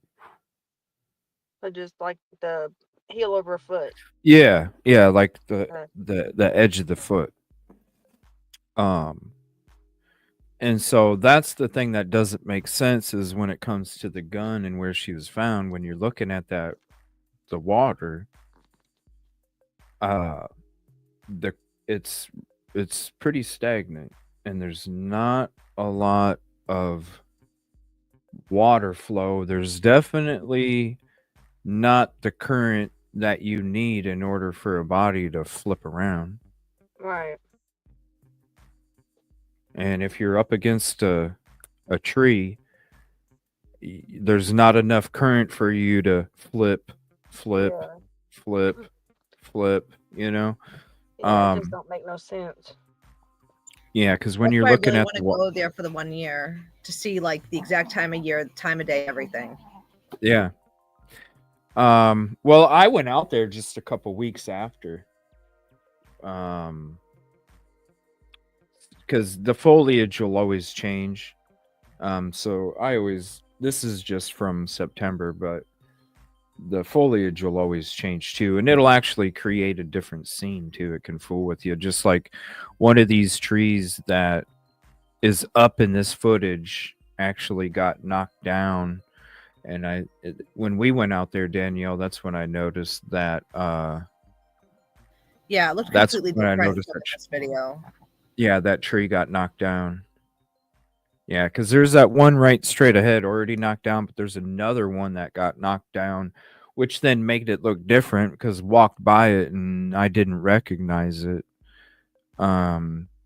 So just like the heel over a foot. yeah, like Okay. the edge of the foot. And so that's the thing that doesn't make sense is when it comes to the gun and where she was found. When you're looking at the water, it's pretty stagnant, and there's not a lot of water flow. There's definitely not the current that you need in order for a body to flip around. Right. And if you're up against a tree, there's not enough current for you to flip, you know? Yeah, it just don't make no sense. Yeah, because when That's you're why looking I really at want to go there for the 1 year to see like the exact time of year, time of day, everything. Yeah. Well, I went out there just a couple weeks after. Because the foliage will always change. So this is just from September, but the foliage will always change too, and it'll actually create a different scene too. It can fool with you, just like one of these trees that is up in this footage actually got knocked down. And when we went out there, Danielle, that's when I noticed that. Yeah, it looked That's completely when I different noticed from that. this video. Yeah, that tree got knocked down. Yeah, because there's that one right straight ahead already knocked down, but there's another one that got knocked down, which then made it look different because walked by it and I didn't recognize it. Now,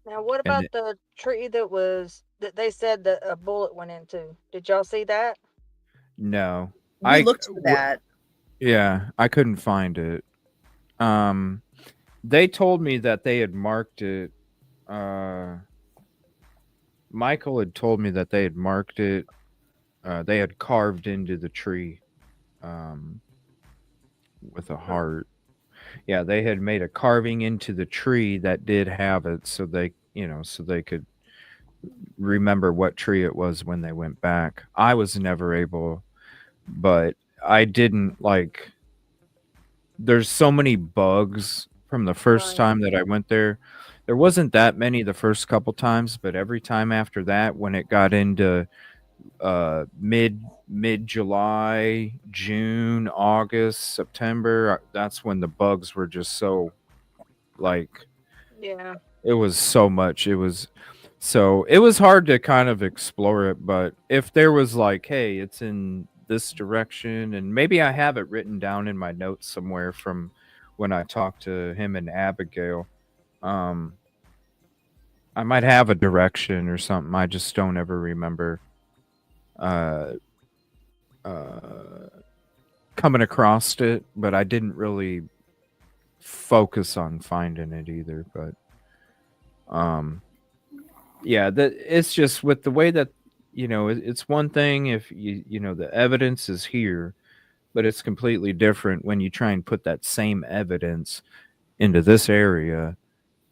what and about it- the tree that they said that a bullet went into? Did y'all see that? no, We looked for that. Yeah, I couldn't find it. They told me that they had marked it. Michael had told me that they had marked it. They had carved into the tree with a heart. Yeah, they had made a carving into the tree that did have it, so they, so they could remember what tree it was when they went back. I was never able, but I didn't like. There's so many bugs from the first time that I went there. There wasn't that many the first couple times, but every time after that, when it got into mid July, June, August, September, that's when the bugs were just so like Yeah. it was so much. It was hard to kind of explore it, but if there was like, hey, it's in this direction, and maybe I have it written down in my notes somewhere from when I talked to him and Abigail. I might have a direction or something. I just don't ever remember coming across it, but I didn't really focus on finding it either. But yeah, that it's just with the way that it's one thing if the evidence is here, but it's completely different when you try and put that same evidence into this area,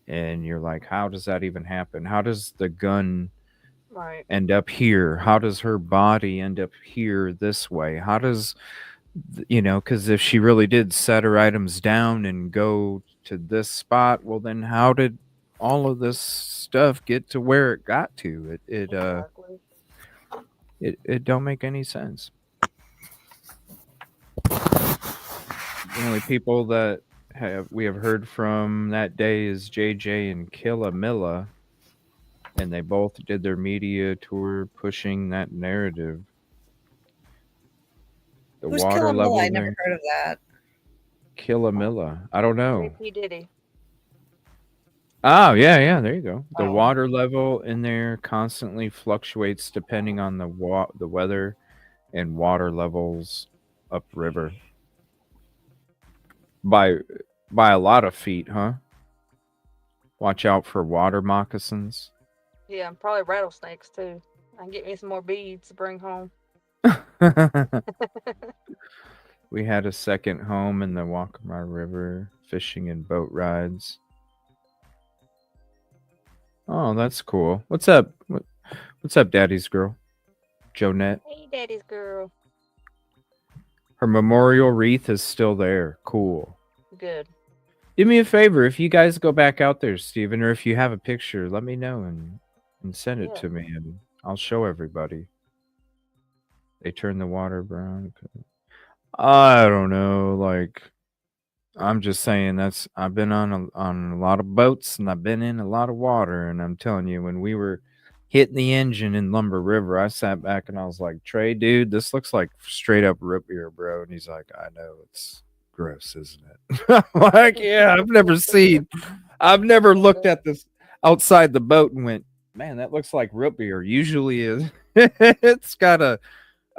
and you're like, how does that even happen? How does the gun end up here? How does her body end up here this way? How does because if she really did set her items down and go to this spot, well, then how did all of this stuff get to where it got to? It don't make any sense. The only people that we have heard from that day is JJ and Killamilla, and they both did their media tour pushing that narrative. The Who's water level. I never heard of that. Killamilla. I don't know. He did it. Oh, yeah, there you go. The water level in there constantly fluctuates depending on the weather and water levels upriver. By a lot of feet, huh? Watch out for water moccasins. Yeah, probably rattlesnakes too. I can get me some more beads to bring home. We had a second home in the Waccamaw River, fishing and boat rides. Oh, that's cool. What's up? What's up, Daddy's girl? Jonette. Hey, Daddy's girl. Her memorial wreath is still there. Cool. Good. Do me a favor, if you guys go back out there, Steven, or if you have a picture, let me know and send it to me, and I'll show everybody. They turn the water brown. I don't know, like, I'm just saying I've been on a lot of boats, and I've been in a lot of water, and I'm telling you, when we were hitting the engine in Lumber River, I sat back and I was like, Trey, dude, this looks like straight up root beer, bro. And he's like, I know, it's gross, isn't it? I'm like, yeah, I've never looked at this outside the boat and went, man, that looks like root beer. Usually it's got a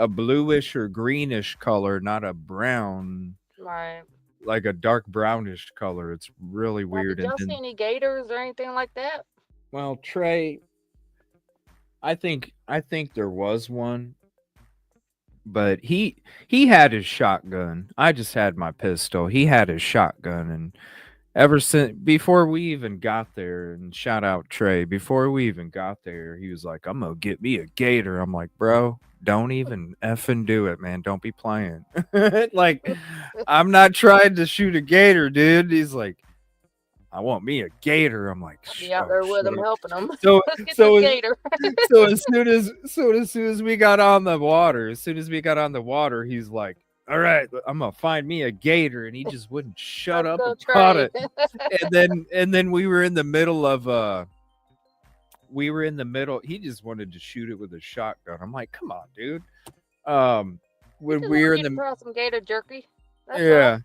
bluish or greenish color, not a brown. Right. Like a dark brownish color. It's really weird. Did y'all see any gators or anything like that? Well, Trey, I think there was one, but he had his shotgun. I just had my pistol. He had his shotgun, and ever since before we even got there, and shout out Trey, before we even got there, he was like, I'm gonna get me a gator. I'm like, bro, don't even effing do it, man. Don't be playing. Like, I'm not trying to shoot a gator, dude. He's like, I want me a gator. I'm like, be out there with him, helping him. So Let's get this gator. so as soon as we got on the water, he's like, all right, I'm gonna find me a gator, and he just wouldn't shut up about it. And then we were in the middle of he just wanted to shoot it with a shotgun. I'm like, come on, dude. When we were in the some gator jerky. That's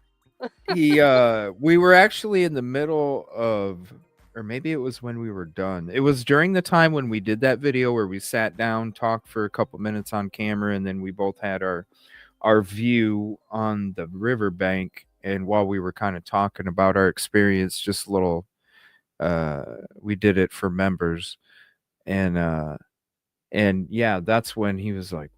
we were actually in the middle of, or maybe it was when we were done. It was during the time when we did that video where we sat down, talked for a couple minutes on camera, and then we both had our view on the riverbank, and while we were kind of talking about our experience, just a little, we did it for members, and yeah, that's when he was like,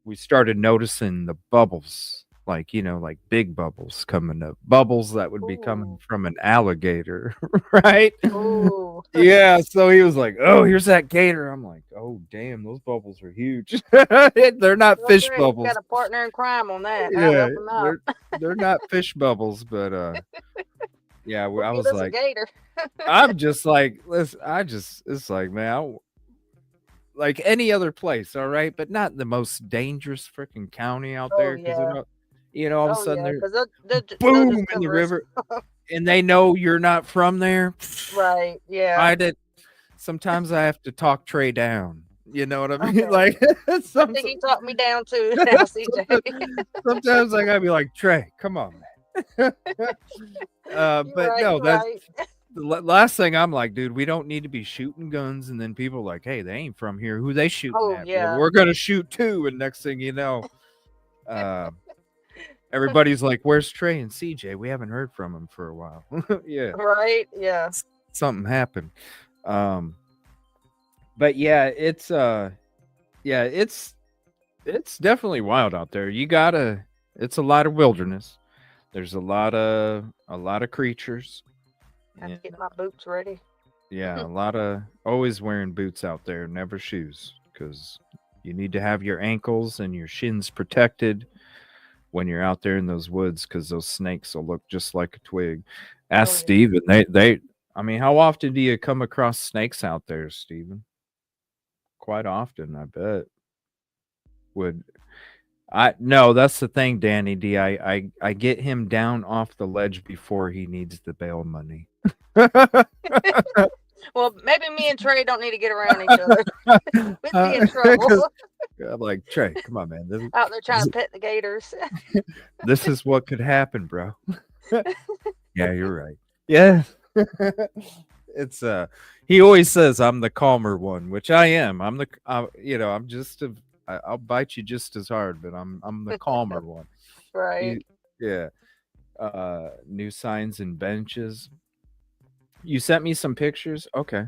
we started noticing the bubbles, like, like big bubbles coming up, bubbles that would be coming Ooh. from an alligator, right? Ooh. Yeah, so he was like, "Oh, here's that gator." I'm like, "Oh, damn, those bubbles are huge." They're not Well, fish great. You bubbles. got a partner in crime on that. I'll Yeah, help him out. they're not fish bubbles, but yeah, We'll I get was us a like, gator. I'm just like, listen, it's like, man, like any other place, all right, but not the most dangerous freaking county out Oh there, because yeah. all of a Oh sudden yeah. they're Because they'll boom just in the cover us. river, and they know you're not from there. Right. Yeah. I did. Sometimes I have to talk Trey down. You know what I mean? Okay. Like I think he talked me down too. Now, CJ. sometimes I gotta be like, Trey, come on, man. You're But right. no, You're that's right. the last thing I'm like, dude. We don't need to be shooting guns, and then people are like, hey, they ain't from here. Who they shooting Oh at? Well, yeah. we're gonna shoot too, and next thing you know, everybody's like, where's Trey and CJ? We haven't heard from them for a while. Yeah, Right. Yeah. something happened. But yeah, it's definitely wild out there. It's a lot of wilderness. There's a lot of creatures. Have to And, get my boots ready. yeah, a lot of always wearing boots out there, never shoes, because you need to have your ankles and your shins protected when you're out there in those woods, because those snakes will look just like a twig. Ask Oh yeah. Steven. I mean, how often do you come across snakes out there, Steven? Quite often, I bet. Would No, that's the thing, Danny D. I get him down off the ledge before he needs the bail money. Well, maybe me and Trey don't need to get around each other. We'd be in trouble. I'm like, Trey, come on, man. Out there trying to pet the gators. This is what could happen, bro. Yeah, you're right. Yeah. It's he always says I'm the calmer one, which I am. I'm I'm just I'll bite you just as hard, but I'm the calmer one. Right. Yeah. New signs and benches. You sent me some pictures? Okay.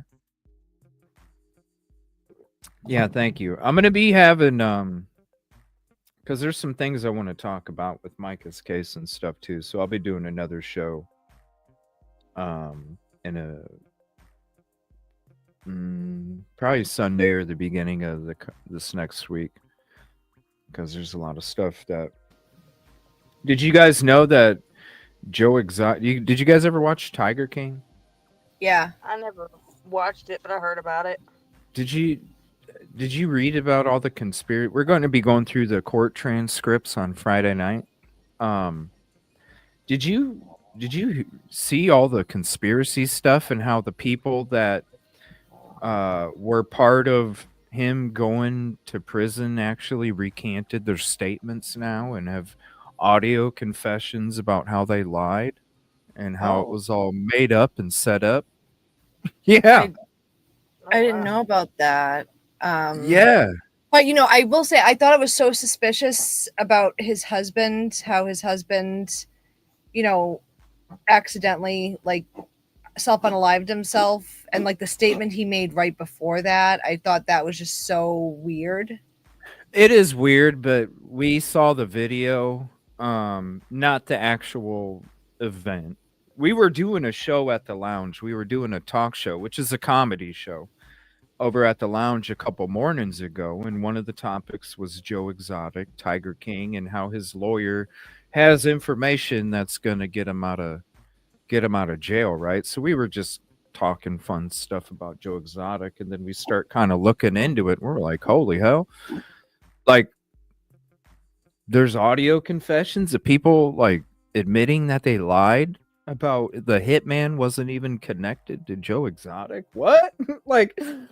Yeah, thank you. I'm gonna be having because there's some things I want to talk about with Mica's case and stuff too. So I'll be doing another show in probably Sunday or the beginning of this next week, because there's a lot of stuff that. Did you guys know that Joe Exotic? Did you guys ever watch Tiger King? Yeah. I never watched it, but I heard about it. Did you read about all the conspiracy? We're going to be going through the court transcripts on Friday night. Did you see all the conspiracy stuff and how the people that were part of him going to prison actually recanted their statements now and have audio confessions about how they lied and how it was all made up and set up? Yeah. I didn't know about that. Yeah. But I will say I thought it was so suspicious about his husband, how his husband, accidentally self-unalived himself, and the statement he made right before that. I thought that was just so weird. It is weird, but we saw the video, not the actual event. We were doing a show at the lounge. We were doing a talk show, which is a comedy show, over at the lounge a couple mornings ago, and one of the topics was Joe Exotic, Tiger King, and how his lawyer has information that's going to get him out of jail, right? So we were just talking fun stuff about Joe Exotic, and then we start kind of looking into it, and we're like, holy hell. There's audio confessions of people admitting that they lied about the hitman wasn't even connected to Joe Exotic. What?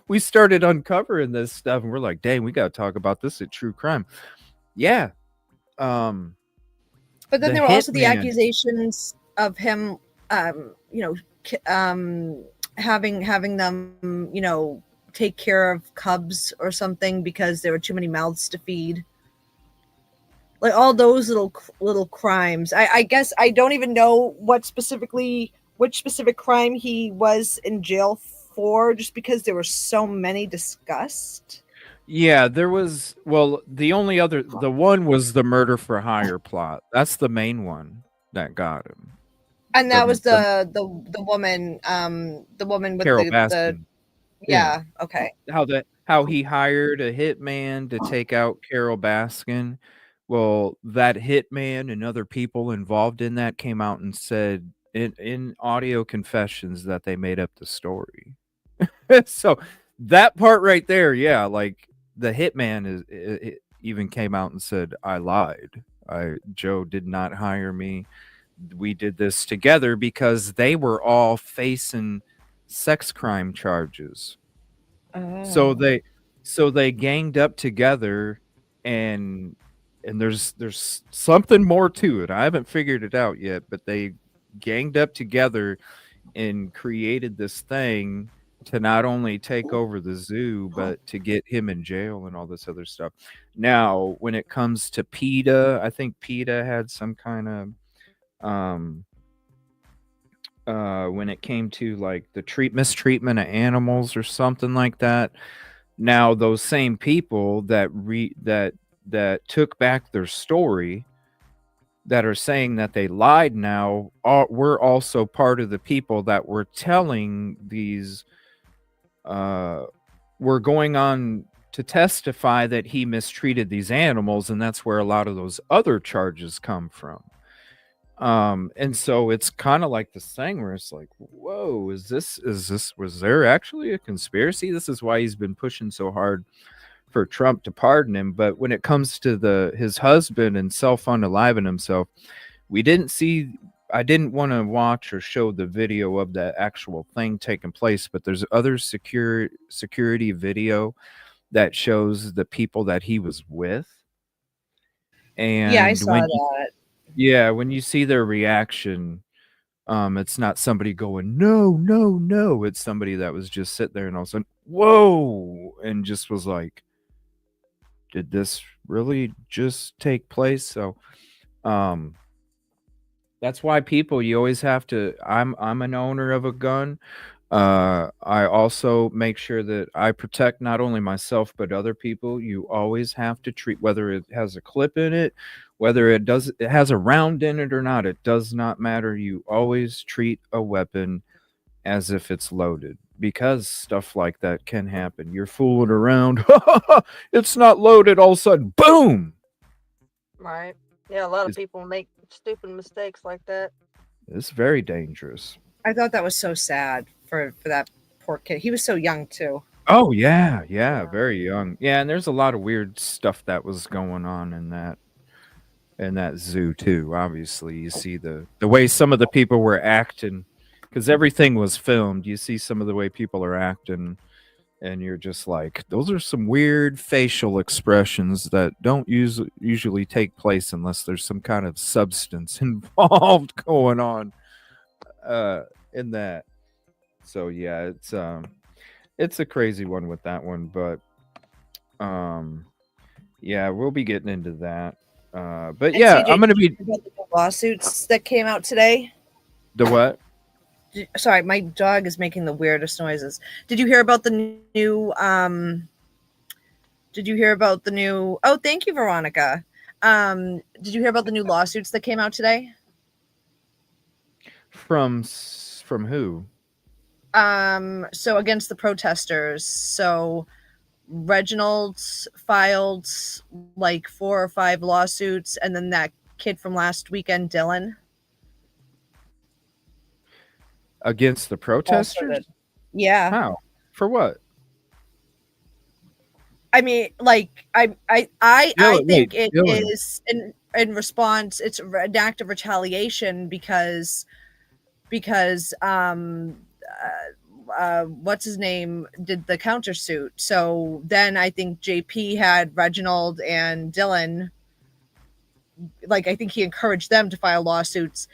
We started uncovering this stuff, and we're like, dang, we got to talk about this at True Crime. Yeah. But then there were also the accusations of him, having them, take care of cubs or something because there were too many mouths to feed. like all those little crimes. I guess I don't even know which specific crime he was in jail for, just because there were so many discussed. Yeah, there was. Well, the one was the murder for hire plot. That's the main one that got him. And that was the woman, the woman with Carol the Baskin. yeah, okay. How he hired a hitman to take out Carol Baskin. Well, that hitman and other people involved in that came out and said in audio confessions that they made up the story. So that part right there, yeah, like the hitman it even came out and said, I lied. Joe did not hire me. We did this together because they were all facing sex crime charges. So Oh. they ganged up together, and there's something more to it. I haven't figured it out yet, but they ganged up together and created this thing to not only take over the zoo, but to get him in jail and all this other stuff. Now, when it comes to PETA, I think PETA had some kind of when it came to like the mistreatment of animals or something like that. Now, those same people that took back their story, that are saying that they lied now, were also part of the people that were telling these were going on to testify that he mistreated these animals, and that's where a lot of those other charges come from. And so it's kind of like this thing where it's like, whoa, was there actually a conspiracy? This is why he's been pushing so hard for Trump to pardon him. But when it comes to his husband and self-unaliving himself, I didn't want to watch or show the video of the actual thing taking place, but there's other security video that shows the people that he was with. And yeah, I saw that. Yeah, when you see their reaction, it's not somebody going, no, no, no. It's somebody that was just sitting there and all of a sudden, whoa, and just was like, did this really just take place? So that's why you always have to, I'm an owner of a gun. I also make sure that I protect not only myself but other people. You always have to treat, whether it has a clip in it, whether it has a round in it or not, it does not matter. You always treat a weapon as if it's loaded, because stuff like that can happen. You're fooling around, it's not loaded, all of a sudden, boom. Right. Yeah, a lot of people make stupid mistakes like that. It's very dangerous. I thought that was so sad for that poor kid. He was so young too. Oh yeah, very young. Yeah, and there's a lot of weird stuff that was going on in that zoo too. Obviously, you see the way some of the people were acting, because everything was filmed. You see some of the way people are acting, and you're just like, those are some weird facial expressions that don't usually take place unless there's some kind of substance involved going on in that. So yeah, it's a crazy one with that one, but yeah, we'll be getting into that. But yeah, CJ, I'm gonna be about the lawsuits that came out today. The what? Sorry, my dog is making the weirdest noises. Did you hear about the new? Did you hear about the new? Oh, thank you, Veronica. Did you hear about the new lawsuits that came out today? From who? So against the protesters. So Reginald filed like 4 or 5 lawsuits, and then that kid from last weekend, Dylan. Against the protesters? Yeah. How? For what? I mean, like I think it is in response. It's an act of retaliation because what's his name did the countersuit. So then I think JP had Reginald and Dylan. Like, I think he encouraged them to file lawsuits.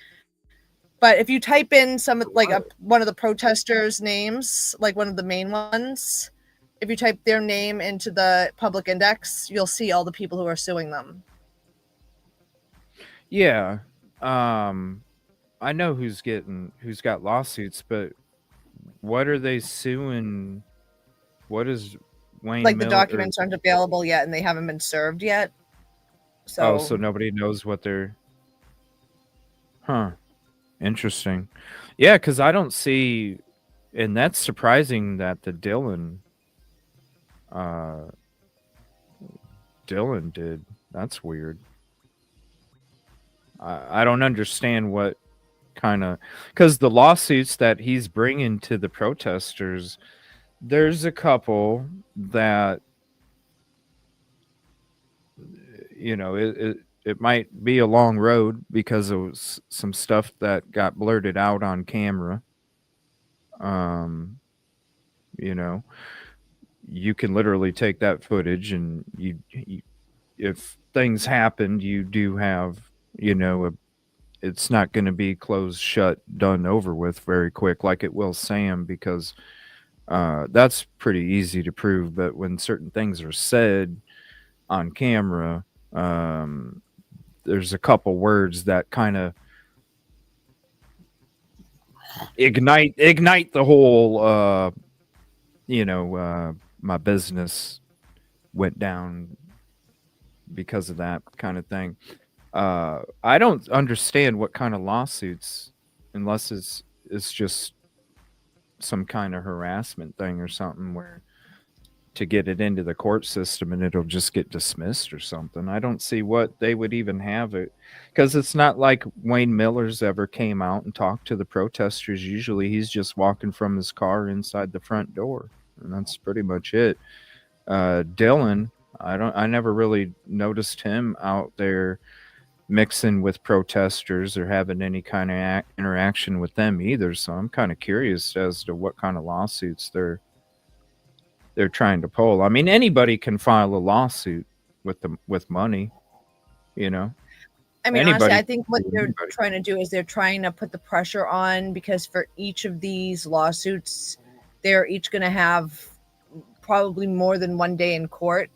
But if you type in one of the protesters' names, like one of the main ones, if you type their name into the public index, you'll see all the people who are suing them. Yeah. I know who's got lawsuits, but what are they suing? What is Wayne Like the Miller? documents aren't available yet, and they haven't been served yet. So So nobody knows what they're. Huh. Interesting. Yeah, because I don't see, and that's surprising that the uh, Dylan did. That's weird. I don't understand what kind of, because the lawsuits that he's bringing to the protesters, there's a couple that it might be a long road because of some stuff that got blurted out on camera. Um, you know, you can literally take that footage and you if things happened, you do have, it's not going to be closed, shut, done, over with very quick like it will Sam, because that's pretty easy to prove. But when certain things are said on camera, there's a couple words that kind of ignite the whole. My business went down because of that kind of thing. I don't understand what kind of lawsuits, unless it's just some kind of harassment thing or something, where to get it into the court system and it'll just get dismissed or something. I don't see what they would even have it, because it's not like Wayne Miller's ever came out and talked to the protesters. Usually he's just walking from his car inside the front door, and that's pretty much it. Dylan, I never really noticed him out there mixing with protesters or having any kind of interaction with them either. So I'm kind of curious as to what kind of lawsuits they're trying to pull. I mean, anybody can file a lawsuit with money, I mean, Anybody honestly, I think what can sue they're anybody. trying to do is they're trying to put the pressure on, because for each of these lawsuits, they're each going to have probably more than one day in court.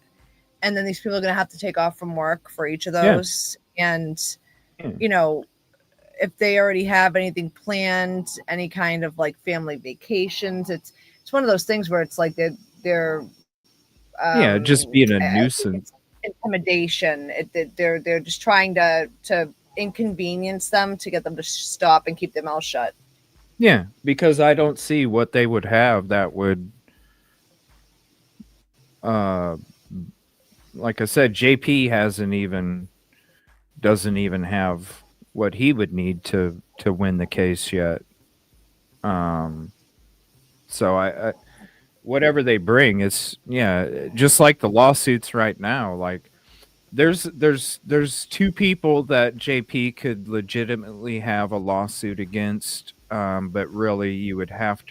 And then these people are going to have to take off from work for each of those. And, Yeah. If they already have anything planned, any kind of like family vacations, it's one of those things where it's like they're Yeah, just being a I think nuisance. it's intimidation. They're just trying to inconvenience them to get them to stop and keep their mouth shut. Yeah, because I don't see what they would have that would, uh, like I said, JP doesn't even have what he would need to win the case yet. So I whatever they bring is, just like the lawsuits right now. Like there's two people that JP could legitimately have a lawsuit against, but really you would have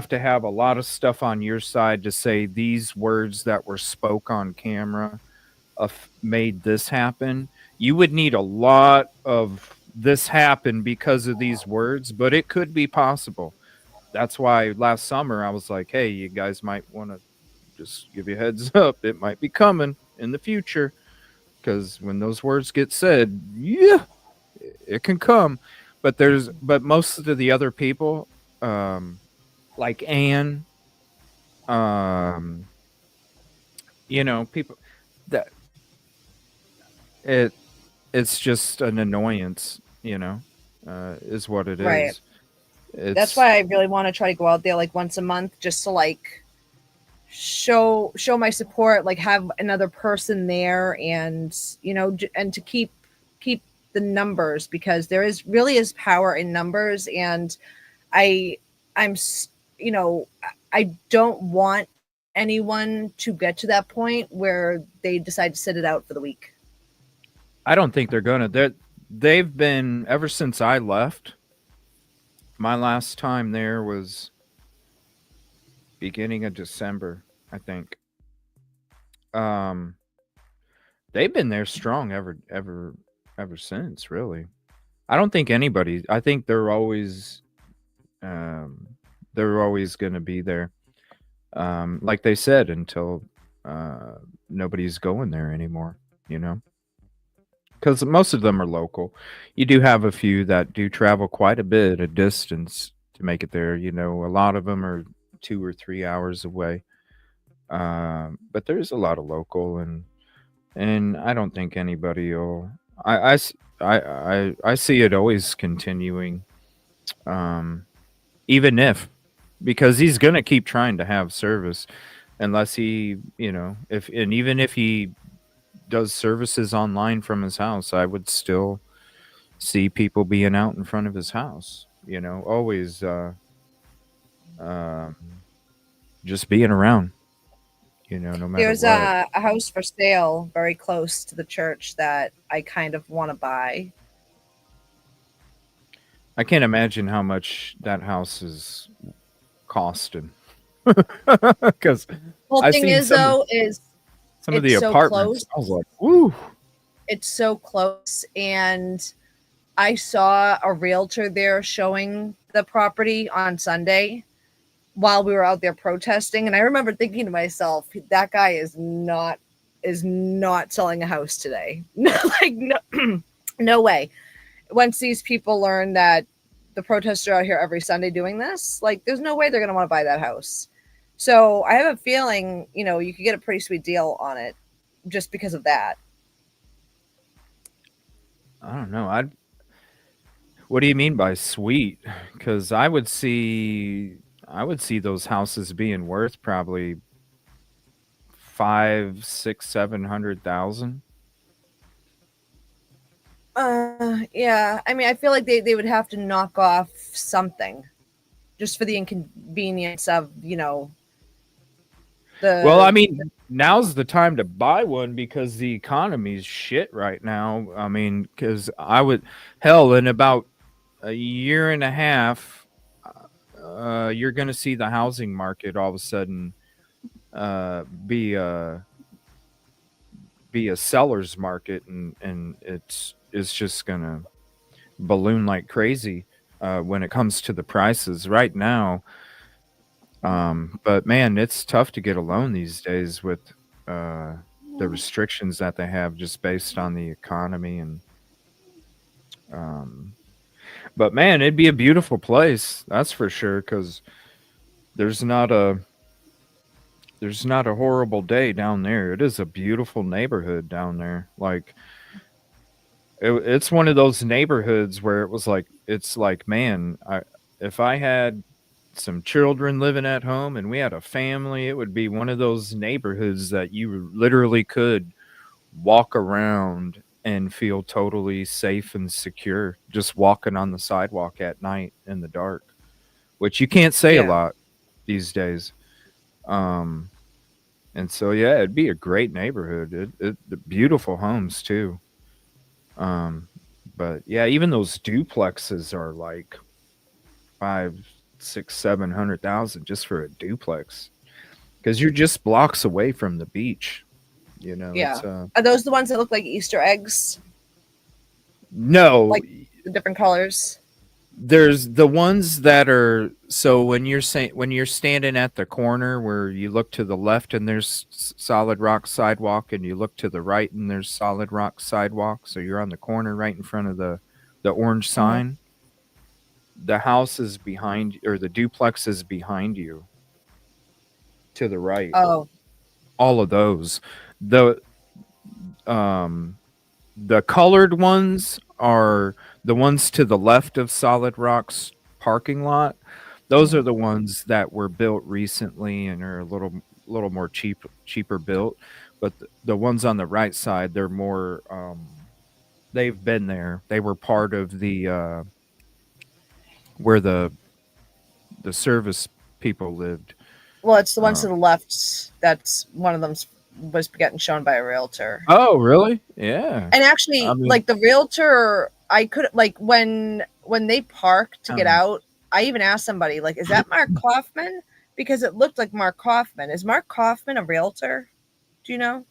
to have a lot of stuff on your side to say these words that were spoke on camera made this happen. You would need a lot of this happen because of these words, but it could be possible. That's why last summer I was like, hey, you guys might want to just give you a heads up. It might be coming in the future, because when those words get said, yeah, it can come. But most of the other people, like Anne, um, people that it it's just an annoyance, is what it Right. is. That's It's why I really want to try to go out there like once a month, just to like show my support, like have another person there, and and to keep the numbers, because there really is power in numbers. And I I'm I don't want anyone to get to that point where they decide to sit it out for the week. I don't think they're gonna. They've been, ever since I left. My last time there was beginning of December, I think. Um, they've been there strong ever since. Really, I don't think anybody. I think um, they're always going to be there. Like they said, until nobody's going there anymore. You know. because most of them are local. You do have a few that do travel quite a bit a distance to make it there. You know, a lot of them are 2 or 3 hours away. But there's a lot of local, and I don't think anybody will. I see it always continuing, um, even if because he's gonna keep trying to have service unless he, if and even if he does services online from his house, I would still see people being out in front of his house. Always um, just being around. No matter There's what. a house for sale very close to the church that I kind of want to buy. I can't imagine how much that house is costing. Because Well, I've thing seen is, though, is some of it's the so apartments. close. I was like, woo. It's so close, and I saw a realtor there showing the property on Sunday while we were out there protesting, and I remember thinking to myself, that guy is not selling a house today. Like, no, no way. Once these people learn that the protests are out here every Sunday doing this, like, there's no way they're going to want to buy that house. So I have a feeling, you could get a pretty sweet deal on it just because of that. I don't know. What do you mean by sweet? Because I would see those houses being worth probably 5, 6, 700,000. Yeah. I mean, I feel like they would have to knock off something just for the inconvenience of, Well, I mean, now's the time to buy one because the economy's shit right now. I mean, because in about a year and a half, you're going to see the housing market all of a sudden be a seller's market, and it's just going to balloon like crazy when it comes to the prices right now. But man, it's tough to get a loan these days with the restrictions that they have just based on the economy. And but man, it'd be a beautiful place, that's for sure, because there's not a horrible day down there. It is a beautiful neighborhood down there. Like it's one of those neighborhoods where it's like, man, if I had some children living at home and we had a family, it would be one of those neighborhoods that you literally could walk around and feel totally safe and secure just walking on the sidewalk at night in the dark, which you can't say a lot these days. And so yeah, it'd be a great neighborhood. The beautiful homes too. But yeah, even those duplexes are like 5, 6, 700,000 just for a duplex, because you're just blocks away from the beach. Yeah. Are those the ones that look like Easter eggs? No, like the different colors. There's the ones that are, so when you're standing at the corner where you look to the left and there's solid rock sidewalk, and you look to the right and there's solid rock sidewalk, so you're on the corner right in front of the orange sign. Mm-hmm. The house is behind, or the duplex is behind you to the right. Oh, all of those. The colored ones are the ones to the left of Solid Rock's parking lot. Those are the ones that were built recently and are a little more cheaper built. But the ones on the right side, they're more, they've been there. They were part of the where the service people lived. Well, it's the ones to the left. That's one of them was getting shown by a realtor. Oh, really? Yeah. And actually, like the realtor, I could, like, when they parked to get out, I even asked somebody, like, is that Mark Kaufman? Because it looked like Mark Kaufman. Is Mark Kaufman a realtor? Do you know?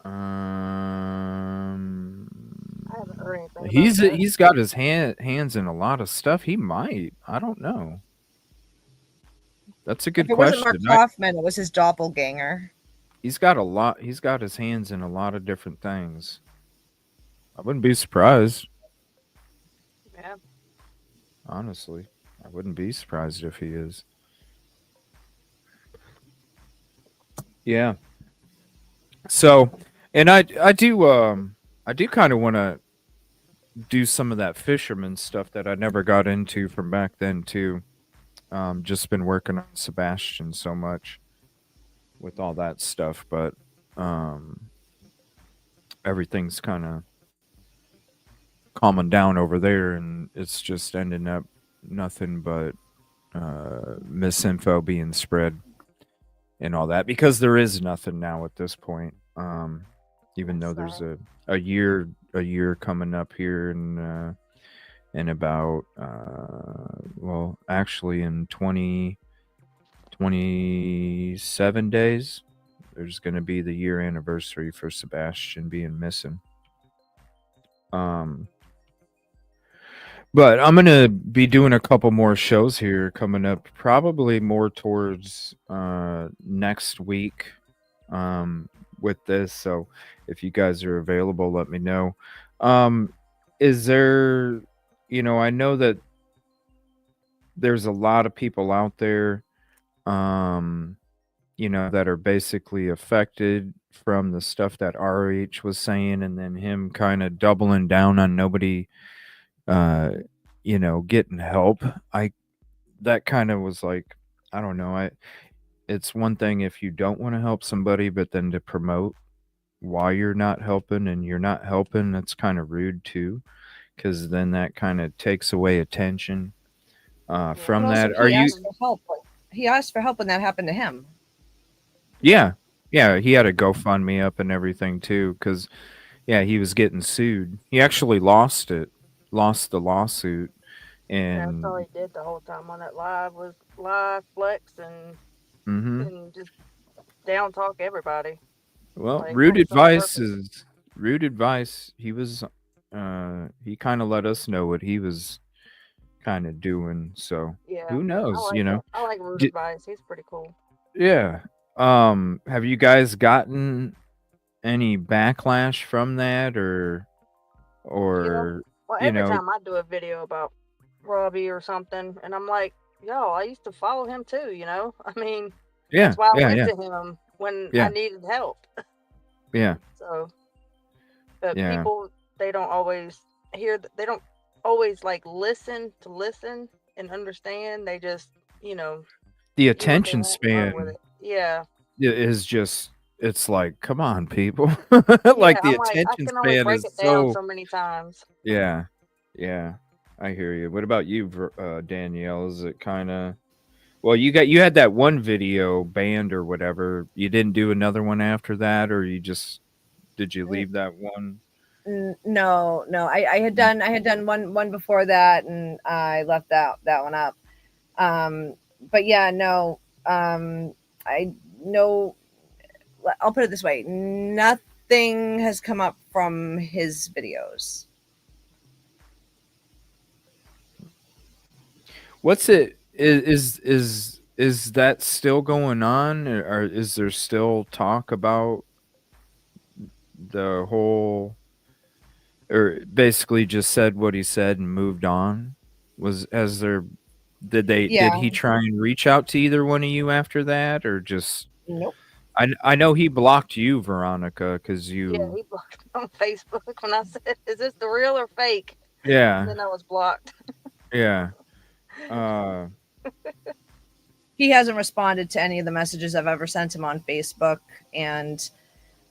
I haven't heard anything. He's got his hands in a lot of stuff. He might. I don't know. That's a good question. It wasn't Mark Kaufman. It was his doppelganger. he's got a lot. He's got his hands in a lot of different things. I wouldn't be surprised. Yeah. Honestly, I wouldn't be surprised if he is. Yeah. So, and I do kind of want to do some of that fisherman stuff that I never got into from back then too. Just been working on Sebastian so much with all that stuff, but um, everything's kind of calming down over there, and it's just ending up nothing but misinfo being spread and all that because there is nothing now at this point. Even though there's a year coming up here in about well, actually in 27 days there's going to be the year anniversary for Sebastian being missing. But I'm gonna be doing a couple more shows here coming up, probably more towards next week with this. So if you guys are available, let me know. Is there, I know that there's a lot of people out there, that are basically affected from the stuff that RH was saying, and then him kind of doubling down on nobody getting help. That kind of was like, I don't know. It's one thing if you don't want to help somebody, but then to promote why you're not helping and you're not helping, that's kind of rude too, because then that kind of takes away attention from that. Are you? He asked for help when that happened to him. Yeah, he had a GoFundMe up and everything too, because he was getting sued. He actually lost the lawsuit. And that's all he did the whole time on that live was live flex and and just down talk everybody. Well, rude advice. He was he kind of let us know what he was kind of doing. So who knows? I like rude advice. He's pretty cool. Yeah. Have you guys gotten any backlash from that, or well, every time I do a video about Robbie or something, and I'm like, yo, I used to follow him too, I mean, that's why I went to him when I needed help. Yeah. So, but people, they don't always they don't always like listen and understand. They just, the attention span is just, it's like, come on, people. Like the attention span is so many times. Yeah. I hear you. What about you, Danielle? Is it kind of, well, you had that one video banned or whatever. You didn't do another one after that, or did you leave that one? No. I had done one before that, and I left that one up. But yeah, no. I know. I'll put it this way: nothing has come up from his videos. What's it? Is that still going on, or is there still talk about the whole, or basically just said what he said and moved on? Did he try and reach out to either one of you after that, or just? Nope. I know he blocked you, Veronica, because you. Yeah, he blocked me on Facebook when I said, "Is this the real or fake?" Yeah. And then I was blocked. Yeah. He hasn't responded to any of the messages I've ever sent him on Facebook, and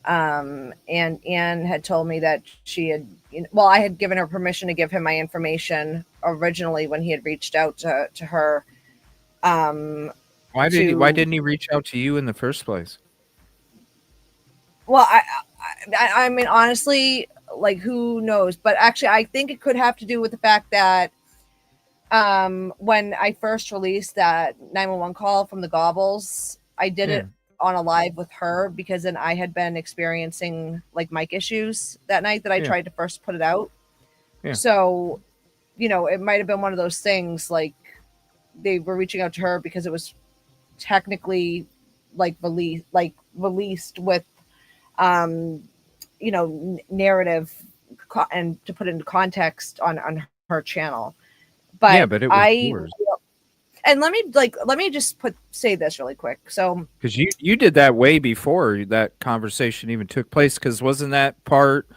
Anne had told me that she had, I had given her permission to give him my information originally when he had reached out to her. Why didn't he reach out to you in the first place? Well, I mean, honestly, like, who knows? But actually, I think it could have to do with the fact that when I first released that 911 call from the Gobbles, I did it on a live with her, because then I had been experiencing like mic issues that night that I tried to first put it out. Yeah. So, it might have been one of those things, like they were reaching out to her because it was technically released with narrative and to put into context on her channel. But yeah, but it was yours. And let me just say this really quick. So because you did that way before that conversation even took place, because wasn't that part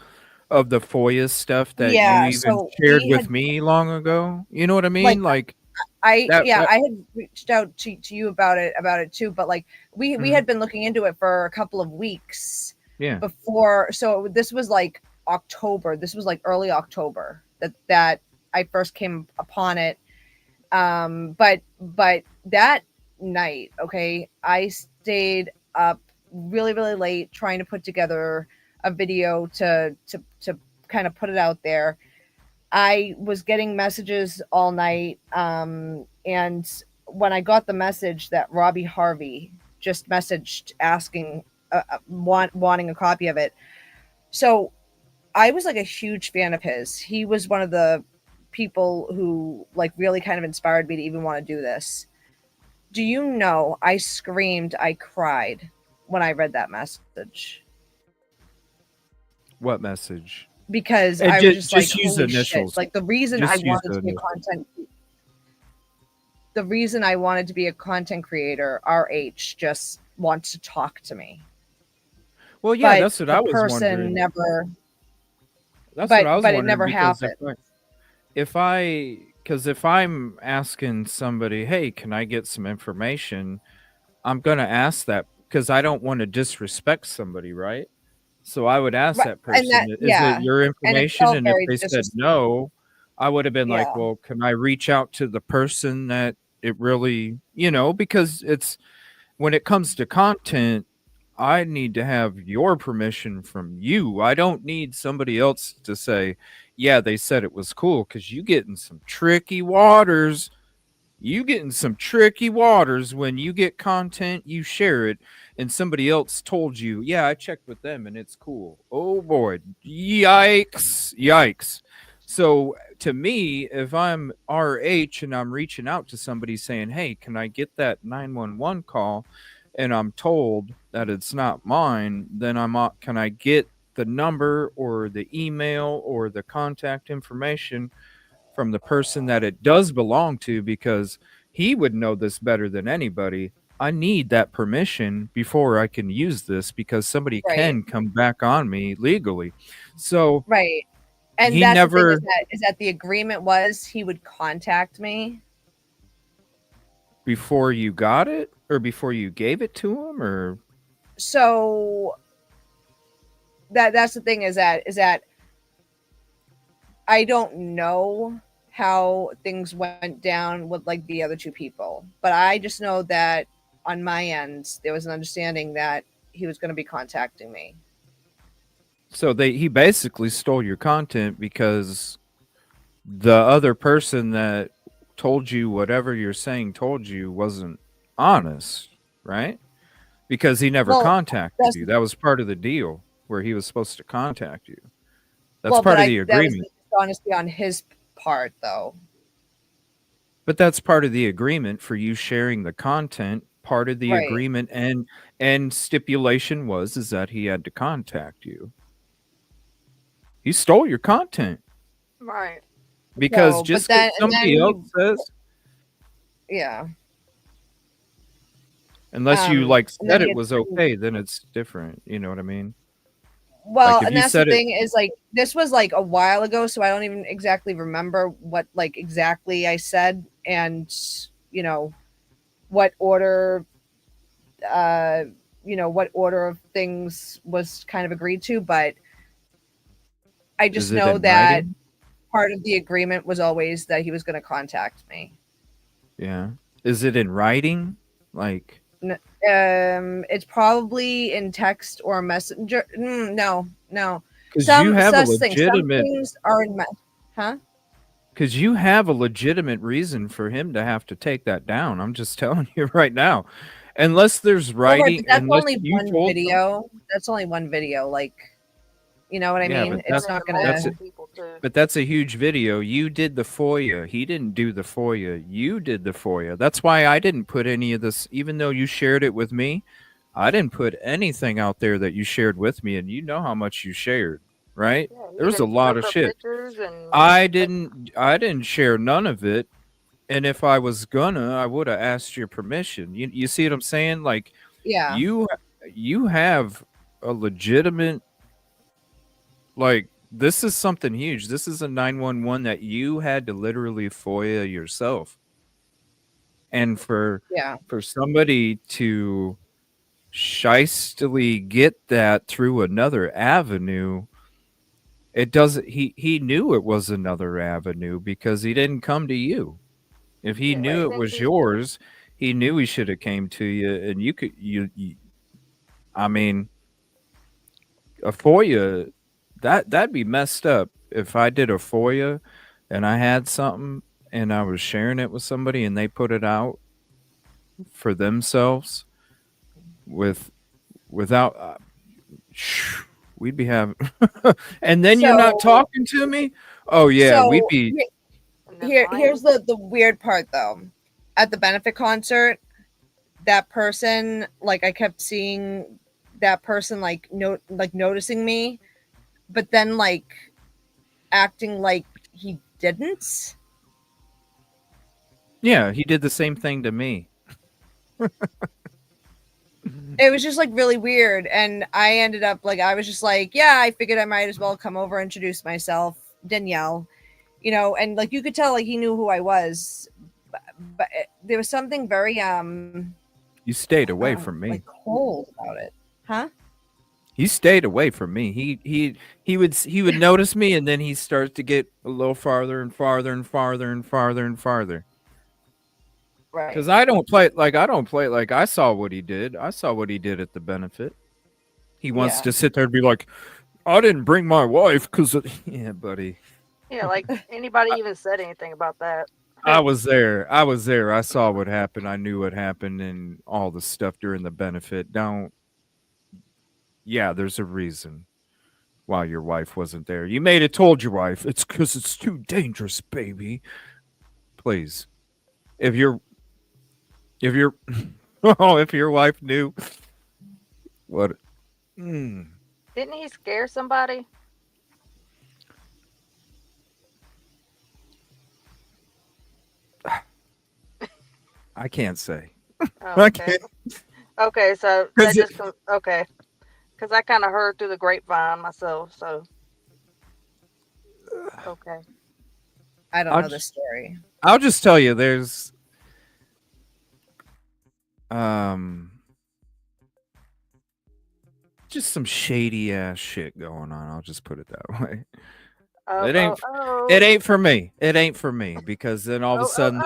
of the FOIA stuff that you even shared with me long ago? You know what I mean? I had reached out to you about it too, but we had been looking into it for a couple of weeks before. So this was October. This was early October that I first came upon it. But that night, okay, I stayed up really, really late trying to put together a video to kind of put it out there. I was getting messages all night. And when I got the message that Robbie Harvey just messaged asking, wanting a copy of it. So I was a huge fan of his. He was one of the people who really kind of inspired me to even want to do this. Do you know, I screamed, I cried when I read that message. What message? Because I was just use holy initials. Shit. The reason I wanted to be a content creator, RH just wants to talk to me. Well, yeah, but that's what I was wondering. That's what I was wondering. But it never happened. If I'm asking somebody, hey, can I get some information? I'm going to ask that because I don't want to disrespect somebody, right? So I would ask that person, is it your information? And if they said no, I would have been like, well, can I reach out to the person that it really, because it's when it comes to content, I need to have your permission from you. I don't need somebody else to say, yeah, they said it was cool, because you getting some tricky waters. You getting some tricky waters when you get content, you share it, and somebody else told you, yeah, I checked with them and it's cool. Oh boy, yikes. So to me, if I'm RH and I'm reaching out to somebody saying, hey, can I get that 911 call? And I'm told that it's not mine, then can I get the number or the email or the contact information from the person that it does belong to, because he would know this better than anybody. I need that permission before I can use this, because somebody can come back on me legally. So right. And he that's never the thing is that the agreement was he would contact me before you got it, or before you gave it to him, or so that's the thing is that I don't know how things went down with the other two people, but I just know that on my end there was an understanding that he was going to be contacting me. So he basically stole your content because the other person that told you whatever you're saying told you wasn't honest, right? Because he never contacted you. That was part of the deal where he was supposed to contact you. That's part of the agreement. That was honesty on his part, though. But that's part of the agreement for you sharing the content. Part of the agreement and stipulation is that he had to contact you. He stole your content. Right. Because just because somebody else says. Yeah. Unless you said it was okay, then it's different. You know what I mean? Well, and that's the thing is this was a while ago, so I don't even exactly remember what exactly I said, and what order what order of things was kind of agreed to, but I just know that part of the agreement was always that he was going to contact me. Yeah. Is it in writing? It's probably in text or messenger. No. Because you have a legitimate. Some things are in Because you have a legitimate reason for him to have to take that down. I'm just telling you right now. Unless there's writing. That's only one video. That's only one video. You know what I mean? It's not gonna. But that's a huge video. You did the FOIA. He didn't do the FOIA. You did the FOIA. That's why I didn't put any of this, even though you shared it with me. I didn't put anything out there that you shared with me, and you know how much you shared, right? Yeah, There was a even lot took of her shit. pictures and I didn't share none of it. And if I was gonna, I would have asked your permission. You see what I'm saying? Like Yeah. you you have a legitimate, like, this is something huge. This is a 911 that you had to literally FOIA yourself. And Yeah. for somebody to shystily get that through another avenue, it doesn't he knew it was another avenue because he didn't come to you. If he yeah, I knew it think was yours, he knew he should have came to you, and you could you I mean, a FOIA, that'd be messed up if I did a FOIA and I had something and I was sharing it with somebody and they put it out for themselves without we'd be having and then you're not So talking to me? Oh yeah, we'd so be here's the weird part though. At the benefit concert, that person, like, I kept seeing that person like noticing me, but then like acting like he didn't. yeah, he did the same thing to me. It was just like really weird, and I ended up like, I was just like, yeah, I figured I might as well come over, introduce myself, Danielle, and like you could tell like he knew who I was, but there was something very You stayed away from me. like cold about it. Huh? He stayed away from me. He would notice me, and then he starts to get a little farther and farther and farther and farther and farther. Right. Because I don't play like I saw what he did. I saw what he did at the benefit. He wants to sit there and be like, I didn't bring my wife because yeah, buddy. Yeah, like anybody even said anything about that. I was there. I saw what happened. I knew what happened and all the stuff during the benefit. Yeah, there's a reason why your wife wasn't there. You may have told your wife it's because it's too dangerous, baby. Please, if you're, oh, if your wife knew what, Didn't he scare somebody? I can't say. Oh, okay. Okay, so that just okay, because I kind of heard through the grapevine myself. So okay, I don't know the story. I'll just tell you, there's just some shady ass shit going on. I'll just put it that way. It ain't for me. It ain't for me because then all of a sudden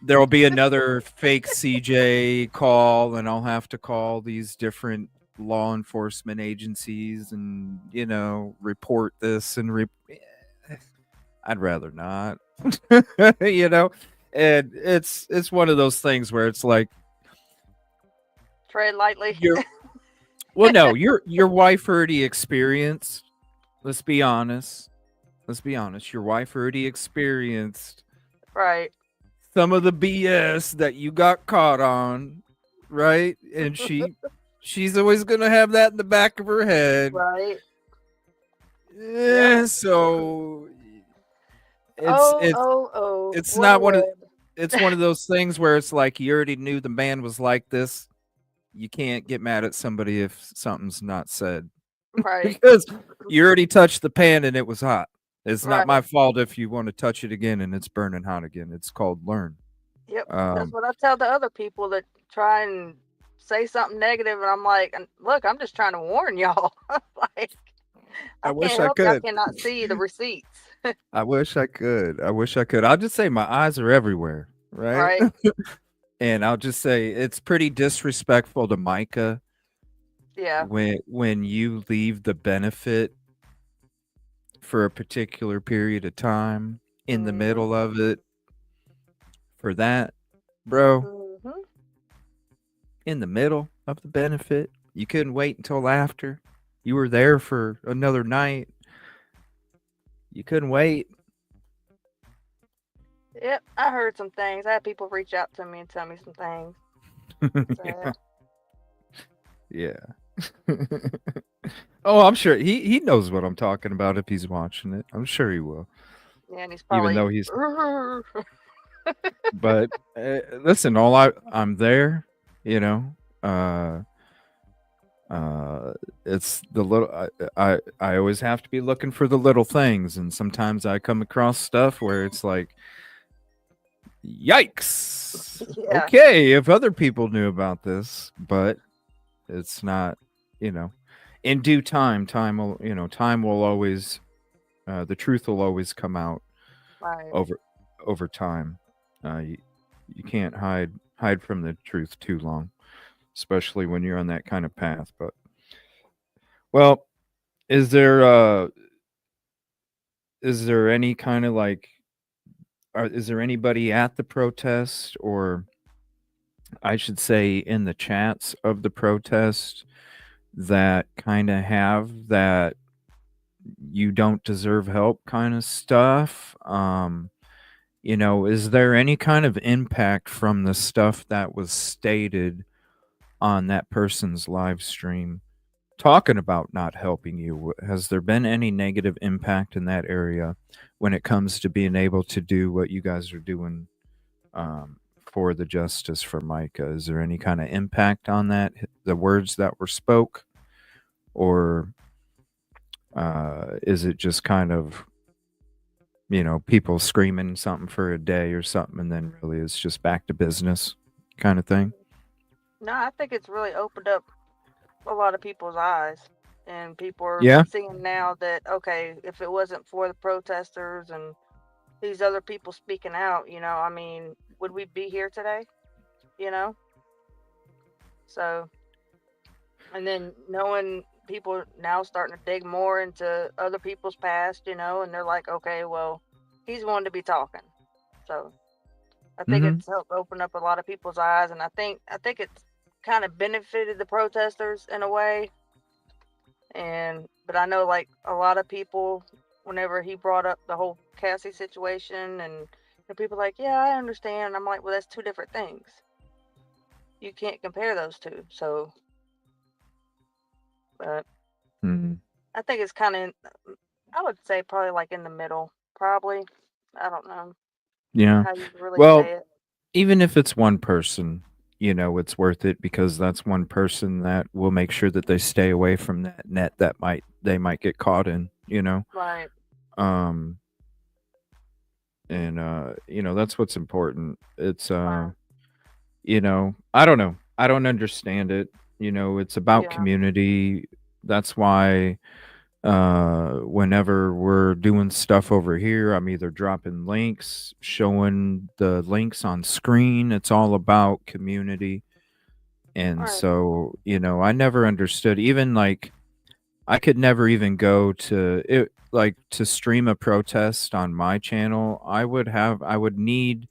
there'll be another fake CJ call, and I'll have to call these different law enforcement agencies and report this and I'd rather not. And it's one of those things where it's like tread lightly. Well, no, your wife already experienced. Let's be honest. Your wife already experienced right some of the BS that you got caught on, right? And she's always gonna have that in the back of her head, right? Yeah. So it's not one of it's one of those things where it's like you already knew the man was like this. You can't get mad at somebody if something's not said, right? Because you already touched the pan and it was hot. It's not my fault if you want to touch it again and it's burning hot again. It's called learn. Yep, that's what I tell the other people that try and say something negative, and I'm like, look, I'm just trying to warn y'all. Like, I wish I could. I cannot see the receipts. I wish I could. I'll just say my eyes are everywhere, right? And I'll just say it's pretty disrespectful to Mica. Yeah. When you leave the benefit for a particular period of time in the middle of it, for that, bro, in the middle of the benefit, you couldn't wait until after. You were there for another night. You couldn't wait. Yep, I heard some things. I had people reach out to me and tell me some things. Yeah. Oh, I'm sure he knows what I'm talking about if he's watching it. I'm sure he will. Yeah, and he's Even probably. though he's. But listen, I'm there. You know, it's the little. I always have to be looking for the little things, and sometimes I come across stuff where it's like, yikes. Yeah. Okay, if other people knew about this, but it's not. You know, in due time, time will always. The truth will always come out Right. over time. You can't hide from the truth too long, especially when you're on that kind of path. But well, is there any kind of like is there anybody at the protest, or I should say in the chats of the protest, that kind of have that you don't deserve help kind of stuff? Is there any kind of impact from the stuff that was stated on that person's live stream talking about not helping you? Has there been any negative impact in that area when it comes to being able to do what you guys are doing for the justice for Micah? Is there any kind of impact on that, the words that were spoke, or is it just kind of people screaming something for a day or something, and then really it's just back to business kind of thing? No, I think it's really opened up a lot of people's eyes, and people are seeing now that, okay, if it wasn't for the protesters and these other people speaking out, I mean, would we be here today? So, and then knowing people now starting to dig more into other people's past, and they're like, okay, well, he's one to be talking. So I think it's helped open up a lot of people's eyes, and I think it's kind of benefited the protesters in a way. But I know, like, a lot of people, whenever he brought up the whole Cassie situation, and people are like, yeah, I understand. And I'm like, well, that's two different things. You can't compare those two. So, but I think it's kind of, I would say probably like in the middle, probably. I don't know. Yeah. How you really Well, say it. even if it's one person, it's worth it, because that's one person that will make sure that they stay away from that net that they might get caught in, Right. And that's what's important. It's Right. I don't know. I don't understand it. It's about community. That's why whenever we're doing stuff over here, I'm either dropping links, showing the links on screen. It's all about community. And so, I never understood, even like I could never even go to it, like to stream a protest on my channel. I would need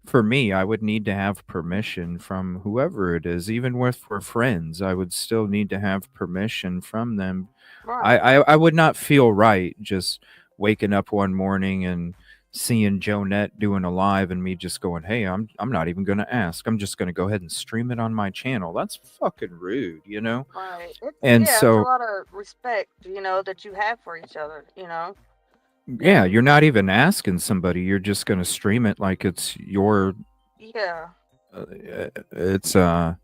to have permission from whoever it is. Even with for friends, I would still need to have permission from them. Right. I would not feel right just waking up one morning and seeing Jonette doing a live and me just going, hey, I'm not even going to ask. I'm just going to go ahead and stream it on my channel. That's fucking rude, Right. And it's so a lot of respect, that you have for each other, yeah, you're not even asking somebody. You're just going to stream it like it's your. Yeah. It's so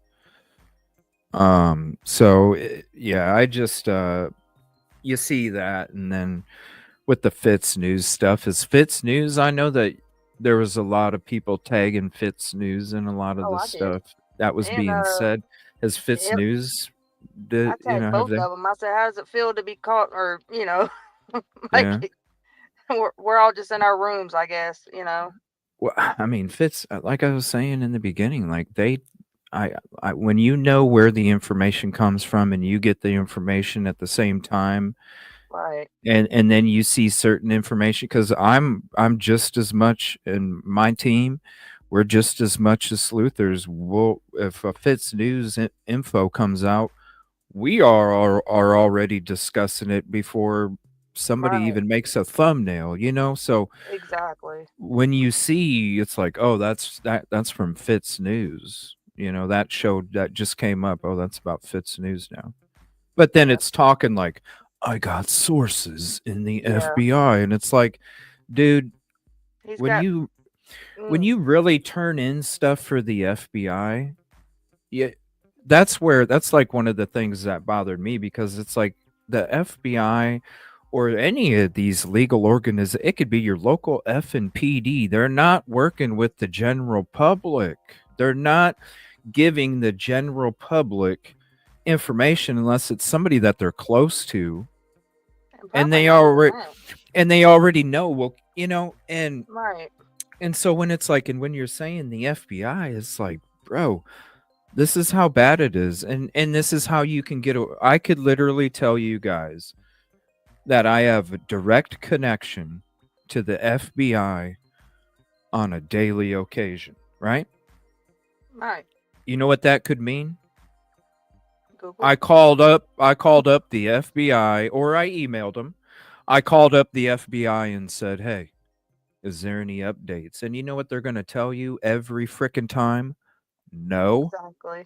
yeah, I just you see that. And then with the Fitz News stuff, is Fitz News, I know that there was a lot of people tagging Fitz News and a lot of the stuff that was being said. Has Fitz News I tagged both of them. I said, how does it feel to be caught, or like we're all just in our rooms, I guess, Well, I mean, Fitz, like I was saying in the beginning, like I when where the information comes from and you get the information at the same time, right, and then you see certain information, because I'm just as much, in my team, we're just as much as sleuthers. If a Fitz News info comes out, we are already discussing it before somebody even makes a thumbnail, so exactly. when you see, it's like, oh, that's from Fitz News, that showed that just came up. Oh, that's about Fitz News now. But then it's talking like, I got sources in the FBI, and it's like, dude, when you really turn in stuff for the FBI, yeah, that's like one of the things that bothered me, because it's like the FBI or any of these legal organizations, it could be your local F and PD. They're not working with the general public. They're not giving the general public information unless it's somebody that they're close to, and they already know. Well, and right. And so when it's like, and when you're saying the FBI, it's like, bro, this is how bad it is, and this is how you can get. I could literally tell you guys that I have a direct connection to the FBI on a daily occasion, right? Right. You know what that could mean? Google. I called up the FBI, or I emailed them. I called up the FBI and said, hey, is there any updates? And you know what they're going to tell you every frickin' time? No. Exactly.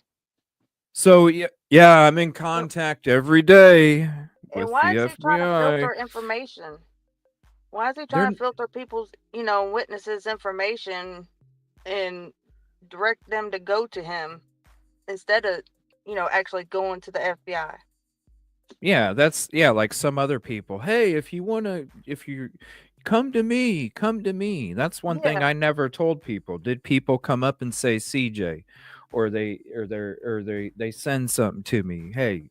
So yeah, I'm in contact every day with and why the is he trying to filter FBI. information? Why is he trying to filter people's, witnesses' information and direct them to go to him instead of, actually going to the FBI? Yeah, that's like some other people. Hey, if you come to me. That's one thing I never told people. Did people come up and say, CJ, or they send something to me? Hey,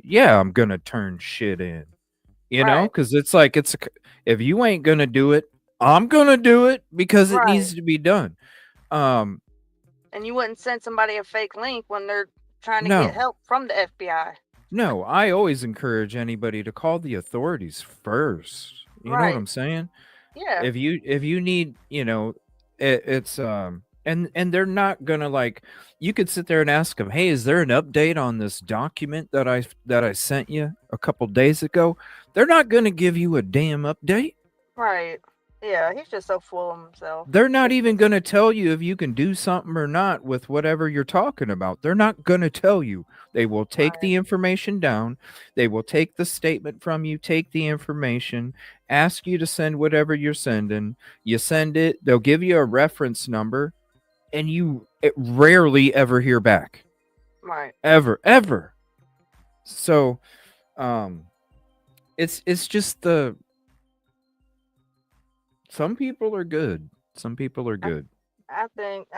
yeah, I'm gonna turn shit in, because it's like, if you ain't gonna do it, I'm gonna do it, because it needs to be done. And you wouldn't send somebody a fake link when they're trying to get help from the FBI. No, I always encourage anybody to call the authorities first. You know what I'm saying? Yeah. If you need, it's and they're not gonna, like, you could sit there and ask them, hey, is there an update on this document that I sent you a couple days ago? They're not gonna give you a damn update. Right. Yeah, he's just so full of himself. They're not even going to tell you if you can do something or not with whatever you're talking about. They're not going to tell you. They will take the information down. They will take the statement from you, take the information, ask you to send whatever you're sending. You send it. They'll give you a reference number, and you rarely ever hear back. Right. Ever. So, it's just some people are good. Some people are good. I think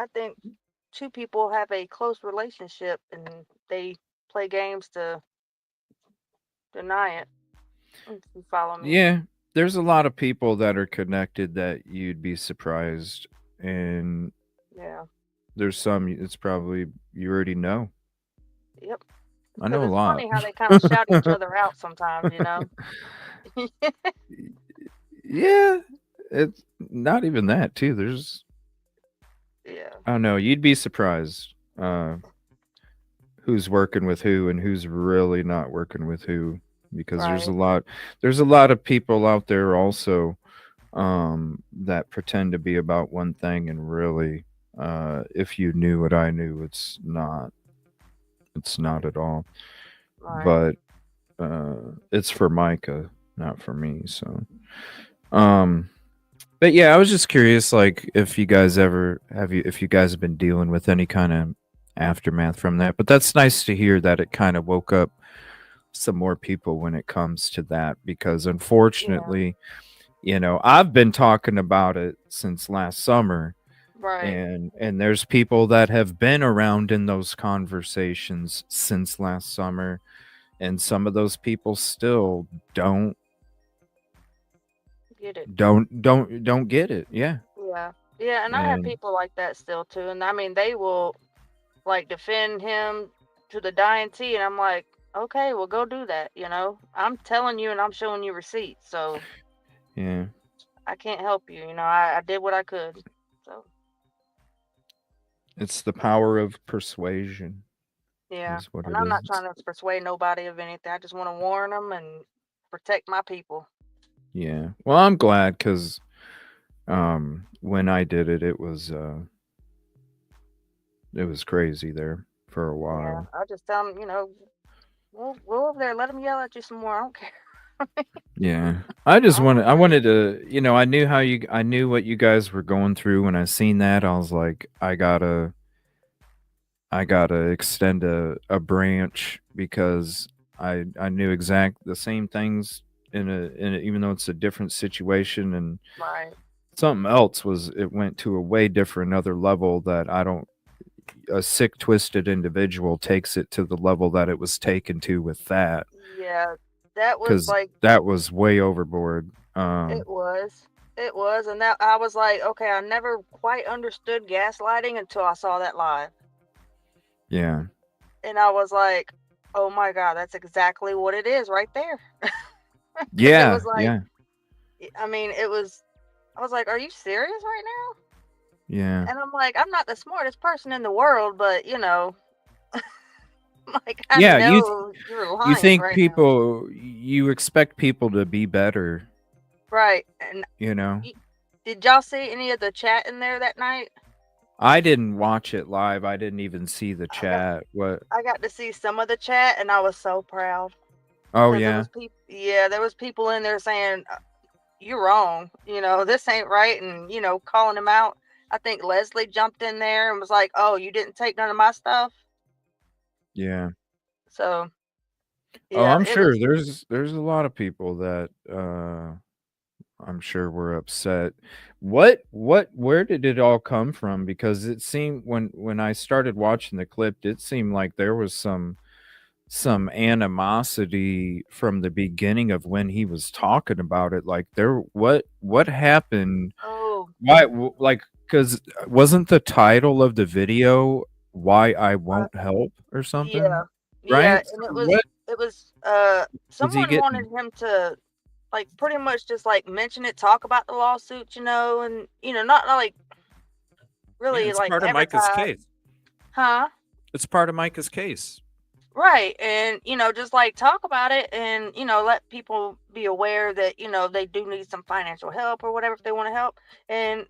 two people have a close relationship and they play games to deny it. If you follow me. Yeah, there's a lot of people that are connected that you'd be surprised, and there's some it's probably you already know. Yep. I know a lot. It's funny how they kind of shout each other out sometimes, Yeah, it's not even that too. There's I don't know. You'd be surprised who's working with who and who's really not working with who, because there's a lot of people out there also that pretend to be about one thing, and really if you knew what I knew, it's not at all. But it's for Mica, not for me. So but yeah, I was just curious, like, if you guys have been dealing with any kind of aftermath from that. But that's nice to hear that it kind of woke up some more people when it comes to that, because unfortunately, I've been talking about it since last summer. And there's people that have been around in those conversations since last summer, and some of those people still don't get it. Don't get it. Yeah. And I have people like that still too, and I mean, they will like defend him to the dying T, and I'm like, okay, well, go do that. I'm telling you and I'm showing you receipts, so yeah, I can't help you. I did what I could. So it's the power of persuasion. Yeah, and I'm not trying to persuade nobody of anything. I just want to warn them and protect my people. Yeah. Well, I'm glad, because when I did it, it was was crazy there for a Yeah, while. I just tell them, we'll go over there, let them yell at you some more. I don't care. Yeah. I wanted to, I knew what you guys were going through when I seen that. I was like, I gotta extend a branch because I knew the same things in a even though it's a different situation, and Right. something else it went to a way different other level that a sick, twisted individual takes it to the level that it was taken to with that. Yeah, that was Because like that was way overboard. it was, and that I was like, okay, I never quite understood gaslighting until I saw that live. Yeah. And I was like, oh my God, that's exactly what it is right there. Yeah. It was like, yeah. I mean, I was like, are you serious right now? Yeah. And I'm like, I'm not the smartest person in the world, but like I Yeah, know you're you lying think right now. you expect people to be better, Right. And did y'all see any of the chat in there that night? I didn't watch it live. I didn't even see the chat. What? I got to see some of the chat, and I was so proud. Oh Because yeah. there was people in there saying, you're wrong. This ain't right. And, calling him out. I think Leslie jumped in there and was like, oh, you didn't take none of my stuff. Yeah. So, Oh, yeah, I'm it sure was. there's a lot of people that I'm sure were upset. Where did it all come from? Because it seemed when I started watching the clip, it seemed like there was some animosity from the beginning of when he was talking about it. Like what happened? Oh. Why like cuz wasn't the title of the video Why I Won't Help or something? Yeah. Right? Yeah, and So it was was he someone wanted getting? him to like pretty much just like mention it, talk about the lawsuit, and not like really it's like part of Mica's advertise. case. Huh? It's part of Mica's case. Right. And, just like talk about it and, let people be aware that, they do need some financial help or whatever if they want to help. And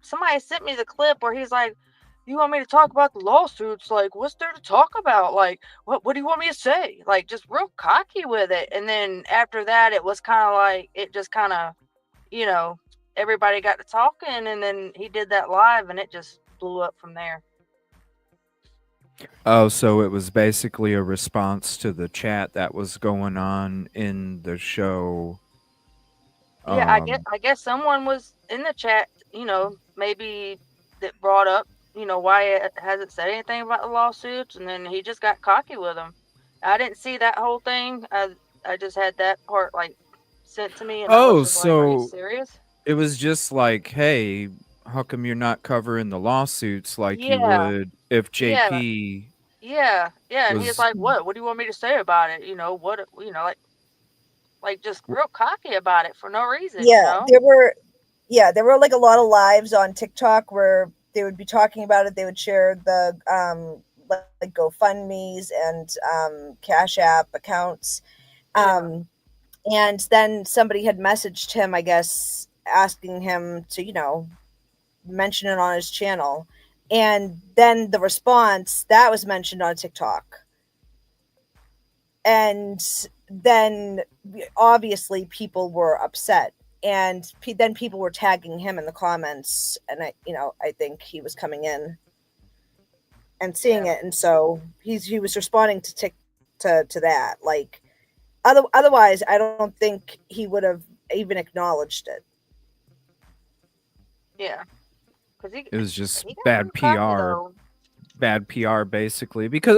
somebody sent me the clip where he's like, you want me to talk about the lawsuits? Like, what's there to talk about? Like, what do you want me to say? Like, just real cocky with it. And then after that, it was kind of like, it just kind of, everybody got to talking, and then he did that live and it just blew up from there. Oh, so it was basically a response to the chat that was going on in the show. Yeah, I guess someone was in the chat, maybe that brought up, why it hasn't said anything about the lawsuits, and then he just got cocky with them. I didn't see that whole thing. I just had that part like sent to me, and I was just like, "Are you serious?" It was just like, hey, how come you're not covering the lawsuits like you Yeah, would if yeah, JP yeah. And he's was? like, "What? What do you want me to say about it? What? Like just real cocky about it for no reason, Yeah, there were like a lot of lives on TikTok where they would be talking about it. They would share the like GoFundMe's and Cash App accounts. And then somebody had messaged him, I guess, asking him to, mention it on his channel. And then the response that was mentioned on TikTok. And then obviously people were upset. And then people were tagging him in the comments. And I think he was coming in and seeing it. And so he was responding to that. Like, otherwise, I don't think he would have even acknowledged it. Yeah, it was just bad PR. Bad PR, basically. Because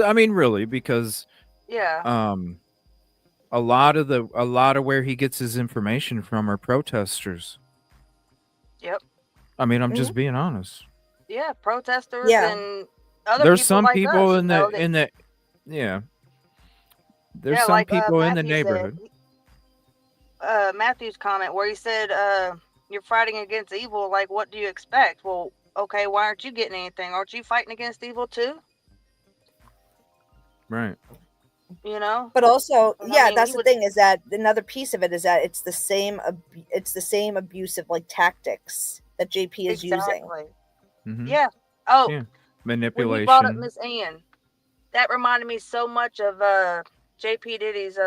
a lot of where he gets his information from are protesters. Yep. I mean, I'm just being honest. Yeah, protesters and other There's people some like people us, in the yeah. There's some like, people in the Matthew neighborhood. Matthew's comment where he said, you're fighting against evil, like what do you expect? Well, okay, why aren't you getting anything? Aren't you fighting against evil too? Right. But also, that's the thing, is that another piece of it is that it's the same abusive like tactics that JP is using. Mm-hmm. Yeah. Oh, manipulation. When you brought up Miss Ann, that reminded me so much of JP Diddy's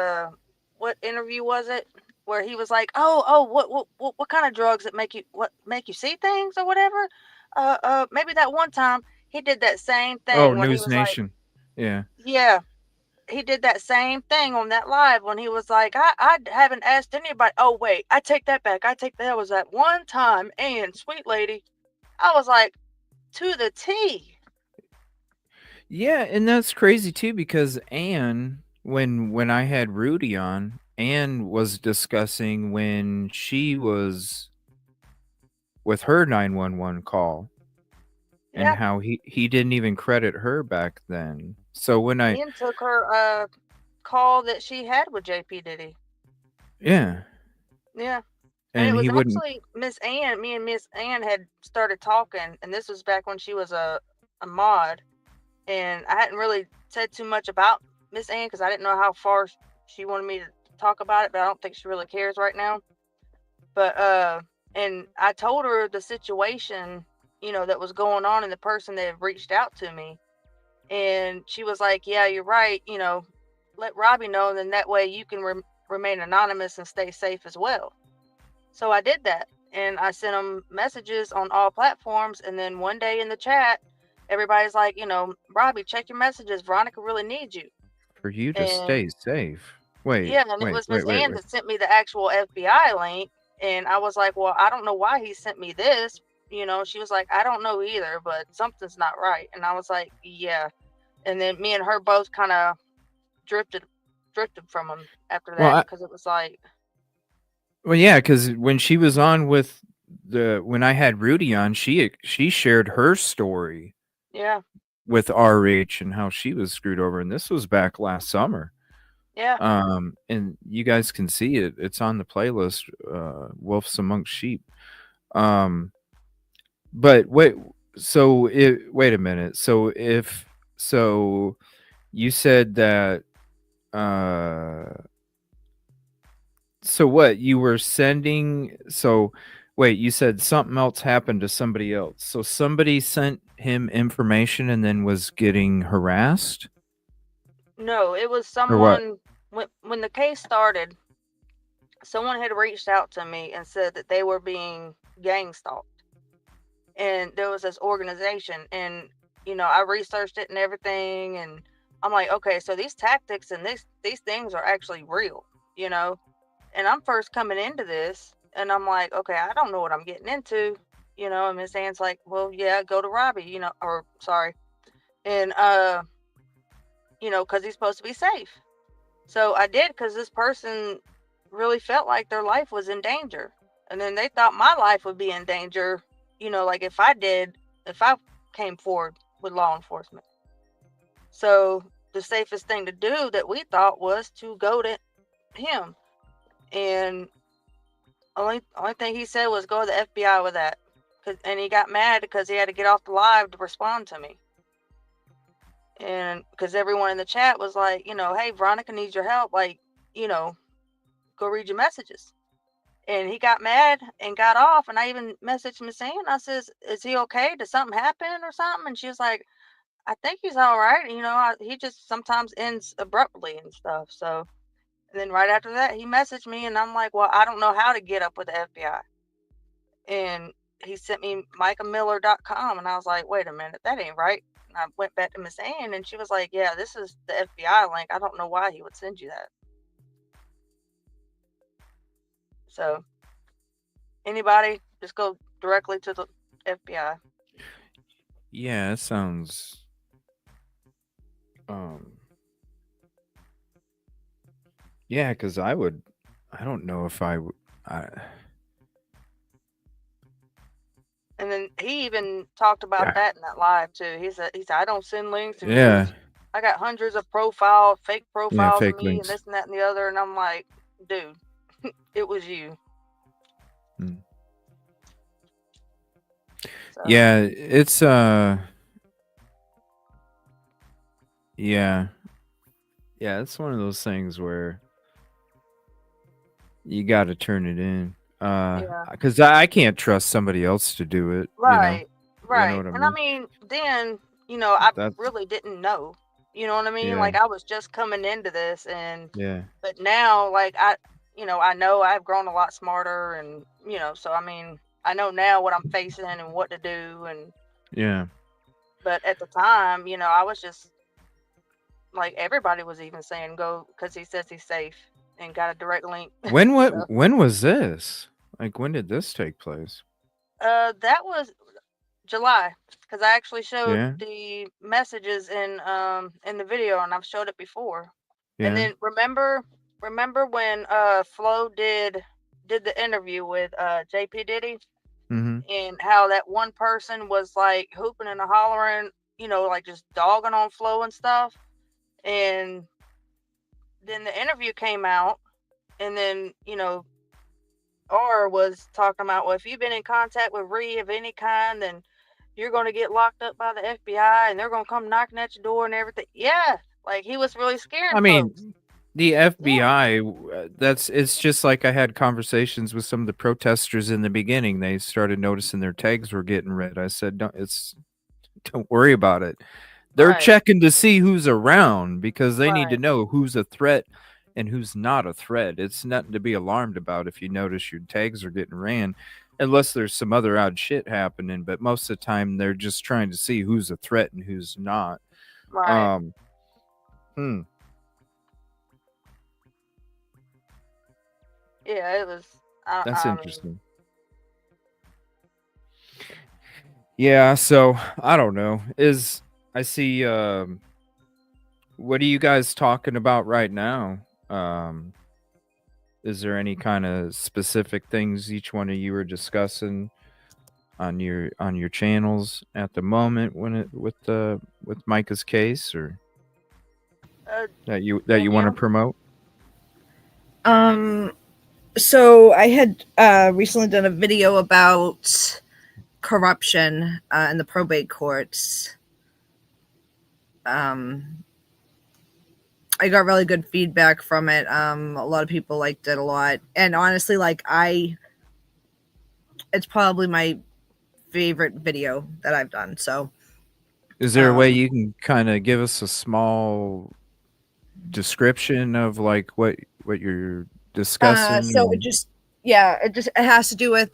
what interview was it where he was like, what kind of drugs that make you see things or whatever? Maybe that one time he did that same thing. Oh, when News he was Nation. Like, yeah. He did that same thing on that live when he was like, I haven't asked anybody. Oh, wait, I take that back. That was that one time. And sweet lady, I was like, to the T. Yeah, and that's crazy too because Anne, when I had Rudy on, Anne was discussing when she was with her 911 call and how he didn't even credit her back then. So when Ian took her call that she had with JP Diddy. Yeah. Yeah. And it was actually Miss Ann. Me and Miss Ann had started talking, and this was back when she was a mod. And I hadn't really said too much about Miss Ann because I didn't know how far she wanted me to talk about it, but I don't think she really cares right now. But and I told her the situation, that was going on and the person that had reached out to me. And she was like, yeah, you're right. Let Robbie know, and then that way you can remain anonymous and stay safe as well. So I did that, and I sent them messages on all platforms. And then one day in the chat, everybody's like, Robbie, check your messages. Veronica really needs you. For you to stay safe. Wait. Yeah, and it was Miss Ann that sent me the actual FBI link. And I was like, well, I don't know why he sent me this. She was like, I don't know either, but something's not right. And I was like, yeah. And then me and her both kind of drifted from him after that because it was like. Well, yeah, because when she was on with when I had Rudy on, she shared her story. Yeah. With RH and how she was screwed over, and this was back last summer. Yeah. And you guys can see it. It's on the playlist, Wolves Amongst Sheep. But wait a minute. So you said that so what you were sending you said something else happened to somebody else. So somebody sent him information and then was getting harassed? No, it was someone when the case started, someone had reached out to me and said that they were being gang stalked. And there was this organization, and I researched it and everything, and I'm like, okay, so these tactics and these things are actually real, and I'm first coming into this, and I'm like, okay, I don't know what I'm getting into, and Miss Ann's like, well, yeah, go to Robbie, or sorry. And, because he's supposed to be safe. So I did, because this person really felt like their life was in danger. And then they thought my life would be in danger, like if I came forward with law enforcement. So the safest thing to do that we thought was to go to him. And only thing he said was go to the FBI with that. And he got mad because he had to get off the live to respond to me. And because everyone in the chat was like, hey, Veronica needs your help. Like, go read your messages. And he got mad and got off. And I even messaged Miss Ann. I says, is he okay? Did something happen or something? And she was like, I think he's all right. He just sometimes ends abruptly and stuff. So, and then right after that, he messaged me and I'm like, well, I don't know how to get up with the FBI. And he sent me micamiller.com. And I was like, wait a minute, that ain't right. And I went back to Miss Ann and she was like, yeah, this is the FBI link. I don't know why he would send you that. So anybody, just go directly to the FBI. Yeah, it sounds yeah, because I don't know if I would. And then he even talked about that in that live too. He said, I don't send links. Yeah. I got hundreds of fake profiles of me links. And this and that and the other. And I'm like, dude, it was you. So. Yeah, it's yeah, it's one of those things where you got to turn it in. Because I can't trust somebody else to do it. Right. You know what I mean? Then you know, I really didn't know. You know what I mean? Yeah. Like I was just coming into this, and Yeah. but now, like I know I've grown a lot smarter, and so I mean, I know now what I'm facing and what to do, and Yeah. but at the time, I was just like everybody was even saying go because he says he's safe and got a direct link. When was this? Like when did this take place? That was July, because I actually showed Yeah. the messages in the video, and I've showed it before. Yeah. And then remember when Flo did the interview with JP Diddy, and how that one person was like hooping and hollering, like just dogging on Flo and stuff. And then the interview came out, and then R was talking about, well, if you've been in contact with Ree of any kind, then you're going to get locked up by the FBI, and they're going to come knocking at your door and everything. Yeah, like he was really scared. I mean, folks. the FBI, it's just like I had conversations with some of the protesters in the beginning. They started noticing their tags were getting read. I said, don't worry about it. They're checking to see who's around because they need to know who's a threat and who's not a threat. It's nothing to be alarmed about if you notice your tags are getting ran, unless there's some other odd shit happening. But most of the time, they're just trying to see who's a threat and who's not. Right. Yeah, it was. That's interesting. Yeah, so I don't know. I see. What are you guys talking about right now? Is there any kind of specific things each one of you are discussing on your channels at the moment with Mica's case, or that you want to promote? So I had recently done a video about corruption in the probate courts. I got really good feedback from it. A lot of people liked it a lot, and honestly, it's probably my favorite video that I've done. So, is there a way you can kind of give us a small description of like what you're discussing? So it has to do with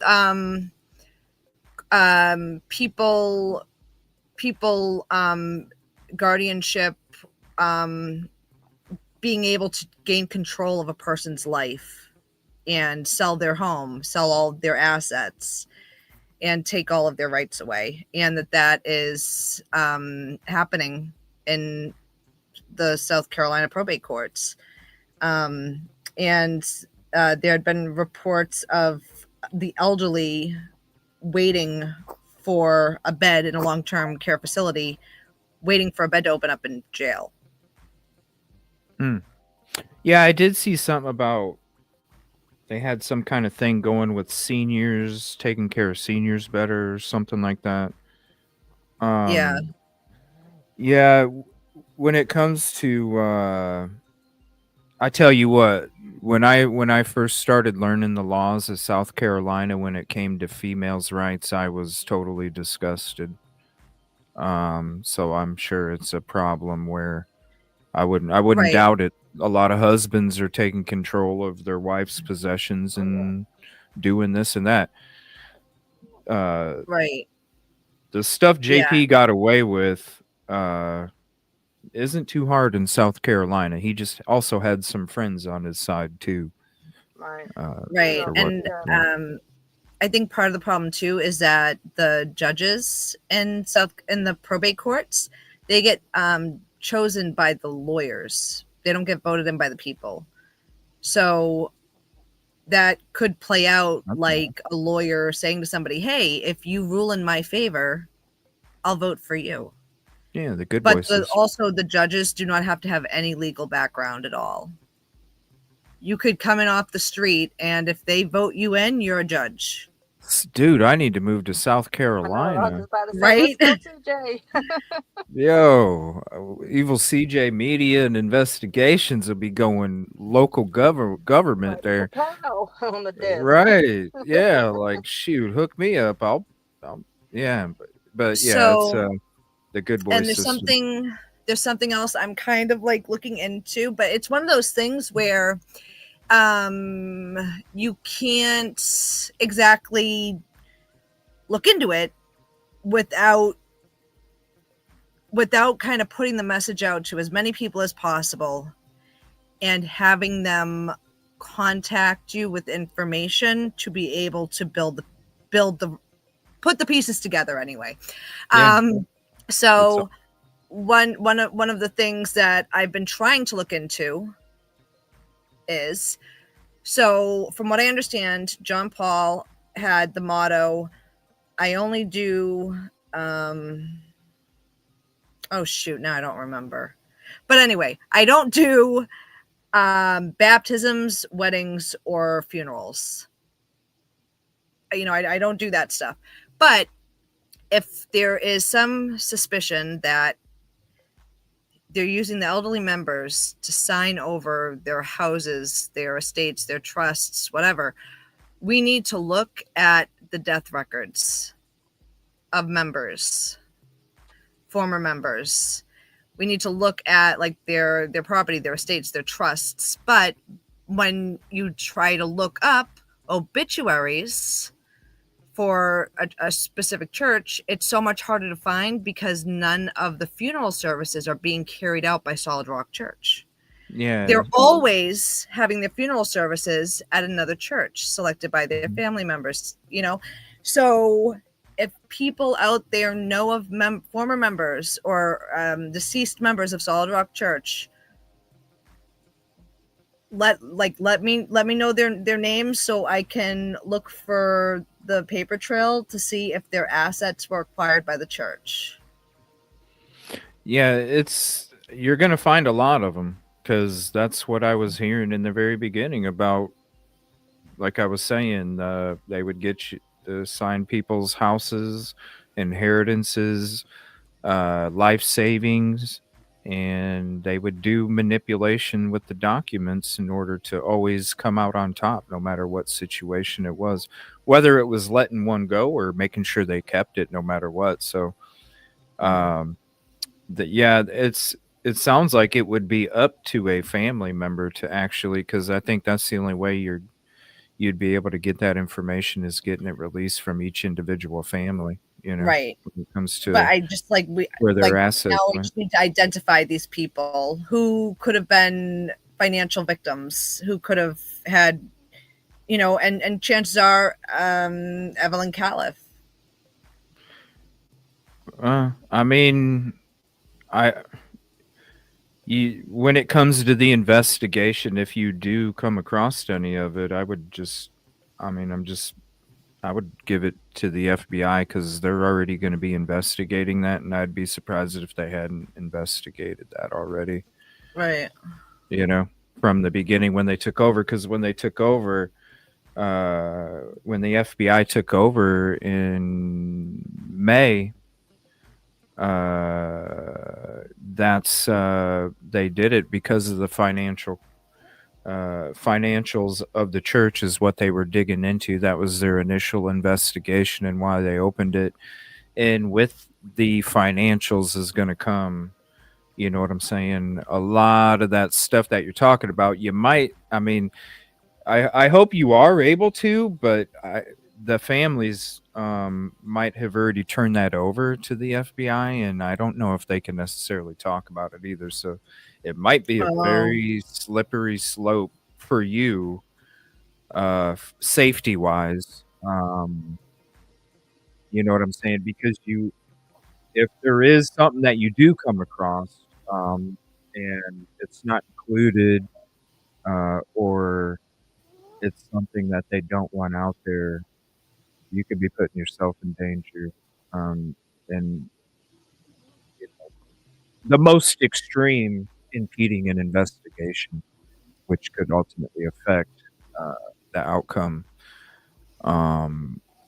people guardianship, being able to gain control of a person's life and sell their home, sell all their assets, and take all of their rights away, and that is happening in the South Carolina probate courts. And there had been reports of the elderly waiting for a bed in a long-term care facility, waiting for a bed to open up in jail. Yeah, I did see something about they had some kind of thing going with seniors, taking care of seniors better, or something like that. Yeah. When it comes to, I tell you what, when I first started learning the laws of South Carolina, when it came to females' rights, I was totally disgusted. So I'm sure it's a problem where I wouldn't doubt it. A lot of husbands are taking control of their wife's possessions and doing this and that. The stuff JP got away with isn't too hard in South Carolina. He just also had some friends on his side too. And I think part of the problem too is that the judges in the probate courts, they get chosen by the lawyers. They don't get voted in by the people. So that could play out like a lawyer saying to somebody, hey, if you rule in my favor, I'll vote for you. Yeah, the good but voices. Also the judges do not have to have any legal background at all. You could come in off the street, and if they vote you in, you're a judge. Dude, I need to move to South Carolina. Right? Yo, evil CJ Media and Investigations will be going local government there. On the desk. Right. Yeah, like shoot, hook me up. I'll yeah, but yeah, so, it's the good boy and system. There's something else I'm kind of like looking into, but it's one of those things where you can't exactly look into it without kind of putting the message out to as many people as possible and having them contact you with information to be able to put the pieces together anyway. Yeah. So one of the things that I've been trying to look into is, so from what I understand, John Paul had the motto, I only do oh shoot, now I don't remember. But anyway, I don't do baptisms, weddings, or funerals. You know, I don't do that stuff. But if there is some suspicion that they're using the elderly members to sign over their houses, their estates, their trusts, whatever, we need to look at the death records of members, former members. We need to look at like their property, their estates, their trusts. But when you try to look up obituaries for a specific church, it's so much harder to find because none of the funeral services are being carried out by Solid Rock Church. Yeah. They're always having their funeral services at another church selected by their family members, you know? So if people out there know of former members or deceased members of Solid Rock Church, let me know their names so I can look for the paper trail to see if their assets were acquired by the church. Yeah, you're going to find a lot of them, because that's what I was hearing in the very beginning about. Like I was saying, they would get you to sign people's houses, inheritances, life savings, and they would do manipulation with the documents in order to always come out on top, no matter what situation it was, whether it was letting one go or making sure they kept it no matter what. So, it sounds like it would be up to a family member to actually, because I think that's the only way you'd be able to get that information, is getting it released from each individual family, you know, right? When it comes to, but I just where their assets now we went. just need to identify these people who could have been financial victims, who could have had, you know, and chances are Evelyn Califf. I mean, when it comes to the investigation, if you do come across any of it, I would give it to the FBI, because they're already going to be investigating that, and I'd be surprised if they hadn't investigated that already. Right. You know, from the beginning when they took over, because when they took over, when the FBI took over in May, they did it because of the financials of the church is what they were digging into. That was their initial investigation and why they opened it. And with the financials is going to come, you know what I'm saying, a lot of that stuff that you're talking about. I hope you are able to, but the families might have already turned that over to the FBI, and I don't know if they can necessarily talk about it either. So it might be a very slippery slope for you, safety wise. You know what I'm saying? Because if there is something that you do come across, and it's not included, or it's something that they don't want out there, you could be putting yourself in danger. And you know, the most extreme, impeding an investigation, which could ultimately affect the outcome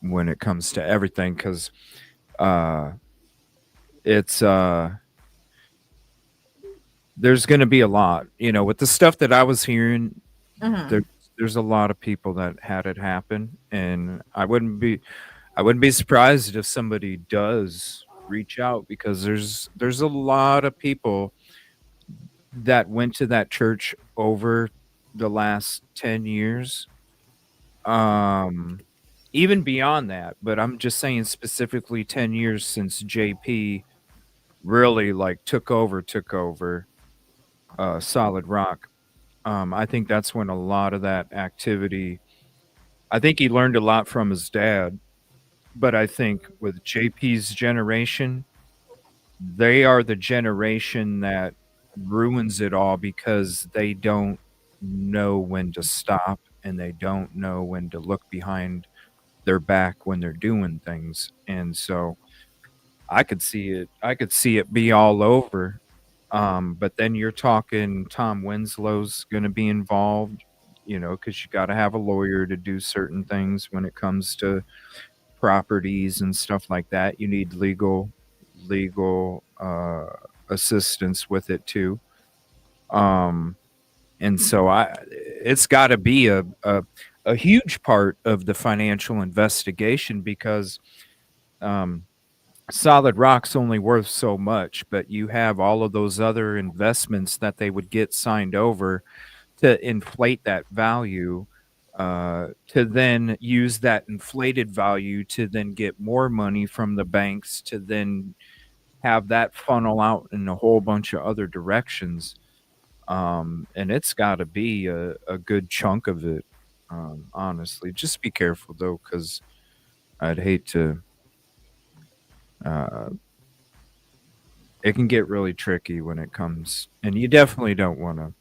when it comes to everything, because it's there's going to be a lot, you know, with the stuff that I was hearing. There's a lot of people that had it happen, and I wouldn't be surprised if somebody does reach out, because there's a lot of people that went to that church over the last 10 years. Even beyond that, but I'm just saying specifically 10 years since JP really like took over Solid Rock. I think that's when a lot of that activity, I think he learned a lot from his dad, but I think with JP's generation, they are the generation that ruins it all because they don't know when to stop and they don't know when to look behind their back when they're doing things. And so I could see it be all over. But then you're talking Tom Winslow's going to be involved, because you got to have a lawyer to do certain things when it comes to properties and stuff like that. You need legal assistance with it too. And so it's got to be a huge part of the financial investigation, because Solid Rock's only worth so much, but you have all of those other investments that they would get signed over to inflate that value, to then use that inflated value to then get more money from the banks, to then have that funnel out in a whole bunch of other directions. And it's got to be a good chunk of it, honestly. Just be careful, though, because I'd hate to. It can get really tricky when it comes, and you definitely don't want to.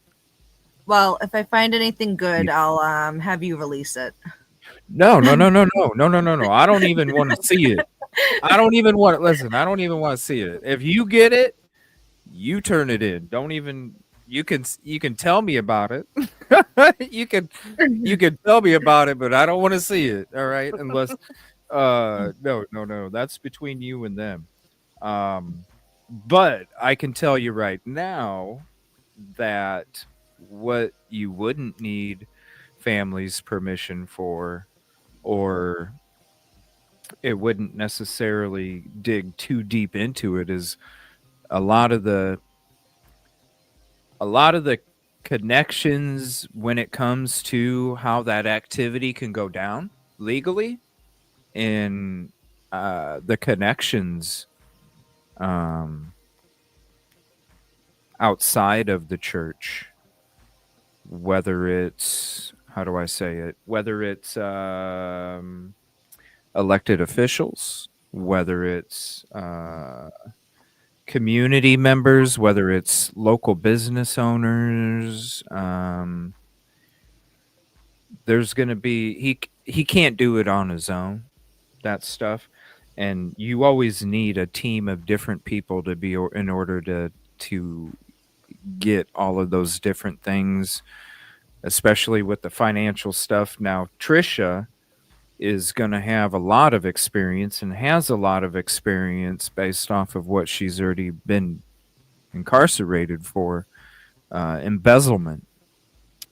Well, if I find anything good, I'll have you release it. No. I don't even want to see it. I don't even want to listen. I don't even want to see it. If you get it, you turn it in. Don't even. You can tell me about it. you can tell me about it, but I don't want to see it. All right, unless no. That's between you and them. But I can tell you right now that what you wouldn't need family's permission for, or it wouldn't necessarily dig too deep into it, is a lot of the connections when it comes to how that activity can go down legally, and the connections outside of the church, whether it's, how do I say it, whether it's elected officials, whether it's community members, whether it's local business owners. There's going to be, he can't do it on his own, that stuff. And you always need a team of different people to be in order to get all of those different things, especially with the financial stuff. Now, Trisha is going to have a lot of experience and has a lot of experience based off of what she's already been incarcerated for, embezzlement,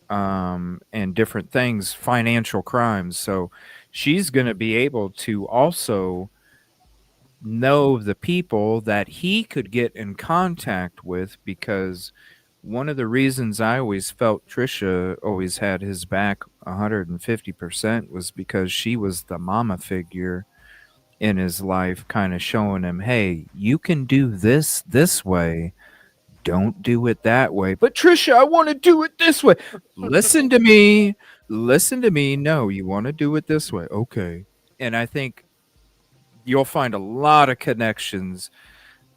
and different things, financial crimes. So she's going to be able to also know the people that he could get in contact with, because one of the reasons I always felt Trisha always had his back 150% was because she was the mama figure in his life, kind of showing him, hey, you can do this way. Don't do it that way. But Trisha, I want to do it this way. Listen to me. No, you want to do it this way. Okay. And I think you'll find a lot of connections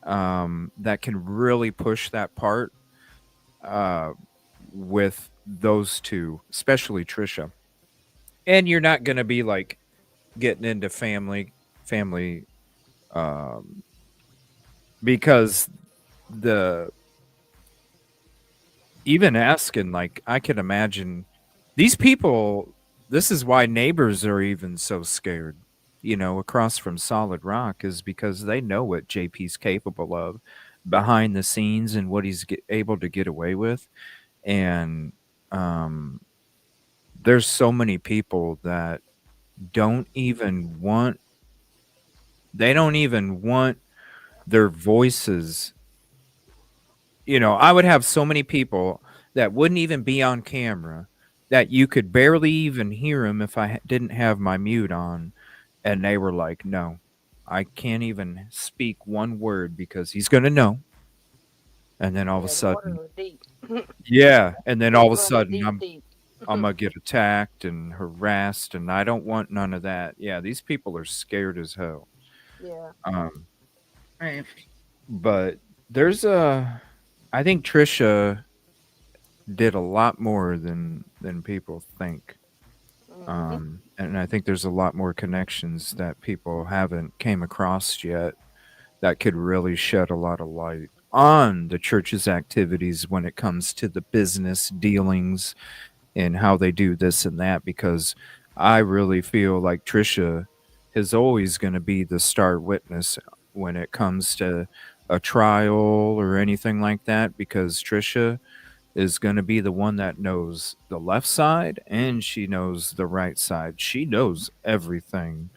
that can really push that part with those two, especially Trisha. And you're not going to be like getting into family because even asking, like, I can imagine these people, this is why neighbors are even so scared, across from Solid Rock, is because they know what JP's capable of behind the scenes and what he's able to get away with. And there's so many people that don't even want their voices, I would have so many people that wouldn't even be on camera that you could barely even hear them if I didn't have my mute on. And they were like, no, I can't even speak one word because he's going to know. And then all of a sudden, yeah. And then all of a sudden, I'm going to get attacked and harassed, and I don't want none of that. Yeah, these people are scared as hell. Yeah. Right. But I think Trisha did a lot more than people think. And I think there's a lot more connections that people haven't came across yet that could really shed a lot of light on the church's activities when it comes to the business dealings and how they do this and that, because I really feel like Trisha is always going to be the star witness when it comes to a trial or anything like that, because Trisha is going to be the one that knows the left side and she knows the right side. She knows everything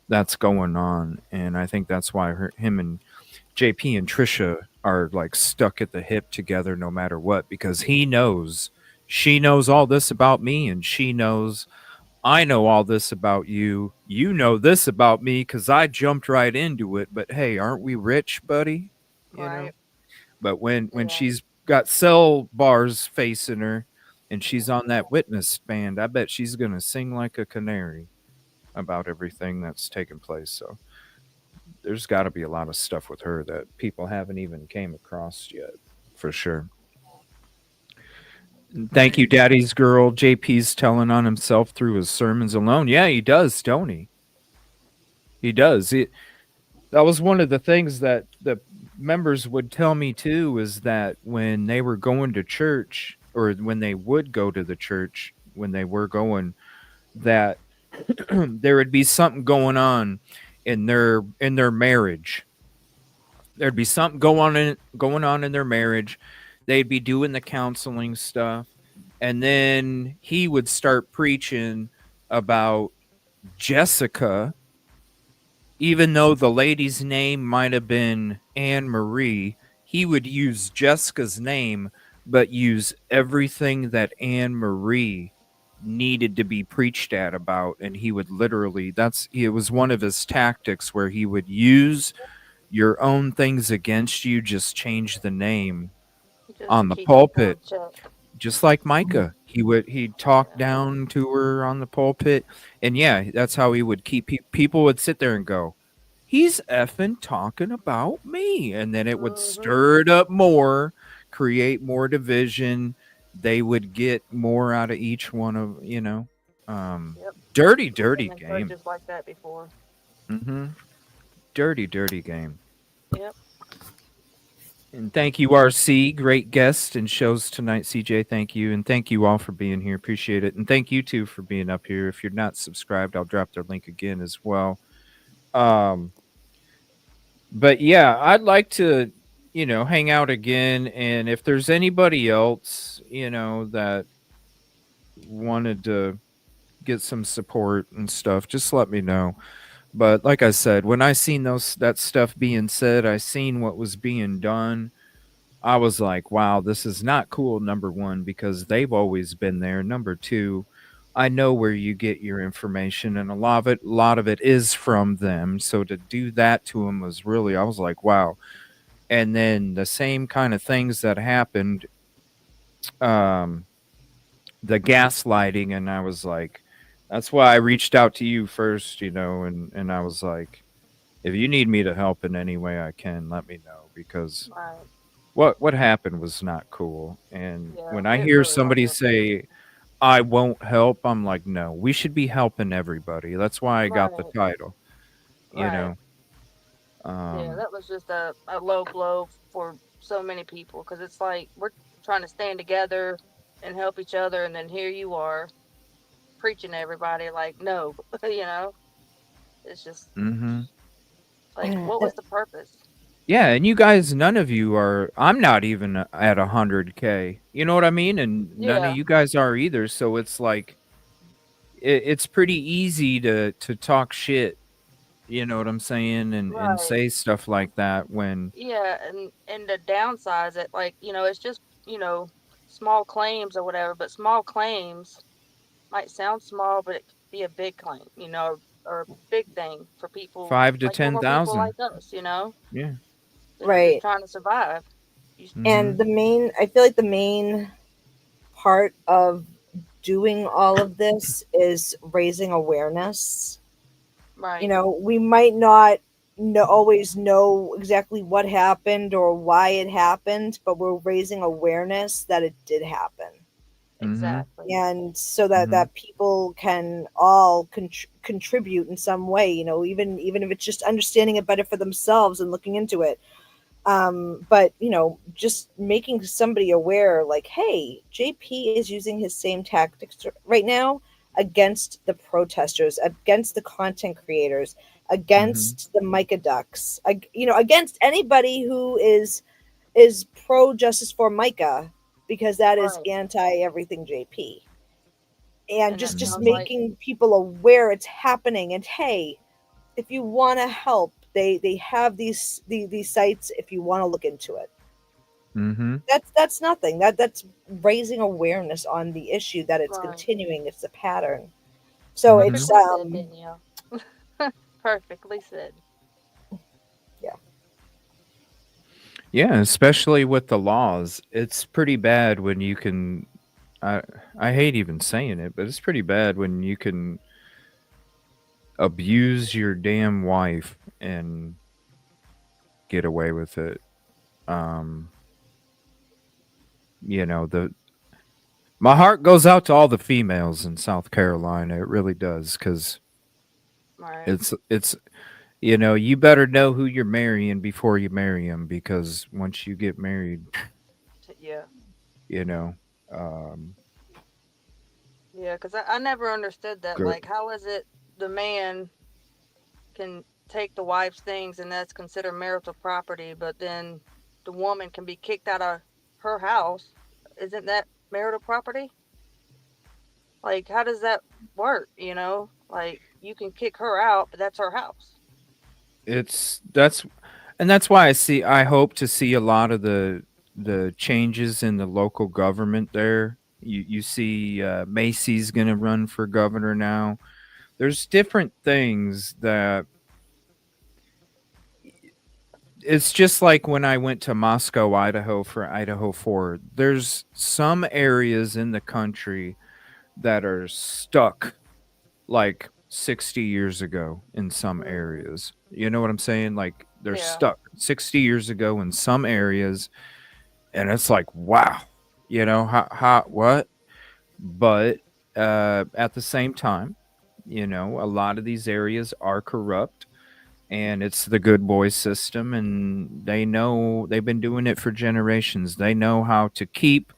that's going on. And I think that's why him and JP and Trisha are like stuck at the hip together no matter what, because she knows all this about me, and she knows I know all this about you. You know this about me because I jumped right into it. But hey, aren't we rich, buddy? You know. But when she's got cell bars facing her and she's on that witness stand, I bet she's gonna sing like a canary about everything that's taken place. So there's got to be a lot of stuff with her that people haven't even came across yet, for sure. Thank you, Daddy's girl. JP's telling on himself through his sermons alone. Yeah, he does, don't he? He does. That was one of the things that the members would tell me too, is that when they were going to church, or when they would go to the church, when they were going, that there would be something going on in their marriage. There'd be something going on in their marriage. They'd be doing the counseling stuff, and then he would start preaching about Jessica, even though the lady's name might have been Anne Marie. He would use Jessica's name, but use everything that Anne Marie needed to be preached at about. And he would literally, it was one of his tactics, where he would use your own things against you, just change the name on the pulpit, just like Mica. He'd talk down to her on the pulpit, and yeah, that's how he would keep people would sit there and go, he's effing talking about me, and then it would stir it up more, create more division. They would get more out of each one of, dirty game. Just like that before. Dirty game. Yep. And thank you, RC. Great guest and shows tonight, CJ. Thank you. And thank you all for being here. Appreciate it. And thank you, too, for being up here. If you're not subscribed, I'll drop their link again as well. But, yeah, I'd like to, hang out again. And if there's anybody else, that wanted to get some support and stuff, just let me know. But like I said, when I seen that stuff being said, I seen what was being done. I was like, wow, this is not cool, number one, because they've always been there. Number two, I know where you get your information, and a lot of it is from them. So to do that to them was really, I was like, wow. And then the same kind of things that happened, the gaslighting, and I was like, that's why I reached out to you first, and I was like, if you need me to help in any way I can, let me know, because what happened was not cool. And when I hear somebody say, I won't help, I'm like, no, we should be helping everybody. That's why I got the title, Yeah, that was just a low blow for so many people, because it's like we're trying to stand together and help each other, and then here you are preaching to everybody like, no, it's just like, what was the purpose? Yeah, and you guys, none of you are, I'm not even at 100K, you know what I mean? And none of you guys are either. So it's like, it's pretty easy to talk shit, You know what I'm saying? And Right. say stuff like that when Yeah, and the downsides that, like, it's just, small claims or whatever, but small claims might sound small, but it could be a big claim, or a big thing for people 5 to like normal people 10,000. like us, Yeah. that are just Right. trying to survive. Mhm. And I feel like the main part of doing all of this is raising awareness. Right. We might not always know exactly what happened or why it happened, but we're raising awareness that it did happen. Mhm. Exactly. And so Mhm. that people can all contribute in some way, even if it's just understanding it better for themselves and looking into it. But just making somebody aware, like, hey, JP is using his same tactics right now against the protesters, against the content creators, Mhm. against the Mica ducks, against anybody who is pro justice for Mica, because that is Right. anti everything JP. And And that just sounds like making people aware it's happening, and hey, if you want to help, they have these sites if you want to look into it. Mhm. That's nothing. That's raising awareness on the issue, that it's right. continuing, it's a pattern. So it's Mhm. Perfectly said, Danielle. Perfectly said. yeah. Yeah, especially with the laws. It's pretty bad when you can I I hate even saying it, but it's pretty bad when you can abuse your damn wife and get away with it. Um, the my heart goes out to all the females in South Carolina. It really does, cuz Right. it's you better know who you're marrying before you marry them, because once you get married, Yeah. you know, um Yeah, because I never understood that. go, Like, how is it the man can take the wife's things and that's considered marital property, but then the woman can be kicked out of her house? Isn't that marital property? Like, how does that work? Like, you can kick her out, but that's her house. it's that's why I hope to see a lot of the changes in the local government there. You see Macy's going to run for governor now. There's different things that it's just like when I went to Moscow, Idaho for Idaho 4. There's some areas in the country that are stuck like 60 years ago in some Mm, areas. You know what I'm saying? Like they're yeah. stuck 60 years ago in some areas, and it's like, wow, how what? But at the same time, a lot of these areas are corrupt, and it's the good boy system, and they've been doing it for generations. They know how to keep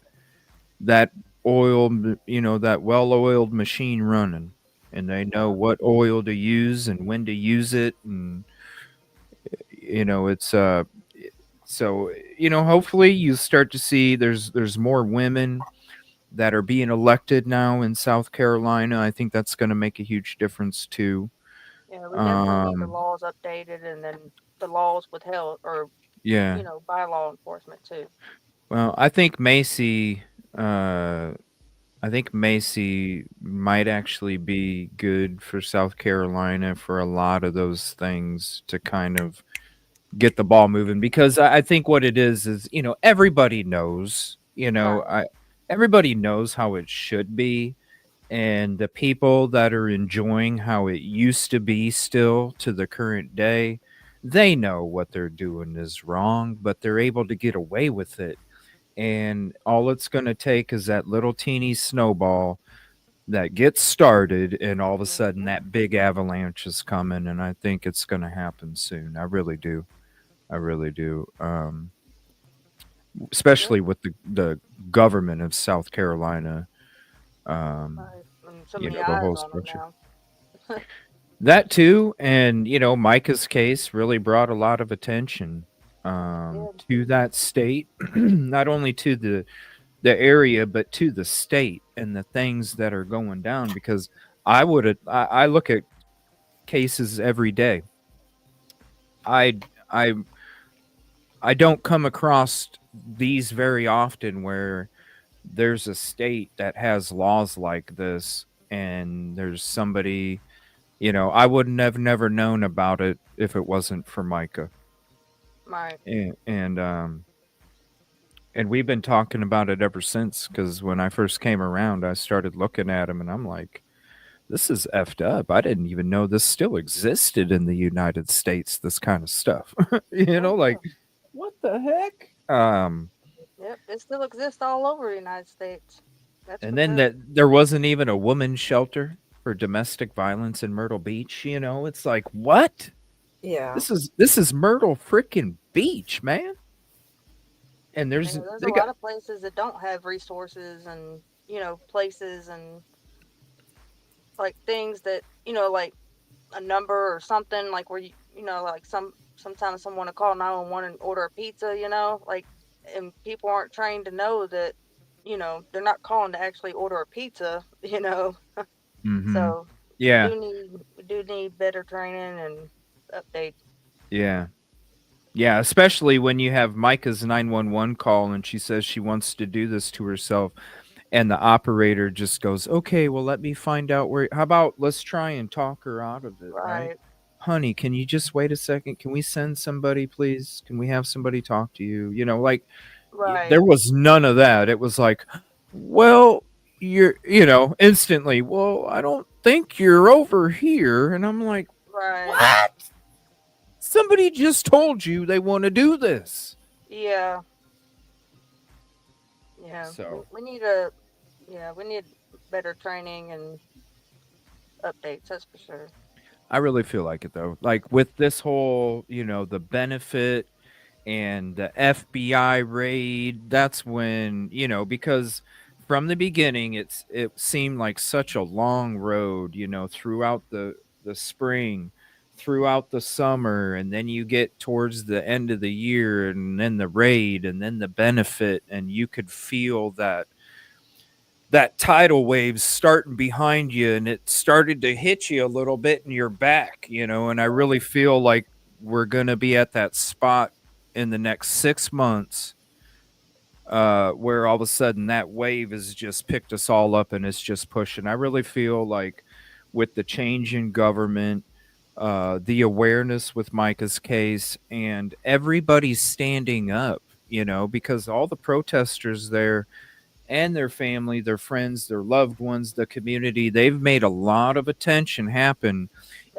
that that well-oiled machine running, and they know Yeah. what oil to use and when to use it, and it's so hopefully you start to see there's more women that are being elected now in South Carolina. I think that's going to make a huge difference too. Yeah, we definitely need the Um, laws updated and then the laws withheld, or, yeah. by law enforcement too. Well, uh, I think Macy might actually be good for South Carolina for a lot of those things to kind of get the ball moving, because I think what it is everybody knows, Right. everybody knows how it should be, and the people that are enjoying how it used to be still to the current day, they know what they're doing is wrong, but they're able to get away with it. And all it's going to take is that little teeny snowball that gets started, and all of a sudden Hmm. that big avalanche is coming, and I think it's going to happen soon. I really do. I really do. Yep. Especially with the government of South Carolina, um, Right. And so many the eyes whole on them structure. now. That too, and Micah's case really brought a lot of attention Yeah. to that state, not only to the area, but to the state and the things that are going down. Because I look at cases every day. I I I don't come across these very often where there's a state that has laws like this and there's somebody, I wouldn't have never known about it if it wasn't for Mica. Right. And we've been talking about it ever since, because when I first came around, I started looking at him and I'm like, this is effed up. I didn't even know this still existed in the United States, this kind of stuff. Like, what the heck? Yep, it still exists all over the United States. That's And for then sure. that there wasn't even a women's shelter for domestic violence in Myrtle Beach. It's like, what? Yeah. This is Myrtle freaking Beach, man. And there's a lot of places that don't have resources and places and like things that like a number or something, like where like sometimes someone will call 911 and order a pizza, like, and people aren't trained to know that they're not calling to actually order a pizza. Mm-hmm. So yeah, we do need better training and updates. Yeah, especially when you have Micah's 911 call and she says she wants to do this to herself, and the operator just goes, okay, well, let me find out how about let's try and talk her out of it, right? Honey, can you just wait a second? Can we send somebody, please? Can we have somebody talk to you? Like, there was none of that. It was like, well, you're, instantly, well, I don't think you're over here. And I'm like, what? Somebody just told you they want to do this. Yeah. So we need better training and updates. That's for sure. I really feel like it, though. Like with this whole, the benefit and the FBI raid, that's when, because from the beginning, it seemed like such a long road, throughout the spring, throughout the summer, and then you get towards the end of the year, and then the raid, and then the benefit, and you could feel that tidal wave starting behind you, and it started to hit you a little bit in your back, and I really feel like we're going to be at that spot in the next 6 months, where all of a sudden that wave has just picked us all up and it's just pushing. I really feel like with the change in government, the awareness with Mica's case, and everybody's standing up, because all the protesters there and their family, their friends, their loved ones, the community, they've made a lot of attention happen